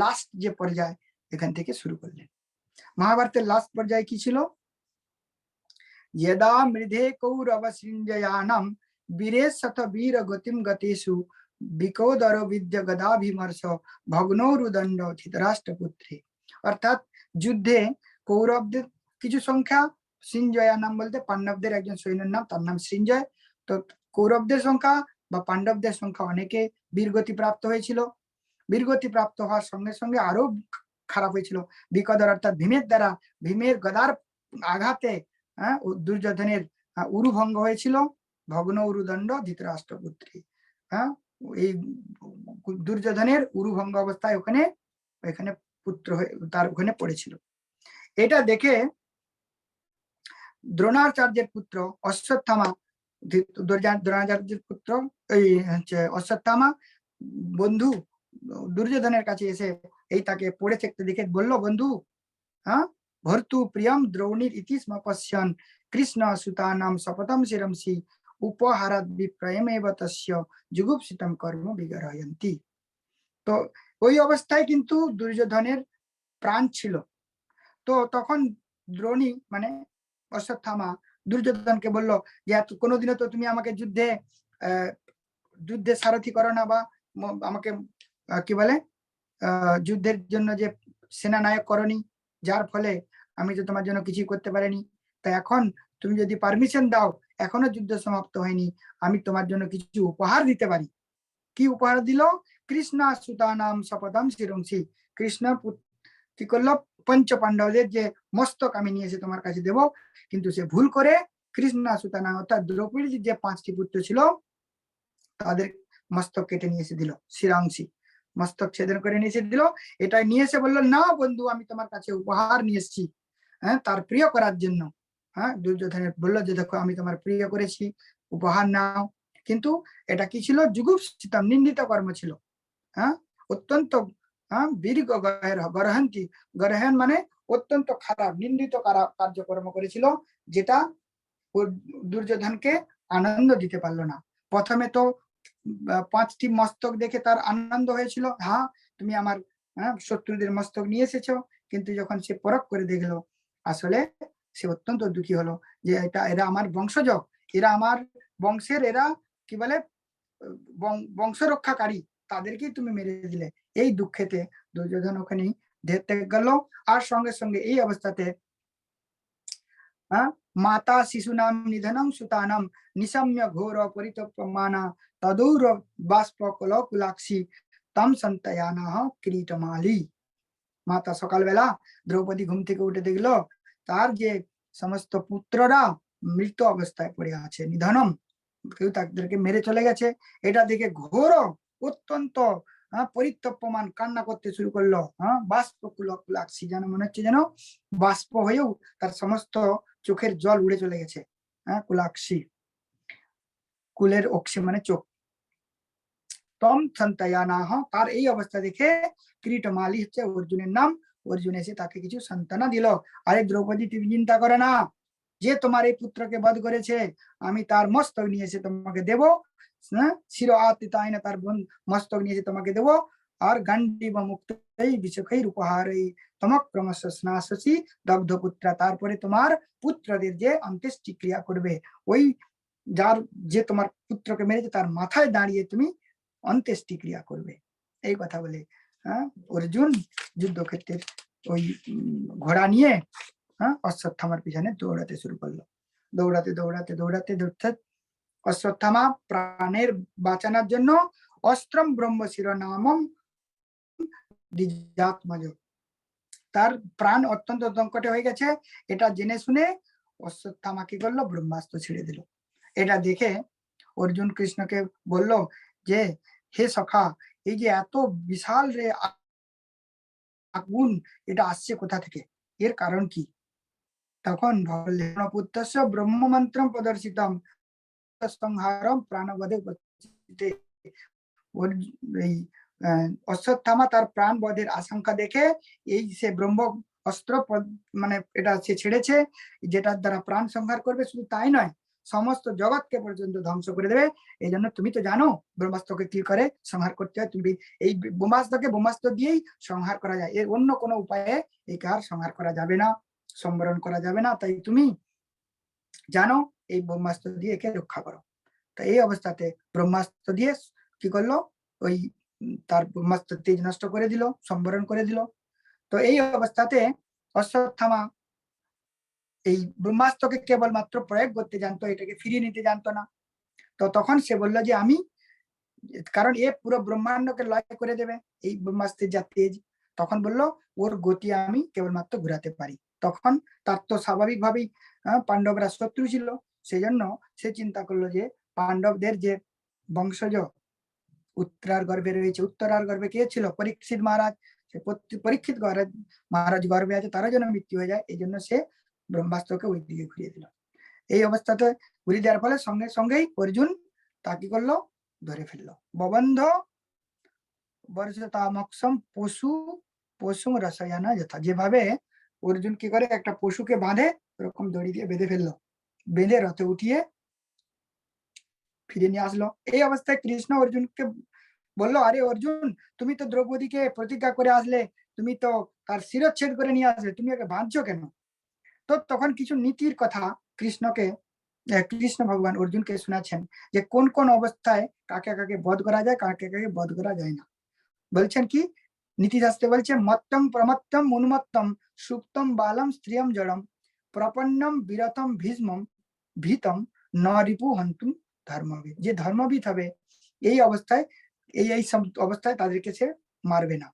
লাস্ট যে পর্যায়, এখান থেকে শুরু করলেন। মহাভারতের লাস্ট পর্যায়ে কি ছিল? यदा मृधे कौरव सृंजयानम वीरे शत वीर गतिम गतेषु विकोदर विद्य गदाभिमर्श भग्नौरुदंड धृतराष्ट्र पुत्रे। অর্থাৎ যুদ্ধে কৌরবদের কিছু সংখ্যা, সৃঞ্জয়া নাম বলতে পাণ্ডবদের একজন সৈন্যের নাম, তার নাম সৃঞ্জয়। তো কৌরবদের সংখ্যা বা পাণ্ডবদের সংখ্যা অনেকে বীরগতি প্রাপ্ত হয়েছিল। বীরগতি প্রাপ্ত হওয়ার সঙ্গে সঙ্গে আরো খারাপ হয়েছিল। বিকদর অর্থাৎ ভীমের দ্বারা, ভীমের গদার আঘাতে দুর্যোধনের উরুভঙ্গ হয়েছিল। ভগ্ন উরুদণ্ড ধৃতরাষ্ট্রপুত্রী। এই দুর্যোধনের উরুভঙ্গ অবস্থায় ওখানে পুত্র হয়ে তার ওখানে পড়েছিল। এটা দেখে দ্রোণাচার্যের পুত্র অশ্বত্থামা, দ্রোণাচার্যের পুত্র এই অশ্বত্থামা বন্ধু দুর্যোধনের কাছে এসে এই তাকে পড়ে থাকতে দেখে বলল, বন্ধু ভর্তু প্রিয়ম দ্রৌণীর ইতি স্ম পশ্যন কৃষ্ণ সুতানাম শপথম শিরমসি উপহারাদ বিপ্রয়মেব তস্য যুগুপ্সিতম কর্ম বিগরহয়ন্তি। তো ওই অবস্থায় কিন্তু দুর্যোধনের প্রাণ ছিল। তো তখন দ্রোণী মানে অশ্বত্থামা দুর্যোধনকে বলল যে কোনোদিনও তো তুমি আমাকে যুদ্ধে সারথি করো না, বা আমাকে কি বলে যুদ্ধের জন্য যে সেনানায়ক করনি, যার ফলে আমি তো তোমার জন্য কিছুই করতে পারিনি। তাই এখন তুমি যদি পারমিশন দাও, এখনো যুদ্ধ সমাপ্ত হয়নি, আমি তোমার জন্য কিছু উপহার দিতে পারি। কি উপহার দিল? কৃষ্ণ সুতানাম শপথম শিরংসি। কৃষ্ণ কি করলো? পঞ্চ পাণ্ডবদের যে মস্তক আমি নিয়ে এসে তোমার কাছে দেব, কিন্তু সে ভুল করে কৃষ্ণ সুতানাম অর্থাৎ দ্রৌপদীর যে 5টি পুত্র ছিল তাদের মস্তক কেটে নিয়ে এসে দিল, শিরাংশী মস্তক ছেদন করে নিয়ে এসে দিল। এটা নিয়ে এসে বললো, না বন্ধু, আমি তোমার কাছে উপহার নিয়ে এসেছি তার প্রিয় করার জন্য। দুর্যোধনের বললো যে দেখো আমি তোমার প্রিয় করেছি, উপহার নাও। কিন্তু এটা কি ছিল? যুগুপ্সিতম, নিন্দিত কর্ম ছিল। অত্যন্ত বীর গরহন্তি, গরহন মানে অত্যন্ত খারাপ, নিন্দিত কার্যকর্ম করেছিল, যেটা দুর্যোধনকে আনন্দ দিতে পারলো না। প্রথমে তো 5টি মস্তক দেখে তার আনন্দ হয়েছিল, তুমি আমার শত্রুদের মস্তক নিয়ে এসেছো। কিন্তু যখন সে পরখ করে দেখলো, আসলে সে অত্যন্ত দুঃখী হলো যে এরা আমার বংশজ, এরা আমার বংশের, এরা কি বলে বংশ রক্ষাকারী, তাদেরকেই তুমি মেরে দিলে। এই দুঃখেতে দুর্যোধন ওখানেই দেহ ত্যাগ গেল। আর সঙ্গে সঙ্গে এই অবস্থাতে মাতা শিশুনাম নিধনং সুতানাম নিশম্য ঘোর পরিতপ্যমানা তদৌর বাষ্প কলকুলাক্ষী তম সন্তয়ানা কিরীটমালী। মাতা সকালবেলা দ্রৌপদী ঘুম থেকে উঠে দেখলো তার যে সমস্ত পুত্ররা মৃত অবস্থায় পড়ে আছে, নিধনম, কেউ তাদেরকে মেরে চলে গেছে। এটা দেখে ঘোর অত্যন্ত পরিতপ্যমান কান্না করতে শুরু করলো। বাষ্প কুলকুলাক্ষী, যেন মনে হচ্ছে যেন বাষ্প হয়েও তার সমস্ত চোখের জল উড়ে চলে গেছে। কুলাক্ষী, কুলের অক্ষী মানে চোখ। তম সন্তয়ানাহ, তার এই অবস্থা দেখে কিরীটমালী হচ্ছে অর্জুনের নাম, অর্জুন এসে তাকে কিছু সান্ত্বনা দিল। আরে দ্রৌপদী, তুমি চিন্তা করে না, যে তোমার এই পুত্রকে বধ করেছে আমি তার মস্তক নিয়ে এসে তোমাকে দেবো। শির আতিতায়না, তার মস্তক নিয়ে এসে তোমাকে দেবো। আর গান্ডীব মুক্তৈ বিচক্ষৈর উপহারৈ তমক ক্রমশ স্নাসসি দগ্ধ পুত্রা, তারপরে তোমার পুত্রদের যে অন্ত্যেষ্টি ক্রিয়া করবে, ওই যার যে তোমার পুত্রকে মেরেছে তার মাথায় দাঁড়িয়ে তুমি অন্ত্যেষ্টি ক্রিয়া করবে। এই কথা বলে অর্জুন যুদ্ধক্ষেত্রের ওই ঘোড়া নিয়ে অশ্বত্থামার পিছনে দৌড়াতে শুরু করলো। দৌড়াতে দৌড়াতে দৌড়াতে দৌড়তে অশ্বত্থামা প্রাণের বাঁচানোর জন্য অস্ত্রম ব্রহ্মশির নামম দ্বিজাত্মজ, তার প্রাণ অত্যন্ত সংকটে হয়ে গেছে। এটা জেনে শুনে অশ্বত্থামা কি করলো? ব্রহ্মাস্ত্র ছেড়ে দিল। এটা দেখে অর্জুন কৃষ্ণকে বলল যে হে সখা, এই যে এত বিশাল রে আগুন, এটা আসছে কোথা থেকে, এর কারণ কি? তখন পুত্রস্য ব্রহ্মমন্ত্রম প্রদর্শিতম সংহারম প্রাণবধে এই অশ্বত্থামা তার প্রাণ বধের আশঙ্কা দেখে এই সে ব্রহ্ম অস্ত্র মানে এটা সে ছেড়েছে, যেটার দ্বারা প্রাণ সংহার করবে। শুধু তাই নয়, সমস্ত জগৎকে পর্যন্ত ধ্বংস করে দেবে। এই জন্য তুমি তো জানো ব্রহ্মাস্ত্রকে কি করে সংহার করতে হয়, তুমি এই ব্রহ্মাস্ত্রকে ব্রহ্মাস্ত্র দিয়েই সংহার করা যায়, এর অন্য কোনো উপায়ে একে আর সংহার করা যাবে না, সম্বরণ করা যাবে না, তাই তুমি জানো এই ব্রহ্মাস্ত্র দিয়ে একে রক্ষা করো। তো এই অবস্থাতে ব্রহ্মাস্ত্র দিয়ে কি করলো, ওই তার ব্রহ্মাস্ত্র তেজ নষ্ট করে দিল, সম্বরণ করে দিল। তো এই অবস্থাতে অশ্বত্থামা এই ব্রহ্মাস্ত্রকে কেবলমাত্র প্রয়োগ করতে জানতো, এটাকে ফিরিয়ে নিতে জানতো না। তো তখন সে বললো যে আমি, কারণ এ পুরো ব্রহ্মাণ্ডকে লয় করে দেবে এই ব্রহ্মাস্ত্রের যা তেজ, তখন বললো ওর গতি আমি কেবলমাত্র ঘুরাতে পারি। তখন তার তো স্বাভাবিকভাবেই পাণ্ডবরা শত্রু ছিল, সেই জন্য সে চিন্তা করলো যে পাণ্ডবদের যে বংশজ উত্তরার গর্ভে রয়েছে, উত্তরার গর্ভে কে ছিল, পরীক্ষিত মহারাজ, সে পরীক্ষিত মহারাজ গর্ভে আছে, তারও যেন মৃত্যু হয়ে যায়, এই জন্য সে ব্রহ্মাস্ত্রকে ওই দিকে ঘুরিয়ে দিল। এই অবস্থাতে ঘুরিয়ে দেওয়ার ফলে সঙ্গে সঙ্গেই অর্জুন তা কি করলো, ধরে ফেললো। ববন্ধ বর্ষতামক্ষম পশু পশু রসায়না যথা, যেভাবে অর্জুন কি করে একটা পশুকে বাঁধে ওরকম দড়ি দিয়ে বেঁধে ফেললো, বেঁধে রথে উঠিয়ে ফিরে নিয়ে আসলো। এই অবস্থায় কৃষ্ণ অর্জুনকে বললো, আরে অর্জুন, তুমি তো দ্রৌপদীকে প্রতিজ্ঞা করে আসলে, তুমি তো তার শিরচ্ছেদ করে নিয়ে আসলে, তুমি ওকে বাঁধছো কেন? তো তখন কিছু নীতির কথা কৃষ্ণকে কৃষ্ণ ভগবান অর্জুনকে শোনাচ্ছেন, যে কোন কোন অবস্থায় কাকে কাকে বধ করা যায়, কাকে কাকে বধ করা যায় না। বলছেন কি, নীতিশাস্ত্রে বলছে মত্তম প্রমত্তম উন্মত্তম সুপ্তম বালম স্ত্রিয়ম জড়ম প্রপন্নম বিরতম ভীষ্মম ভীতম ন রিপু হন্তুম ধর্মবিদ। যে ধর্মবিদ হবে এই অবস্থায়, এই সব অবস্থায় তাদেরকে সে মারবে না।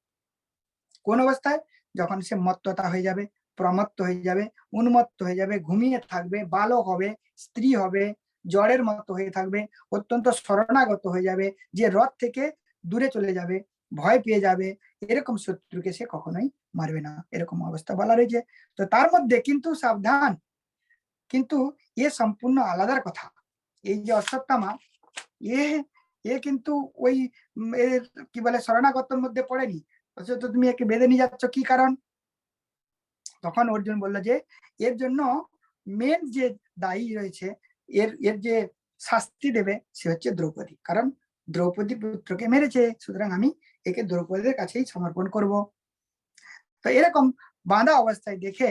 কোন অবস্থায়? যখন সে মত্ততা হয়ে যাবে, প্রমত্ত হয়ে যাবে, উন্মত্ত হয়ে যাবে, ঘুমিয়ে থাকবে, বালক হবে, স্ত্রী হবে, জড়ের মতো হয়ে থাকবে, অত্যন্ত শরণাগত হয়ে যাবে, যে রথ থেকে দূরে চলে যাবে, ভয় পেয়ে যাবে, এরকম শত্রুকে সে কখনোই মারবে না, এরকম অবস্থা বলা রয়েছে। তো তার মধ্যে কিন্তু সাবধান, কিন্তু এ সম্পূর্ণ আলাদার কথা। এই যে অশ্বত্থামা, এ এ কিন্তু ওই এর কি বলে শরণাগতর মধ্যে পড়েনি, তো তুমি একে বেঁধে নিয়ে যাচ্ছ কি কারণ? তখন অর্জুন বললো যে এর জন্য মেন যে দায়ী রয়েছে, এর এর যে শাস্তি দেবে সে হচ্ছে দ্রৌপদী, কারণ দ্রৌপদী পুত্রকে মেরেছে, সুতরাং আমি একে দ্রৌপদীর কাছেই সমর্পণ করব। তো এরকম বাঁধা অবস্থায় দেখে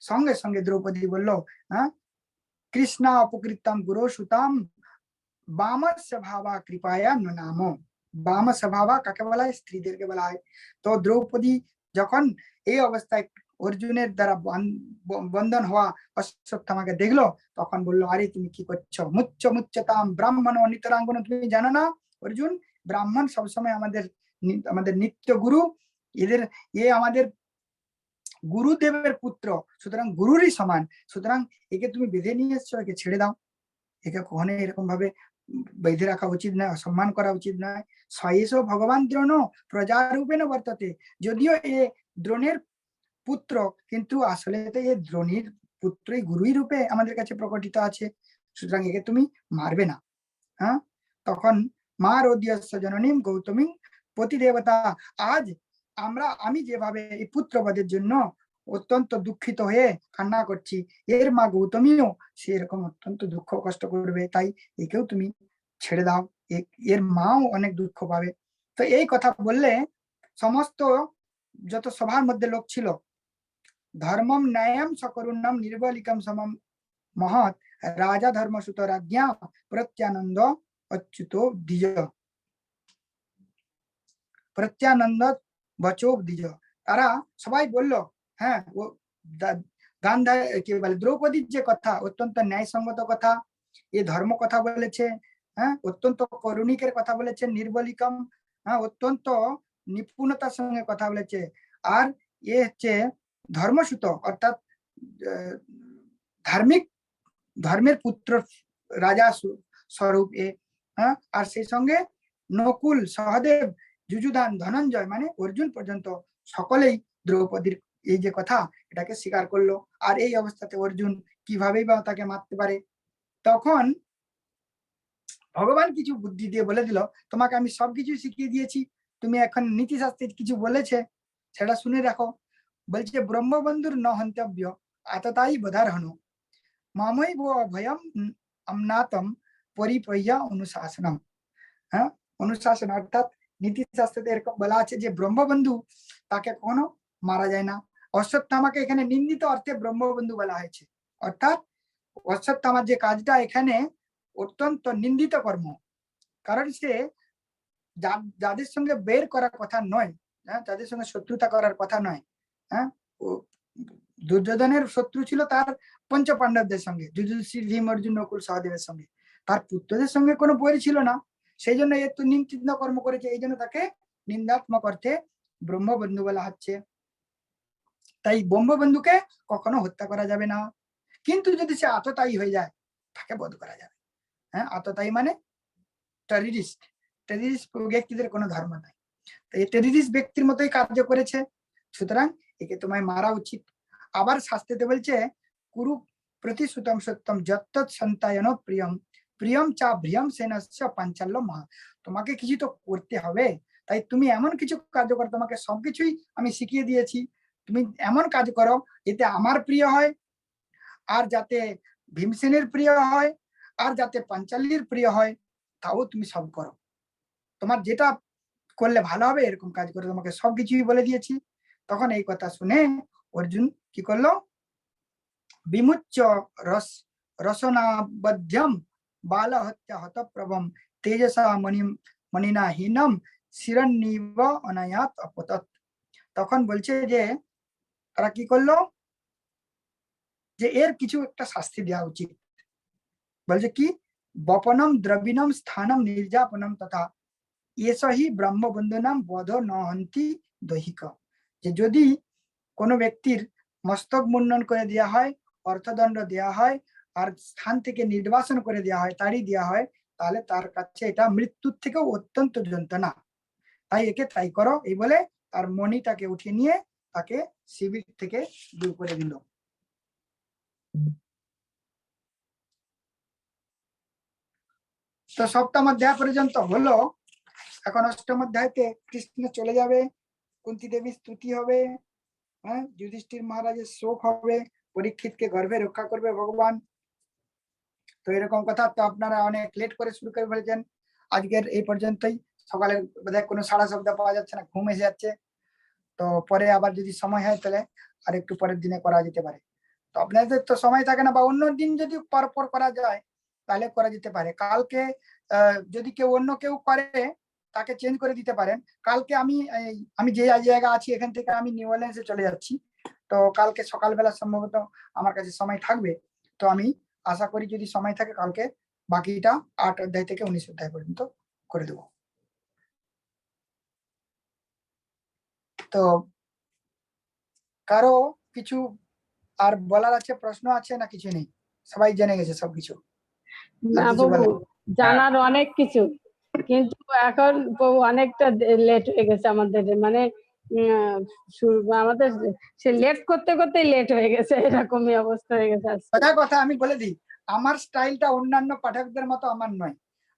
সঙ্গে সঙ্গে দ্রৌপদী বলল, হ্যাঁ, কৃষ্ণা অপকৃতম গুরু সুতাম বাম স্বভাবা কৃপায়া নাম। বাম স্বভাবা কাকে বলা হয়? স্ত্রীদেরকে বলা হয়। তো দ্রৌপদী যখন এই অবস্থায় অর্জুনের দ্বারা বন্ধন হওয়া অশ্বত্থামাকে দেখলো, তখন বললো, আরে তুমি কি করছো? মুচ্চ মুচ্চতাম ব্রাহ্মণ নিতরাঙ্গন, তুমি জানো না অর্জুন, ব্রাহ্মণ সবসময় আমাদের আমাদের নিত্য গুরু, এদের আমাদের গুরুদেবের পুত্র, সুতরাং গুরুরই সমান, সুতরাং একে তুমি বেঁধে নিয়ে এসছো, একে ছেড়ে দাও, একে কখনো এরকম ভাবে বেঁধে রাখা উচিত নয়, অসম্মান করা উচিত নয়। সয়েস ভগবান দ্রোণ প্রজারূপেণ বর্ততে, যদিও এ দ্রোণের পুত্র, কিন্তু আসলে তো এ দ্রোণীর পুত্রই গুরুই রূপে আমাদের কাছে প্রকটিত আছে, সুতরাং একে তুমি মারবে না। হ্যাঁ, তখন মা রোদ্যস্য জননীম গৌতমী পতিদেবতা, আজ আমি যেভাবে এই পুত্রবধের জন্য অত্যন্ত দুঃখিত হয়ে কান্না করছি, এর মা গৌতমীও সেরকম অত্যন্ত দুঃখ কষ্ট করবে, তাই একেও তুমি ছেড়ে দাও, এর মাও অনেক দুঃখ পাবে। তো এই কথা বললে সমস্ত যত সভার মধ্যে লোক ছিল, ধর্মম ন্যায়ম সকরুণম নির্বলিকম সমম মহৎ রাজা ধর্মসুত রাজ্ঞা প্রত্যানন্দ অচ্যুত দ্বিজ, প্রত্যানন্দ বচো দ্বিজ। তারা সবাই বলল, হ্যাঁ, ও গান্ধার কি বলে দ্রৌপদীর যে কথা অত্যন্ত ন্যায়সঙ্গত কথা, এ ধর্ম কথা বলেছে, হ্যাঁ, অত্যন্ত করুণিকের কথা বলেছে, নির্বলিকম, হ্যাঁ, অত্যন্ত নিপুণতার সঙ্গে কথা বলেছে, আর এ হচ্ছে ধর্মসুত, অর্থাৎ ধার্মিক, ধর্মের পুত্র রাজা স্বরূপ এ, হ্যাঁ, আর সেই সঙ্গে নকুল সহদেব যুযুধান ধনঞ্জয় মানে অর্জুন পর্যন্ত সকলেই দ্রৌপদীর এই যে কথা এটাকে স্বীকার করলো। আর এই অবস্থাতে অর্জুন কিভাবেই বা তাকে মারতে পারে? তখন ভগবান কিছু বুদ্ধি দিয়ে বলে দিল, তোমাকে আমি সবকিছু শিখিয়ে দিয়েছি, তুমি এখন নীতিশাস্ত্রে কিছু বলেছে সেটা শুনে রাখো। বলছে ব্রহ্মবন্ধুর ন হন্তব্য আততাই বোধারহন মামই ভয়ম আমনাতম পরিপহ্য অনুশাসনম। হ্যাঁ, অনুশাসন অর্থাৎ নীতি শাস্ত্রে এরকম বলা আছে যে ব্রহ্মবন্ধু তাকে কখনো মারা যায় না। অশ্বত্থামাকে এখানে নিন্দিত অর্থে ব্রহ্মবন্ধু বলা হয়েছে, অর্থাৎ অশ্বত্থামার যে কাজটা এখানে অত্যন্ত নিন্দিত কর্ম, কারণ সে যাদের সঙ্গে বের করার কথা নয়, হ্যাঁ, যাদের সঙ্গে শত্রুতা করার কথা নয়, হ্যাঁ, দুর্যোধনের শত্রু ছিল তার পঞ্চ পাণ্ডবদের সঙ্গে, যুধিষ্ঠির, ভীম, অর্জুন, নকুল, সহদেবের সঙ্গে, তার পুত্রদের সঙ্গে কোনো বৈর ছিল না। সেই জন্য একটু নিন্দিত কর্ম করেছে, এই জন্য তাকে নিন্দাত্মক অর্থে ব্রহ্মবন্ধু বলা হচ্ছে। তাই ব্রহ্মবন্ধুকে কখনো হত্যা করা যাবে না, কিন্তু যদি সে আততায়ী হয়ে যায় তাকে বধ করা যাবে। হ্যাঁ, আততায়ী মানে টেররিস্ট। টেররিস্ট ব্যক্তিদের কোনো ধর্ম নাই, তো এই টেররিস্ট ব্যক্তির মতোই কার্য করেছে, সুতরাং একে তোমায় মারা উচিত। আবার শাস্ত্রেতে বলছে কুরু প্রতিশ্রুতম সত্যম যত্তৎ সন্তায়ন প্রিয়ম প্রিয়ম চা ভ্রিয়ম সেনস্য পাঞ্চাল্য মহা। তোমাকে কিছু তো করতে হবে, তাই তুমি এমন কিছু কার্য করো, তোমাকে সবকিছুই আমি শিখিয়ে দিয়েছি, তুমি এমন কাজ করো এতে আমার প্রিয় হয়, আর যাতে ভীমসেনের প্রিয় হয়, আর যাতে পাঞ্চালীর প্রিয় হয়, তাও তুমি সব করো। তোমার যেটা করলে ভালো হবে এরকম কাজ করে তোমাকে সবকিছুই বলে দিয়েছি। তখন এই কথা শুনে অর্জুন কি করলো, বিমুচ্চ রসনাবধ্যম বাল হত্যা হতপ্রভম তেজসা মণিনাহীনম শিরন্নিব অনায়াত অপতত। তখন বলছে যে তারা কি করলো, যে এর কিছু একটা শাস্তি দেওয়া উচিত। বলছে কি, বপনম দ্রবিণম স্থানম নির্যাপনম তথা এসহি ব্রহ্মবন্ধুনাম বধ নহন্তি দৈহিক। যে যদি কোনো ব্যক্তির মস্তক মুন্ডন করে দেওয়া হয়, অর্থদণ্ড দেওয়া হয়, আর স্থান থেকে নির্বাসন করে দেওয়া হয়, তাড়ি দেওয়া হয়, তাহলে তার কাছে এটা মৃত্যুর থেকেও অত্যন্ত যন্ত্রণা, তাই একে তাই করো। এই বলে তার মণিটাকে উঠিয়ে নিয়ে তাকে শিবির থেকে দূর করে দিল। তো সপ্তম অধ্যায় পর্যন্ত হলো। এখন অষ্টম অধ্যায়তে কৃষ্ণ চলে যাবে, কুন্তী দেবীর স্তুতি হবে, হ্যাঁ, যুধিষ্ঠির মহারাজের শোক হবে, পরীক্ষিতকে গর্ভে রক্ষা করবে ভগবান। তো এরকম কথা, তো আপনারা অনেক লেট করে শুরু করে ফেলেছেন, আজকের এই পর্যন্তই। সকালে বোধহয় কোনো সাড়া শব্দ পাওয়া যাচ্ছে না, ঘুম এসে যাচ্ছে। তো পরে আবার যদি সময় হয় তাহলে আর একটু পরের দিনে করা যেতে পারে। তো আপনাদের তো সময় থাকে না, বা অন্য দিন যদি পর করা যায় তাহলে করা যেতে পারে। কালকে যদি অন্য কেউ করে তাকে চেঞ্জ করে দিতে পারেন। কালকে আমি যে জায়গা আছি এখান থেকে আমি নিউ অরলিন্সে চলে যাচ্ছি, তো কালকে সকালবেলা সম্ভবত আমার কাছে সময় থাকবে। তো আমি আশা করি যদি সময় থাকে কালকে বাকিটা 8 অধ্যায় থেকে 19 অধ্যায় পর্যন্ত করে দেবো। তো কারো কিছু আর বলার আছে, প্রশ্ন আছে না কিছু নেই? সবাই জেনে গেছে সবকিছু? না বাবু, জানার অনেক কিছু, কিন্তু এখন বাবু অনেকটা লেট হয়ে গেছে আমাদের, মানে আমাদের সে লেট করতে করতে লেট হয়ে গেছে, এরকমই অবস্থা হয়ে গেছে। কথা আমি বলে দিই, আমার স্টাইলটা অন্যান্য পাঠকদের মতো আমার নয়।